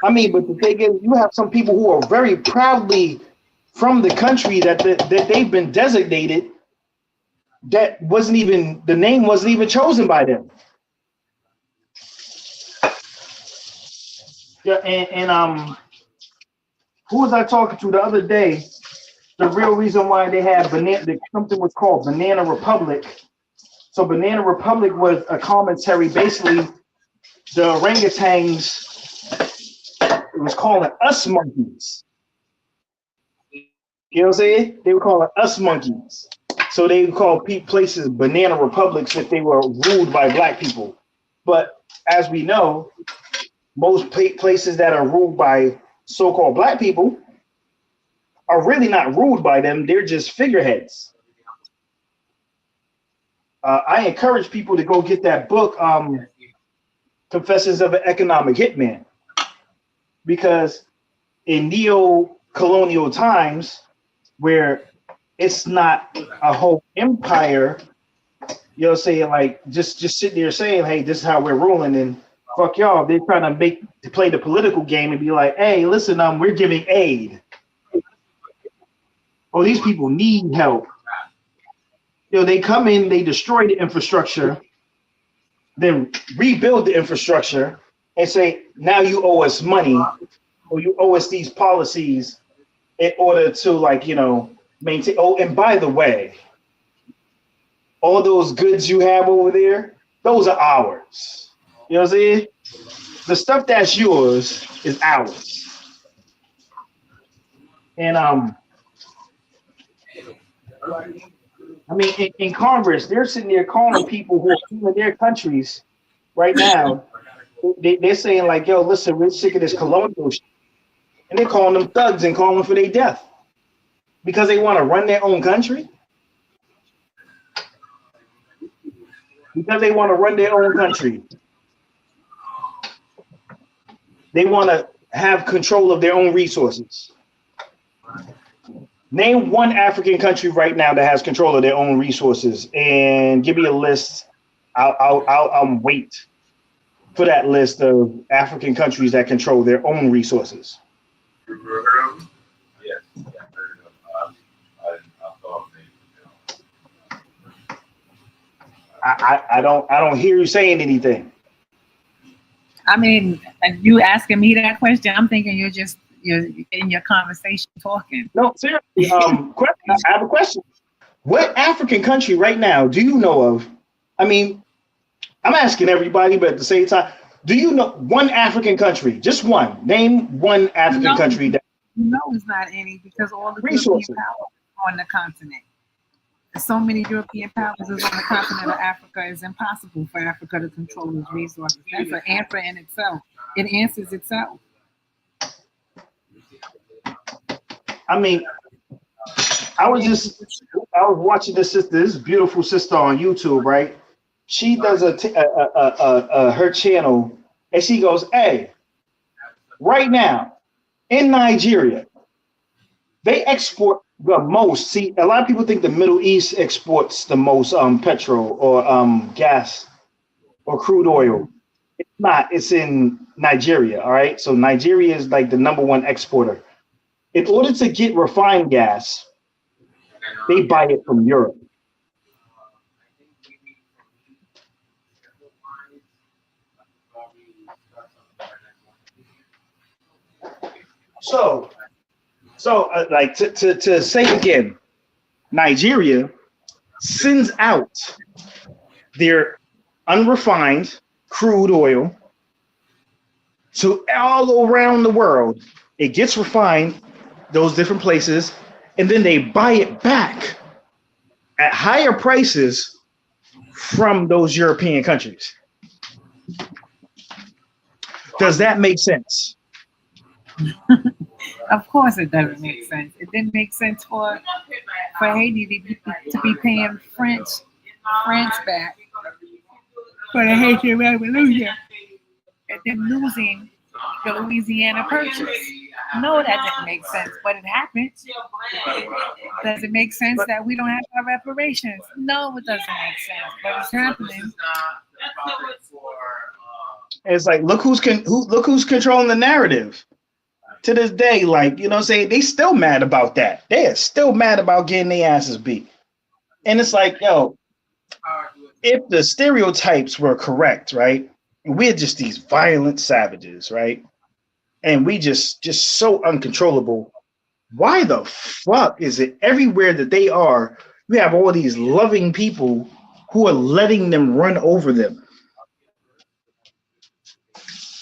I mean, but the thing is, you have some people who are very proudly from the country that they've been designated. That wasn't even, the name wasn't even chosen by them. Yeah, and who was I talking to the other day? The real reason why they had something was called Banana Republic. So Banana Republic was a commentary, basically the orangutans, it was calling us monkeys. You know what I'm saying? They were calling us monkeys. So they would call places Banana Republics if they were ruled by black people. But as we know, most places that are ruled by so-called black people are really not ruled by them. They're just figureheads. I encourage people to go get that book, Confessions of an Economic Hitman, because in neo-colonial times, where it's not a whole empire, you know, saying like just sitting there saying, hey, this is how we're ruling, and fuck y'all. They're trying to play the political game and be like, hey, listen, we're giving aid. Oh, these people need help. You know, they come in, they destroy the infrastructure, then rebuild the infrastructure and say, now you owe us money, or you owe us these policies in order to, like, you know, maintain. Oh, and by the way, all those goods you have over there, those are ours. You know what I'm saying? The stuff that's yours is ours. And I mean, in Congress, they're sitting there calling people who are in their countries right now. They're saying like, "Yo, listen, we're sick of this colonial shit," and they're calling them thugs and calling for their death because they want to run their own country. Because they want to run their own country. They want to have control of their own resources. Name one African country right now that has control of their own resources, and give me a list. I'll wait for that list of African countries that control their own resources. Yes. I don't hear you saying anything. I mean, you asking me that question, I'm thinking you're in your conversation talking. No, seriously. I have a question. What African country right now do you know of? I mean, I'm asking everybody, but at the same time, do you know one African country? Just one. Name one African country that. No, it's not any, because all the resources European powers are on the continent. So many European powers is on the continent of Africa. It's impossible for Africa to control its resources. That's an answer in itself. It answers itself. I mean, I was watching this beautiful sister on YouTube, right? She does her channel, and she goes, "Hey, right now in Nigeria, they export the most." See, a lot of people think the Middle East exports the most petrol or gas or crude oil. It's not. It's in Nigeria. All right. So Nigeria is like the #1 exporter. In order to get refined gas, they buy it from Europe. So like to say again, Nigeria sends out their unrefined crude oil to all around the world. It gets refined, those different places, and then they buy it back at higher prices from those European countries. Does that make sense? Of course it doesn't make sense. It didn't make sense for Haiti to be paying France back for the Haitian Revolution and then losing the Louisiana Purchase. No, that didn't make sense, but it happened. Does it make sense that we don't have our reparations? No, it doesn't make sense, but it's happening. It's like look who's controlling the narrative. To this day, like, you know what I'm saying, they still mad about that. They are still mad about getting their asses beat. And it's like, yo, if the stereotypes were correct, right? And we're just these violent savages, right? And we just so uncontrollable. Why the fuck is it everywhere that they are, we have all these loving people who are letting them run over them?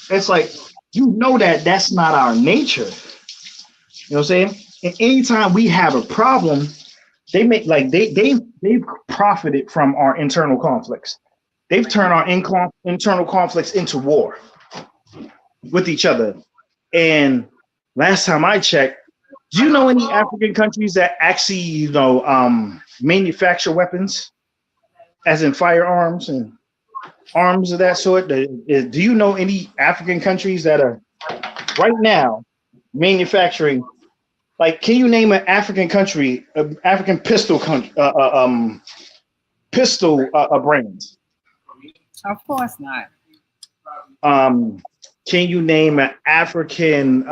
It's like, you know that's not our nature. You know what I'm saying? And anytime we have a problem, they make like they've profited from our internal conflicts. They've turned our internal conflicts into war with each other. And last time I checked, do you know any African countries that actually, manufacture weapons, as in firearms and arms of that sort? Do you know any African countries that are right now manufacturing? Like, can you name an African country, African pistol country, brand? Of course not. Can you name an African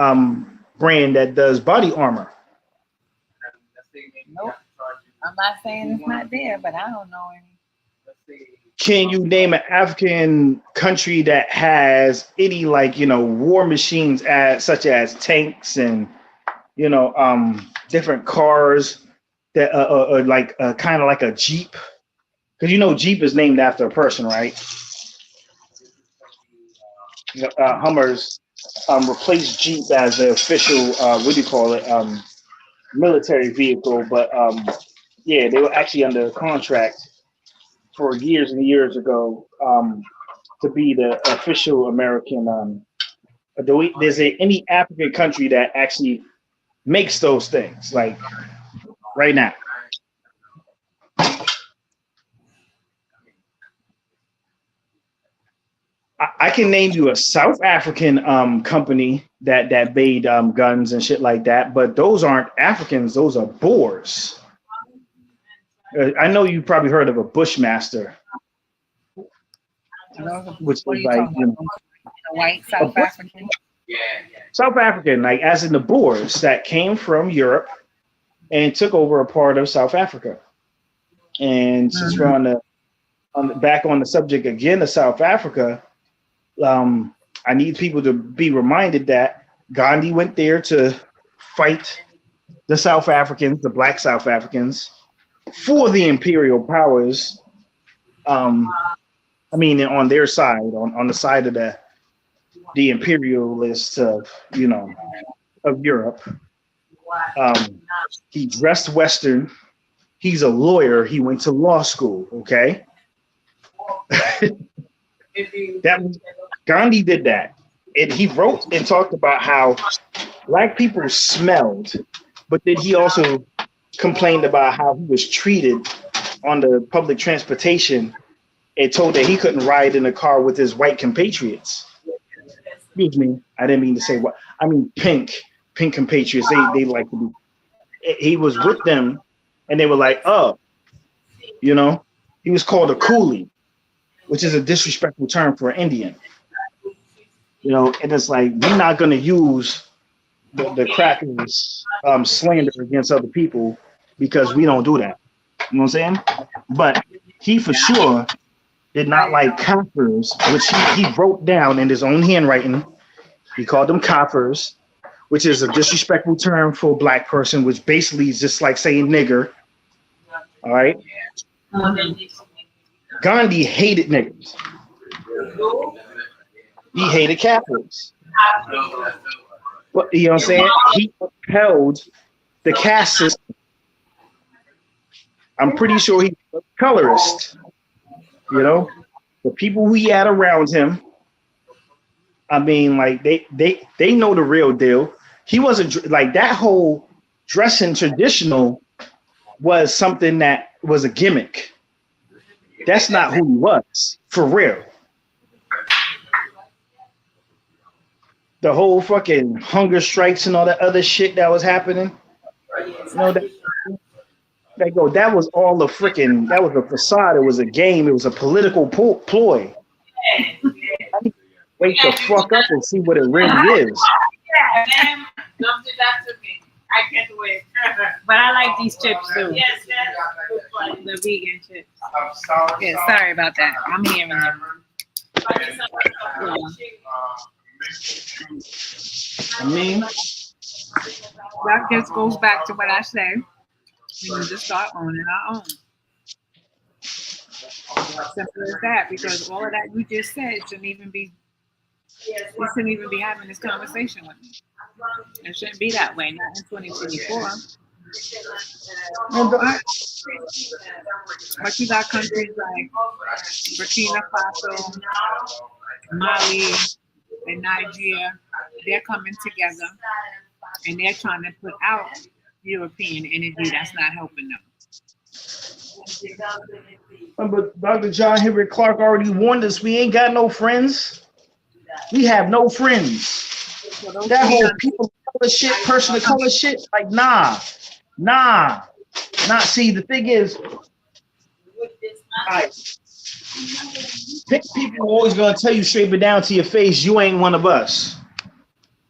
brand that does body armor? Nope. I'm not saying it's not there, but I don't know any. Can you name an African country that has any war machines such as tanks and different cars that like kind of like a Jeep, because you know Jeep is named after a person, right? Hummers replaced Jeep as the official what do you call it, military vehicle, but yeah, they were actually under contract for years and years ago to be the official American. There's any African country that actually makes those things like right now? I can name you a South African company that made guns and shit like that, but those aren't Africans; those are Boers. I know you probably heard of a Bushmaster, which is like white South African. South African, like as in the Boers that came from Europe and took over a part of South Africa. And since we're back on the subject again of South Africa. I need people to be reminded that Gandhi went there to fight the South Africans, the black South Africans, for the imperial powers. I mean, on their side, on the side of the imperialists of Europe. He dressed Western. He's a lawyer. He went to law school. Okay. Gandhi did that, and he wrote and talked about how black people smelled, but then he also complained about how he was treated on the public transportation and told that he couldn't ride in a car with his white compatriots. Excuse me, I didn't mean to say what. I mean pink compatriots. They like to be. He was with them, and they were like, oh, he was called a coolie, which is a disrespectful term for an Indian. And it's like, we're not going to use the crackers slander against other people because we don't do that. You know what I'm saying? But he for sure did not like Kafirs, which he wrote down in his own handwriting. He called them Kafirs, which is a disrespectful term for a black person, which basically is just like saying nigger. All right? Gandhi hated niggers. He hated Catholics. But you know what I'm saying? He upheld the caste system. I'm pretty sure he was a colorist. The people who he had around him, I mean, like they know the real deal. He wasn't like that whole dressing traditional was something that was a gimmick. That's not who he was, for real. The whole fucking hunger strikes and all that other shit that was happening. That was all that was a facade. It was a game. It was a political ploy. Wake the fuck up and see what it really is. I can't wait. But I like these chips too. Yes. The vegan chips. Yeah, sorry about that. I'm hearing them. I mean, that just goes back to what I said. We need to start owning our own. Simple as that, because all of that you just said shouldn't even be. We shouldn't even be having this conversation with me. It shouldn't be that way, not in 2024. But you got countries like Burkina Faso, Mali, and Nigeria. They're coming together and they're trying to put out European energy that's not helping them. But Dr. John Henry Clark already warned us, we ain't got no friends. We have no friends. That whole people of color shit, person of color shit, like nah. See, the thing is, people are always gonna tell you straight but down to your face, you ain't one of us.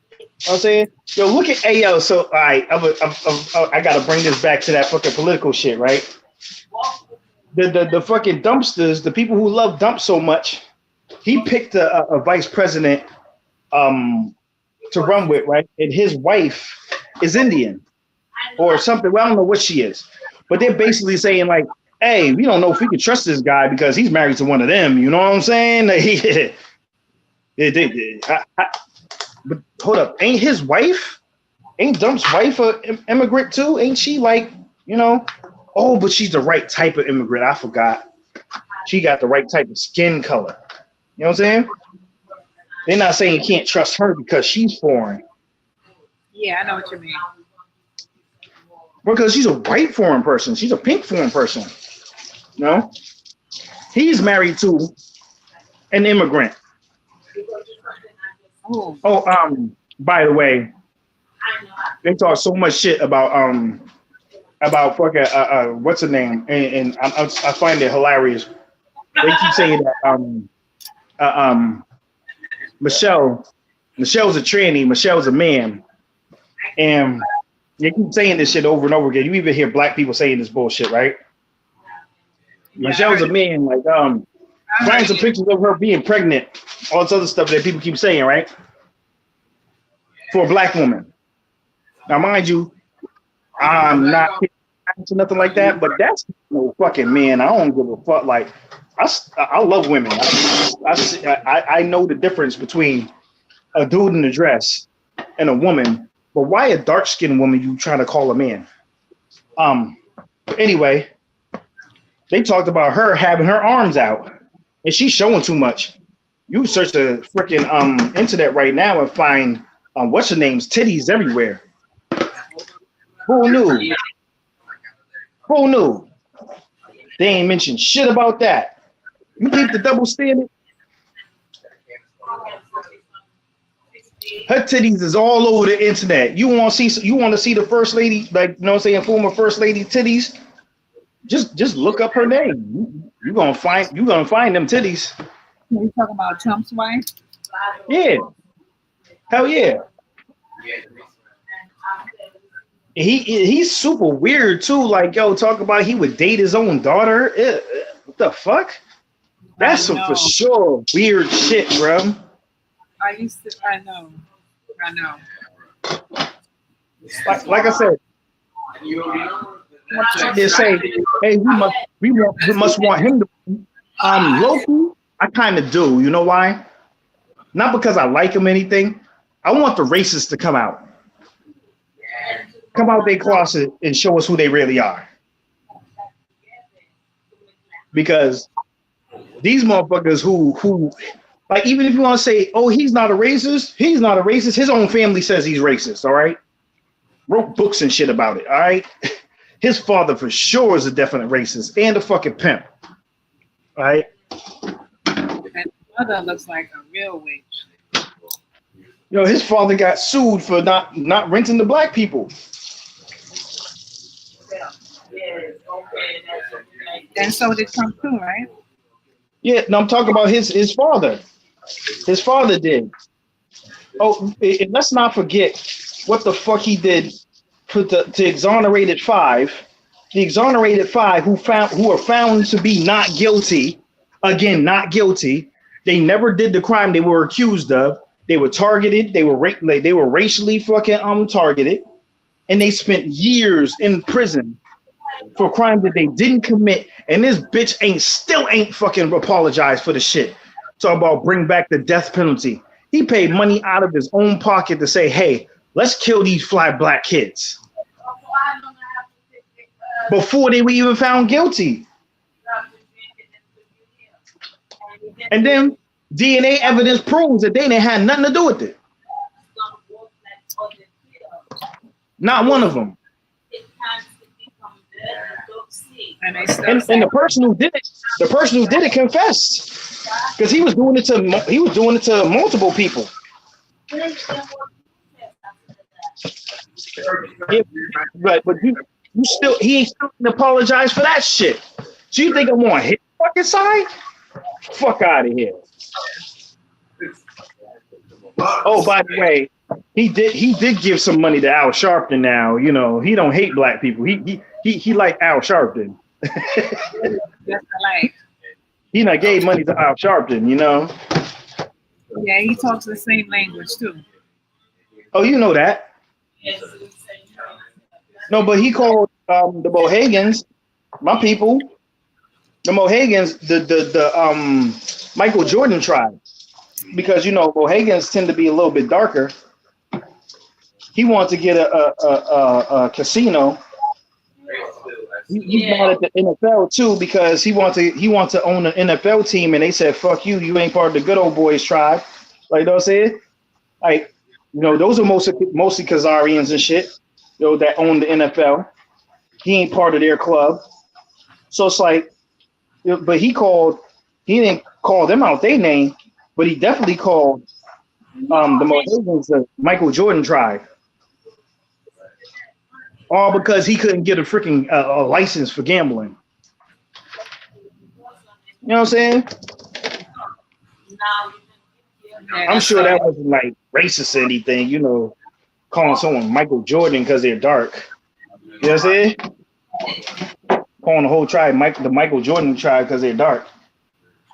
You know what I'm saying? Yo, look at so all right, I gotta bring this back to that fucking political shit, right? The fucking dumpsters, the people who love dump so much, he picked a vice president to run with, right? And his wife is Indian or something. Well, I don't know what she is, but they're basically saying like, hey, we don't know if we can trust this guy because he's married to one of them. You know what I'm saying? But hold up, ain't his wife? Ain't Dump's wife an immigrant too? Ain't she like, you know? Oh, but she's the right type of immigrant. I forgot. She got the right type of skin color. You know what I'm saying? They're not saying you can't trust her because she's foreign. Yeah, I know what you mean. Because she's a white foreign person. She's a pink foreign person. No? He's married to an immigrant. Oh, By the way, they talk so much shit about fucking what's her name, and I find it hilarious. They keep saying that Michelle's a tranny, Michelle's a man, and they keep saying this shit over and over again. You even hear black people saying this bullshit, right? yeah, Michelle's a man, like find some pictures of her being pregnant, all this other stuff that people keep saying, right? For a black woman. Now, mind you, I'm not to nothing like that, but that's no fucking man. I don't give a fuck. Like, I love women. I know the difference between a dude in a dress and a woman, but why a dark-skinned woman you trying to call a man? Anyway, they talked about her having her arms out, and she's showing too much. You search the freaking internet right now and find what's her name's titties everywhere. Who knew? Who knew? They ain't mentioned shit about that. You keep the double standard. Her titties is all over the internet. You want to see the first lady, like, you know what I'm saying, former first lady titties? Just look up her name. You're gonna find them titties. you talking about Trump's wife? Yeah. Hell yeah. He's super weird too. Like, yo, talk about he would date his own daughter. What the fuck? That's some for sure weird shit, bro. I know. Like I said, they say, hey, we must want him to. Loki, I kind of do. You know why? Not because I like him or anything. I want the racists to come out. Come out their closet and show us who they really are. Because these motherfuckers who like, even if you want to say, oh, he's not a racist, his own family says he's racist, all right? Wrote books and shit about it, all right? His father for sure is a definite racist and a fucking pimp, all right? And his mother looks like a real witch. Yo, his father got sued for not renting to black people. And so did Trump too, right? Yeah, no, I'm talking about his father. His father did. Oh, and let's not forget what the fuck he did to exonerated five. The exonerated five who are found to be not guilty. Again, not guilty. They never did the crime they were accused of. They were targeted. They were racially fucking targeted, and they spent years in prison for crimes that they didn't commit. And this bitch still ain't fucking apologized for the shit. Talk about bring back the death penalty. He paid money out of his own pocket to say, hey, let's kill these fly black kids before they were even found guilty. And then DNA evidence proves that they didn't have nothing to do with it. Not one of them. And the person who did it confessed, because he was doing it to multiple people. Yeah, but he ain't still apologize for that shit. So you think I'm on his fucking side? Fuck out of here. Oh, by the way, he did give some money to Al Sharpton. Now, you know, he don't hate black people. He like Al Sharpton. That's like. He not gave money to Al Sharpton, you know. Yeah, he talks the same language too. Oh, you know that. No, but he called the Mohegans, my people, the Mohegans, the Michael Jordan tribe, because you know Mohegans tend to be a little bit darker. He wanted to get a casino. He's mad at the NFL too because he wants to own an NFL team, and they said, "Fuck you, you ain't part of the good old boys tribe." Like, you know what I'm saying? Like, you know, those are mostly Khazarians and shit, you know, that own the NFL. He ain't part of their club, so it's like, but he didn't call them out their name, but he definitely called the Mohegans the Michael Jordan tribe. All because he couldn't get a freaking a license for gambling. You know what I'm saying? I'm sure that wasn't like racist or anything, you know, calling someone Michael Jordan because they're dark. You know what I'm saying? Calling the whole tribe the Michael Jordan tribe because they're dark.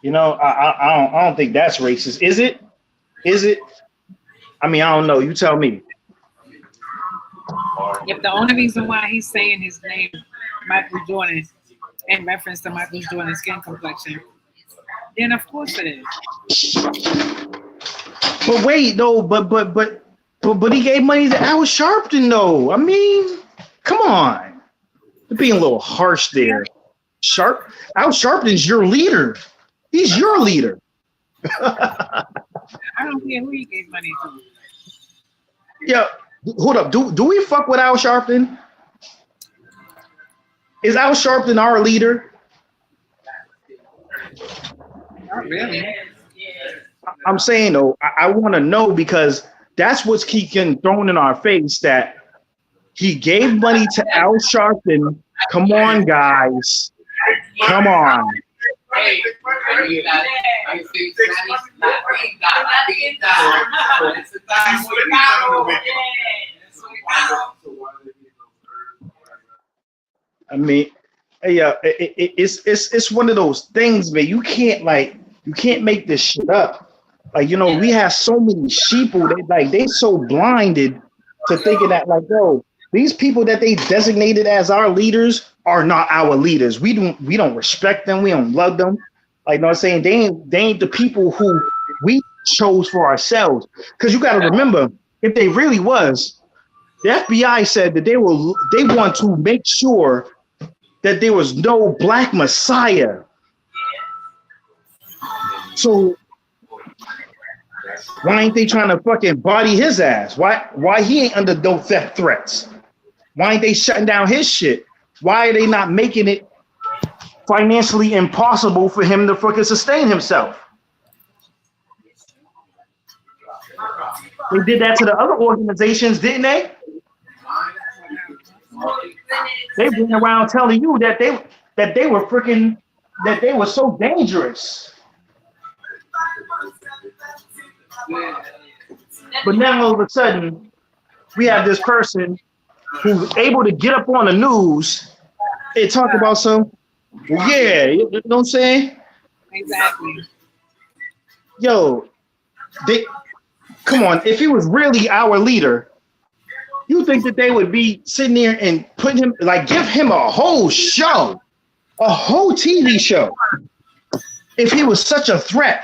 You know, I don't think that's racist. Is it? Is it? I mean, I don't know. You tell me. If the only reason why he's saying his name, Michael Jordan, in reference to Michael Jordan's skin complexion, then of course it is. But wait, no, but he gave money to Al Sharpton, though. I mean, come on, you're being a little harsh there. Al Sharpton's your leader. He's your leader. I don't care who he gave money to. Yeah. Hold up. Do we fuck with Al Sharpton? Is Al Sharpton our leader? Not really. I'm saying though, I want to know because that's what's keeping thrown in our face that he gave money to Al Sharpton. Come on, guys. Come on. I mean, yeah, it's one of those things, man. You can't make this shit up. Like, you know, we have so many sheeple that they so blinded to thinking that like, yo, these people that they designated as our leaders are not our leaders. We don't respect them. We don't love them. Like, you know what I'm saying? They ain't the people who we chose for ourselves. Because you got to remember, if they really was, the FBI said that they want to make sure that there was no black messiah. So why ain't they trying to fucking body his ass? Why he ain't under no theft threats? Why ain't they shutting down his shit? Why are they not making it financially impossible for him to fucking sustain himself? They did that to the other organizations, didn't they? They went around telling you that they were so dangerous. But now all of a sudden, we have this person who's able to get up on the news and talk about some, yeah, you know what I'm saying? Exactly. Yo, come on, if he was really our leader, you think that they would be sitting there and putting him, like, give him a whole show, a whole TV show, if he was such a threat?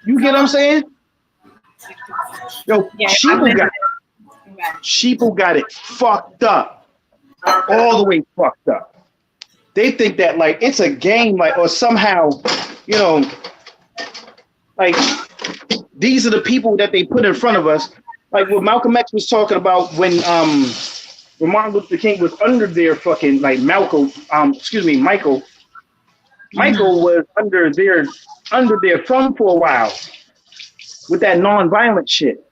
You get what I'm saying? Yo, Sheeple got it fucked up, all the way fucked up. They think that like it's a game, like, or somehow, you know, like these are the people that they put in front of us. Like what Malcolm X was talking about when Martin Luther King was under their fucking like Michael was under their thumb for a while with that non-violent shit.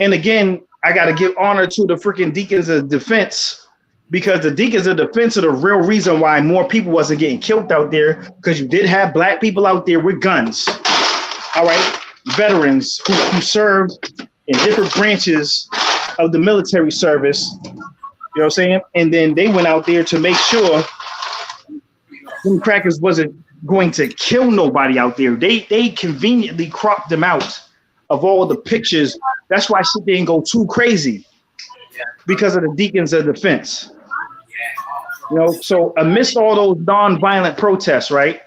And again, I got to give honor to the freaking Deacons of Defense, because the Deacons of Defense are the real reason why more people wasn't getting killed out there, because you did have black people out there with guns. All right, veterans who served in different branches of the military service. You know what I'm saying? And then they went out there to make sure them crackers wasn't going to kill nobody out there. They conveniently cropped them out of all the pictures. That's why shit didn't go too crazy, because of the Deacons of Defense. You know, so amidst all those non-violent protests, right,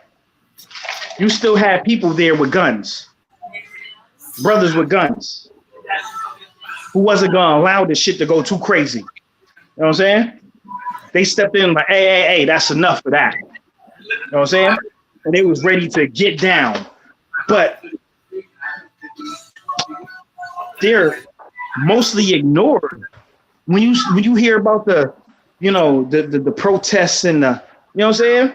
you still had people there with guns, brothers with guns, who wasn't gonna allow this shit to go too crazy. You know what I'm saying? They stepped in like, hey, that's enough for that. You know what I'm saying? And they was ready to get down. But they're mostly ignored. When you hear about the, you know, the protests and the, you know what I'm saying?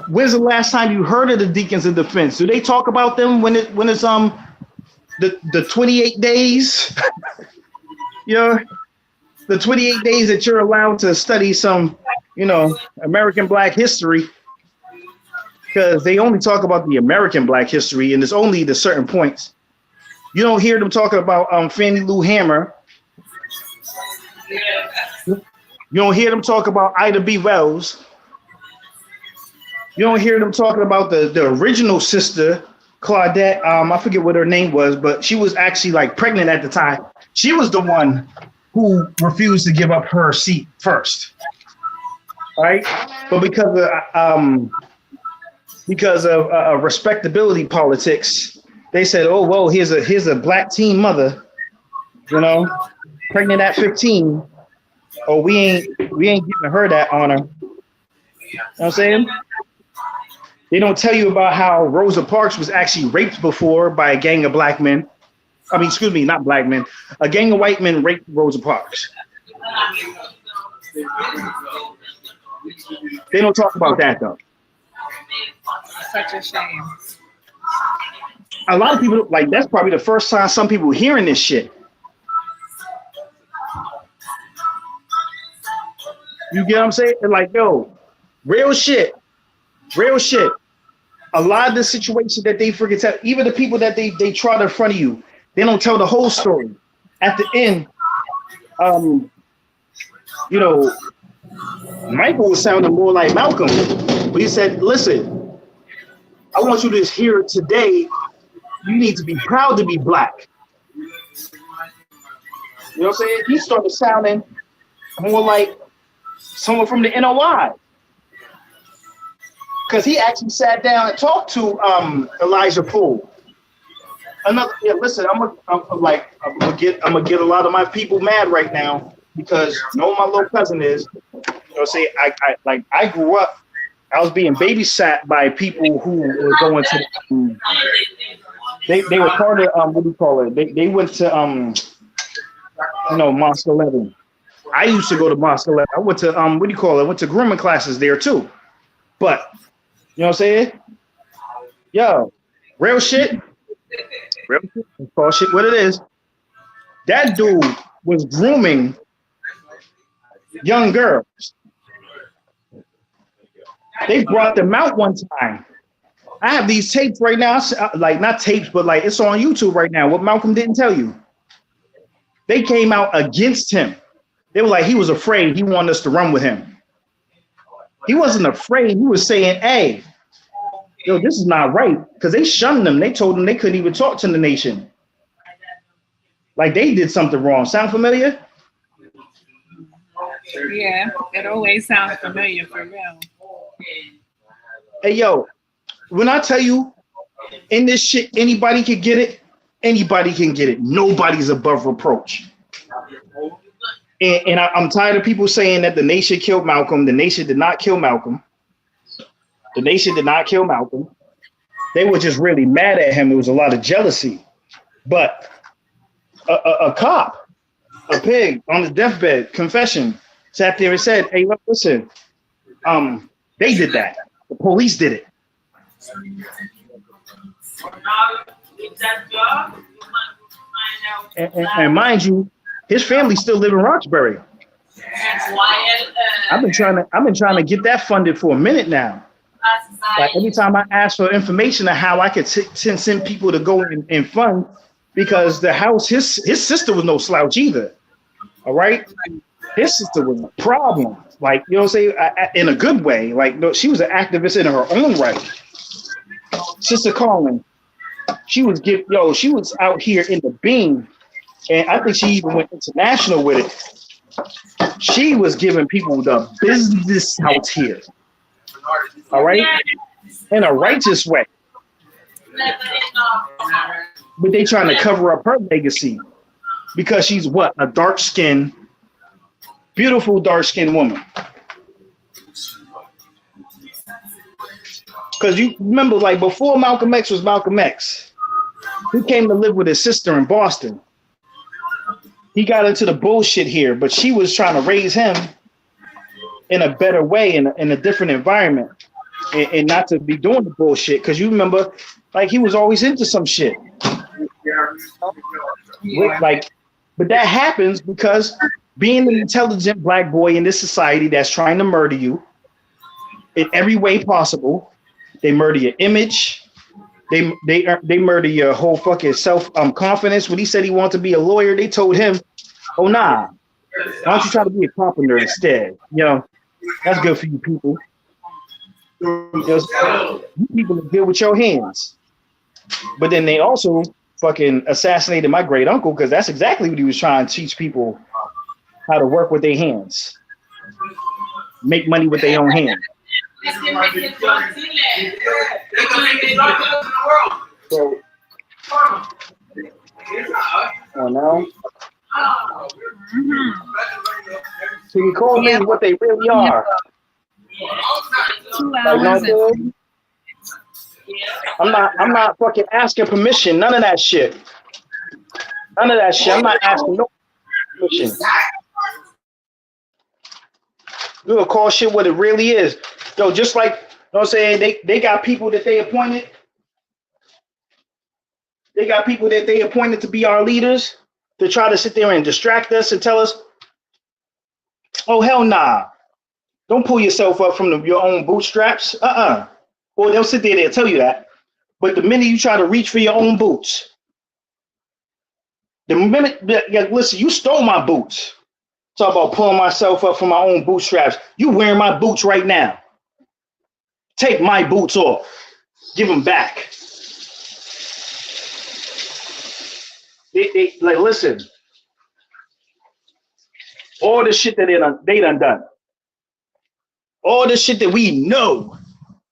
When's the last time you heard of the Deacons of Defense? Do they talk about them when it's the 28 days? You know, the 28 days that you're allowed to study some, you know, American Black history, because they only talk about the American Black history, and it's only the certain points. You don't hear them talking about Fannie Lou Hamer. You don't hear them talk about Ida B. Wells. You don't hear them talking about the original sister, Claudette. I forget what her name was, but she was actually like pregnant at the time. She was the one who refused to give up her seat first, right? But because of respectability politics, they said, "Oh, well, here's a Black teen mother, you know, pregnant at 15. Oh, we ain't giving her that honor." You know what I'm saying? They don't tell you about how Rosa Parks was actually raped before by a gang of black men. I mean, excuse me, not black men. A gang of white men raped Rosa Parks. They don't talk about that, though. Such a shame. A lot of people, like, that's probably the first time some people hearing this shit. You get what I'm saying? They're like, yo, real shit. A lot of the situation that they forget to, even the people that they trot in front of you, they don't tell the whole story. At the end, you know, Michael was sounding more like Malcolm, but he said, listen, I want you to hear today, you need to be proud to be black. You know what I'm saying? He started sounding more like someone from the NOI. Because he actually sat down and talked to Elijah Poole. Listen, I'm gonna get a lot of my people mad right now, because you know my little cousin is. You know, say I grew up. I was being babysat by people who were going to. They were part of what do you call it? They went to you know, Mosque 11. I used to go to Mosque 11. I went to what do you call it? I went to grooming classes there too. But you know what I'm saying? Yo, real shit. Real shit. Call shit what it is. That dude was grooming young girls. They brought them out one time. I have these tapes right now, like not tapes, but like it's on YouTube right now. What Malcolm didn't tell you. They came out against him. They were like, he was afraid. He wanted us to run with him. He wasn't afraid. He was saying, hey, yo, this is not right. Because they shunned them. They told them they couldn't even talk to the nation. Like they did something wrong. Sound familiar? Yeah, it always sounds familiar for real. Hey, yo, when I tell you in this shit, anybody can get it. Anybody can get it. Nobody's above reproach. And I'm tired of people saying that the nation killed Malcolm. The nation did not kill Malcolm. The nation did not kill Malcolm. They were just really mad at him. There was a lot of jealousy. But a cop, a pig on the deathbed, confession, sat there and said, hey, listen, they did that. The police did it. And mind you, his family still live in Roxbury. I've been trying to get that funded for a minute now. Like every time I ask for information on how I could send people to go and fund, because the house, his sister was no slouch either. All right, his sister was a problem. Like, you know what I'm saying, in a good way. Like, no, she was an activist in her own right. Sister Colin, She was out here in the beam, and I think she even went international with it. She was giving people the business out here. All right, in a righteous way. But they trying to cover up her legacy because she's what? A dark-skinned, beautiful dark-skinned woman. Because you remember, like, before Malcolm X was Malcolm X, he came to live with his sister in Boston. He got into the bullshit here, but she was trying to raise him in a better way, in a different environment, and not to be doing the bullshit. Because you remember, like, he was always into some shit. Like, but that happens because being an intelligent black boy in this society that's trying to murder you in every way possible. They murder your image. They murder your whole fucking self confidence. When he said he wanted to be a lawyer, they told him, "Oh nah, why don't you try to be a carpenter instead? You know, that's good for you people. You people are good with your hands." But then they also fucking assassinated my great uncle because that's exactly what he was trying to teach people, how to work with their hands, make money with their own hands. So, now, so you call things what they really are. I'm not fucking asking permission. None of that shit. I'm not asking no permission. We're gonna call shit what it really is. Yo, just like, you know what I'm saying, they got people that they appointed. They got people that they appointed to be our leaders to try to sit there and distract us and tell us, oh, hell nah. Don't pull yourself up from your own bootstraps. Or they'll sit there, they'll tell you that. But the minute you try to reach for your own boots, the minute, listen, you stole my boots. Talk about pulling myself up from my own bootstraps. You wearing my boots right now. Take my boots off. Give them back. They like, listen. All the shit that they done. All the shit that we know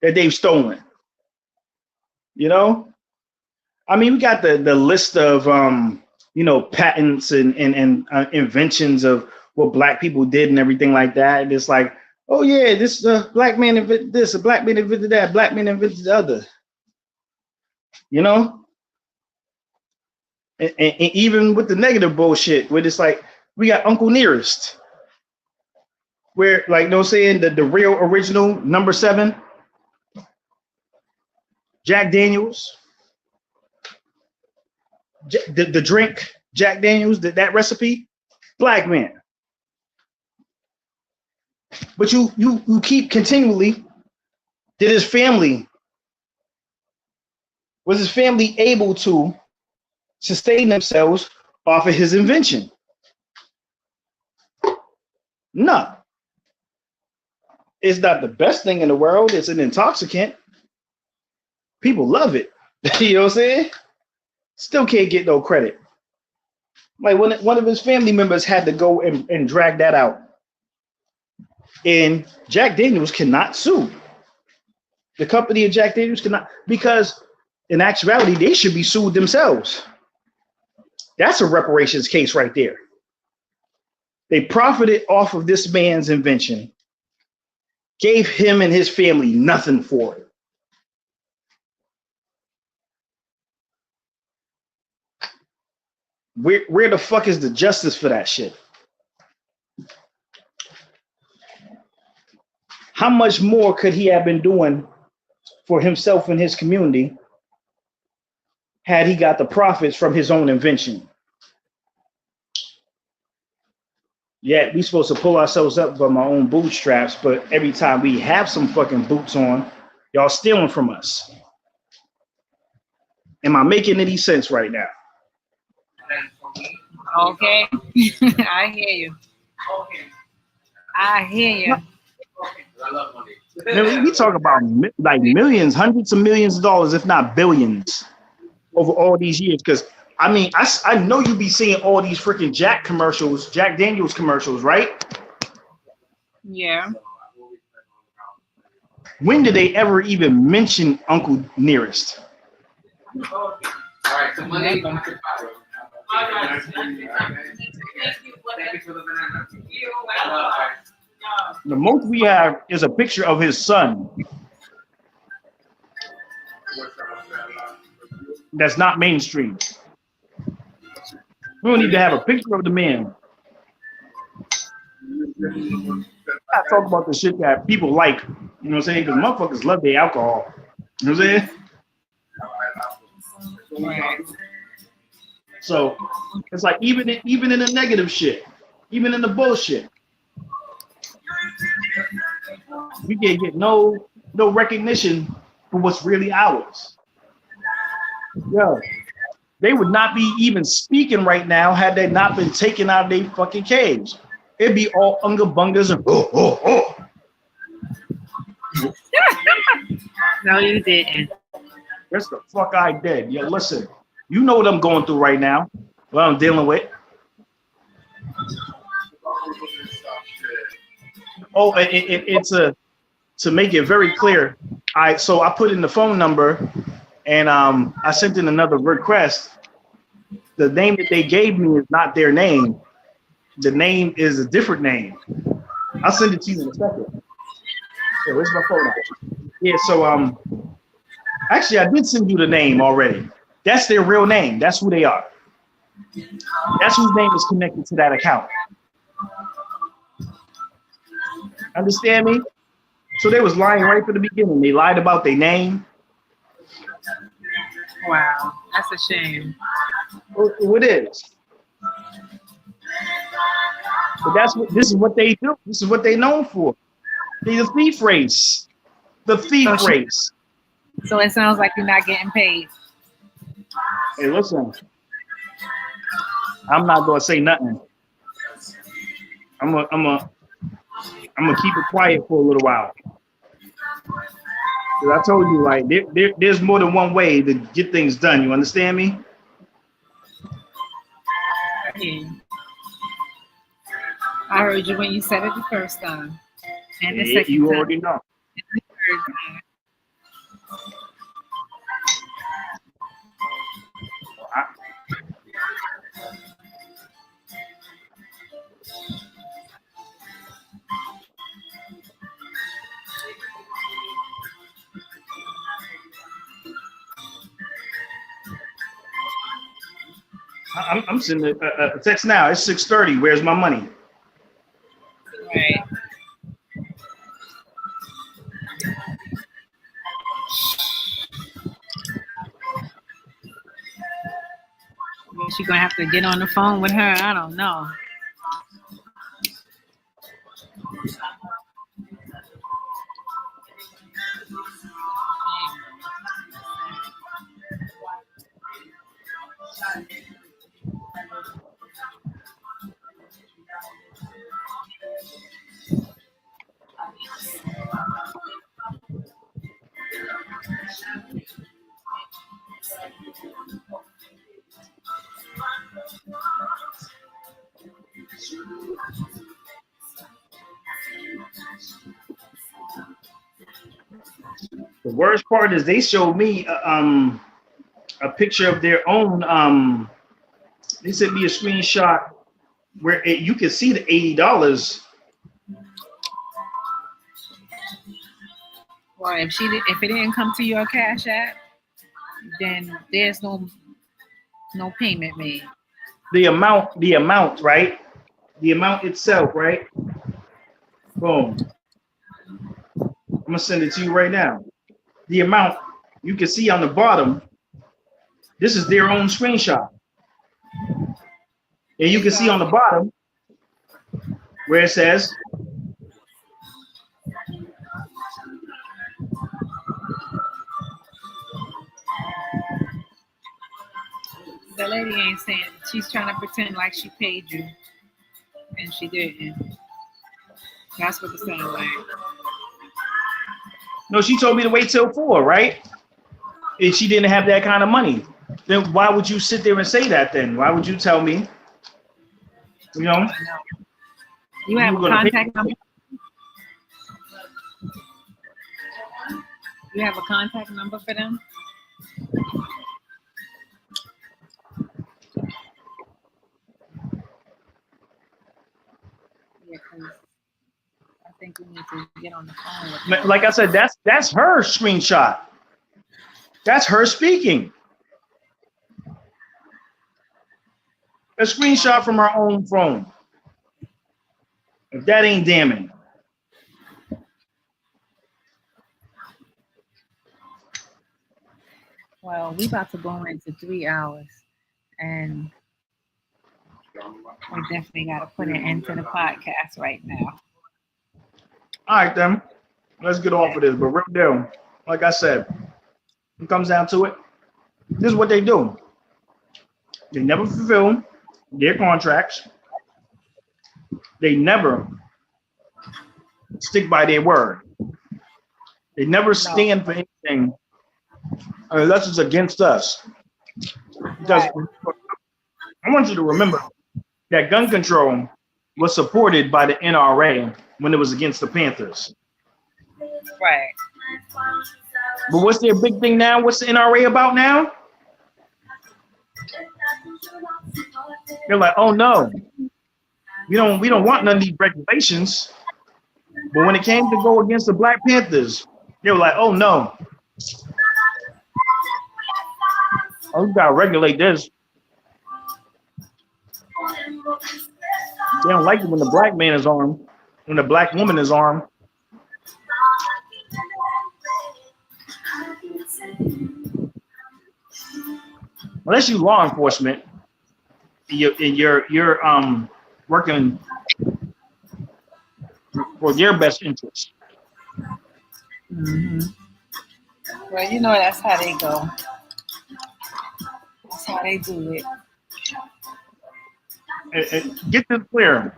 that they've stolen. You know? I mean, we got the list of patents and inventions of what black people did and everything like that. And it's like, oh yeah, this black man invented this, a black man invented that, black man invented the other. You know? And even with the negative bullshit, where it's like, we got Uncle Nearest. Where, like, you know what I'm saying, the real original number 7, Jack Daniels, the drink, Jack Daniels, that recipe, black man. But you keep continually, was his family able to sustain themselves off of his invention? No. It's not the best thing in the world. It's an intoxicant. People love it. You know what I'm saying? Still can't get no credit. Like one of his family members had to go and drag that out. And Jack Daniels cannot sue. The company of Jack Daniels cannot, because in actuality, they should be sued themselves. That's a reparations case right there. They profited off of this man's invention, gave him and his family nothing for it. Where the fuck is the justice for that shit? How much more could he have been doing for himself and his community had he got the profits from his own invention? Yeah, we supposed to pull ourselves up from our own bootstraps, but every time we have some fucking boots on, y'all stealing from us. Am I making any sense right now? Okay. I hear you. I hear you. We talk about like millions, hundreds of millions of dollars, if not billions, over all these years? Because I mean, I know you be seeing all these freaking Jack commercials, Jack Daniels commercials, right? Yeah. When did they ever even mention Uncle Nearest? All right, so money. Never. The most we have is a picture of his son. That's not mainstream. We don't need to have a picture of the man. I talk about the shit that people like, you know what I'm saying? Because motherfuckers love their alcohol. You know what I'm saying? Right. So it's like even in the negative shit, even in the bullshit, we can't get no recognition for what's really ours. Yo, they would not be even speaking right now had they not been taken out of their fucking caves. It'd be all unga bungas and oh. No, you didn't. That's the fuck I did. Yeah, listen, you know what I'm going through right now, what I'm dealing with. Oh, it's to make it very clear. So I put in the phone number and I sent in another request. The name that they gave me is not their name. The name is a different name. I'll send it to you in a second. Yeah, where's my phone at? Yeah, so actually I did send you the name already. That's their real name. That's who they are. That's whose name is connected to that account. Understand me? So they was lying right from the beginning. They lied about their name. Wow, that's a shame. It is. But this is what they do. This is what they known for. They're the thief race. The thief race. So it sounds like you're not getting paid. Hey, listen. I'm not gonna say nothing. I'm gonna keep it quiet for a little while. Cause I told you, like, there's more than one way to get things done. You understand me? Yeah. I heard you when you said it the first time. And the second you time. already know. And the third time. I'm sending a text now. It's 6:30. Where's my money? Right. She's gonna have to get on the phone with her. I don't know. The worst part is they showed me a picture of their own. They sent me a screenshot where you can see the $80. Well, if it didn't come to your Cash App, then there's no payment made. The amount, right? The amount itself, right? Boom. I'm gonna send it to you right now. The amount you can see on the bottom. This is their own screenshot. And you can see on the bottom where it says The lady ain't saying, she's trying to pretend like she paid you, and she didn't. That's what it sounded like. no, she told me to wait till 4, right? And she didn't have that kind of money. then why would you sit there and say that then? Why would you tell me? You know? You have a contact number? You have a contact number for them? Yeah, because I think we need to get on the phone with them. Like I said, that's her screenshot. That's her speaking. A screenshot from her own phone. If that ain't damning. Well, we about to go into 3 hours, and we definitely got to put an end to the podcast right now. All right, then. Let's get off of this. But real deal, like I said, when it comes down to it, this is what they do. They never fulfill their contracts. They never stick by their word. They never stand for anything unless it's against us. Because I want you to remember that gun control was supported by the NRA when it was against the Panthers. Right. But what's their big thing now? What's the NRA about now? They're like, oh no, we don't want none of these regulations. But when it came to go against the Black Panthers, they were like, oh no. Oh, we gotta regulate this. They don't like it when the black man is armed, when the black woman is armed. Unless you law enforcement, you're working for your best interest. Mm-hmm. Well, you know that's how they go. That's how they do it. And get this clear.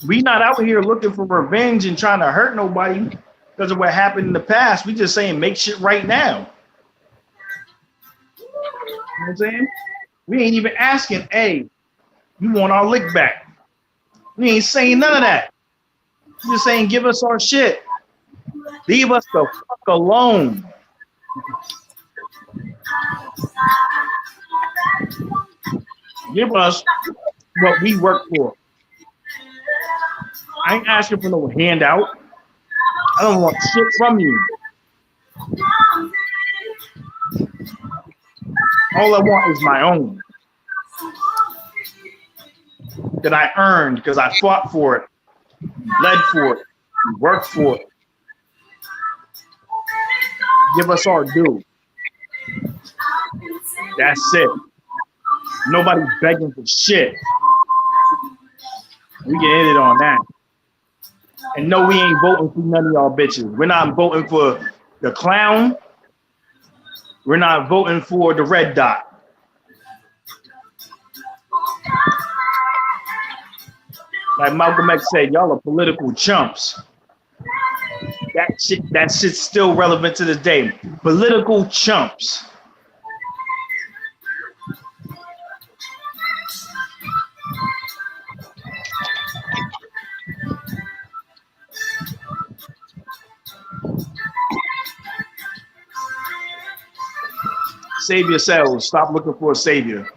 We not out here looking for revenge and trying to hurt nobody because of what happened in the past. We just saying make shit right now. You know what I'm saying? We ain't even asking, hey, you want our lick back. We ain't saying none of that. We just saying give us our shit. Leave us the fuck alone. Give us what we work for. I ain't asking for no handout. I don't want shit from you. All I want is my own. That I earned because I fought for it, led for it, worked for it. Give us our due. That's it. Nobody's begging for shit. We can end it on that. And no, we ain't voting for none of y'all bitches. We're not voting for the clown. We're not voting for the red dot. Like Malcolm X said, y'all are political chumps. That shit's still relevant to this day. Political chumps. Save yourselves. Stop looking for a savior.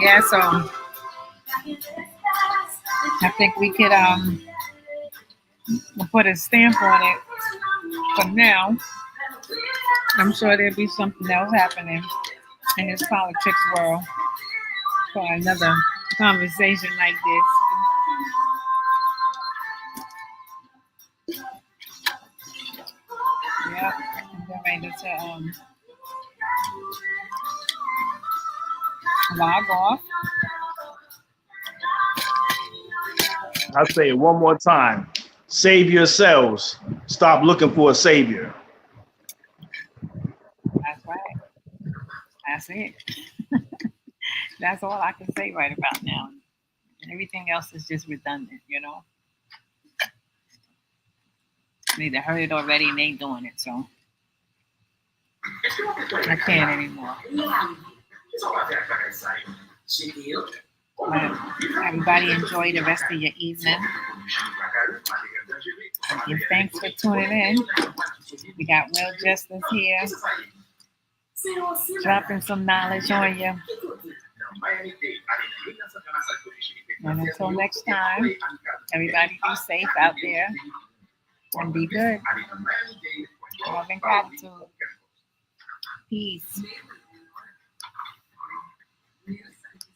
Yeah, so I think we could put a stamp on it for now. I'm sure there'll be something else happening in this politics world for another conversation like this. Yep. I'm getting ready to log off. I'll say it one more time. Save yourselves. Stop looking for a savior. That's right. That's it. That's all I can say right about now. Everything else is just redundant, you know. They either heard it already and they doing it, so I can't anymore. Everybody enjoy the rest of your evening. Give thanks for tuning in. We got Will Justice here, dropping some knowledge on you. And until next time, everybody be safe out there and be good. Love and gratitude. Peace.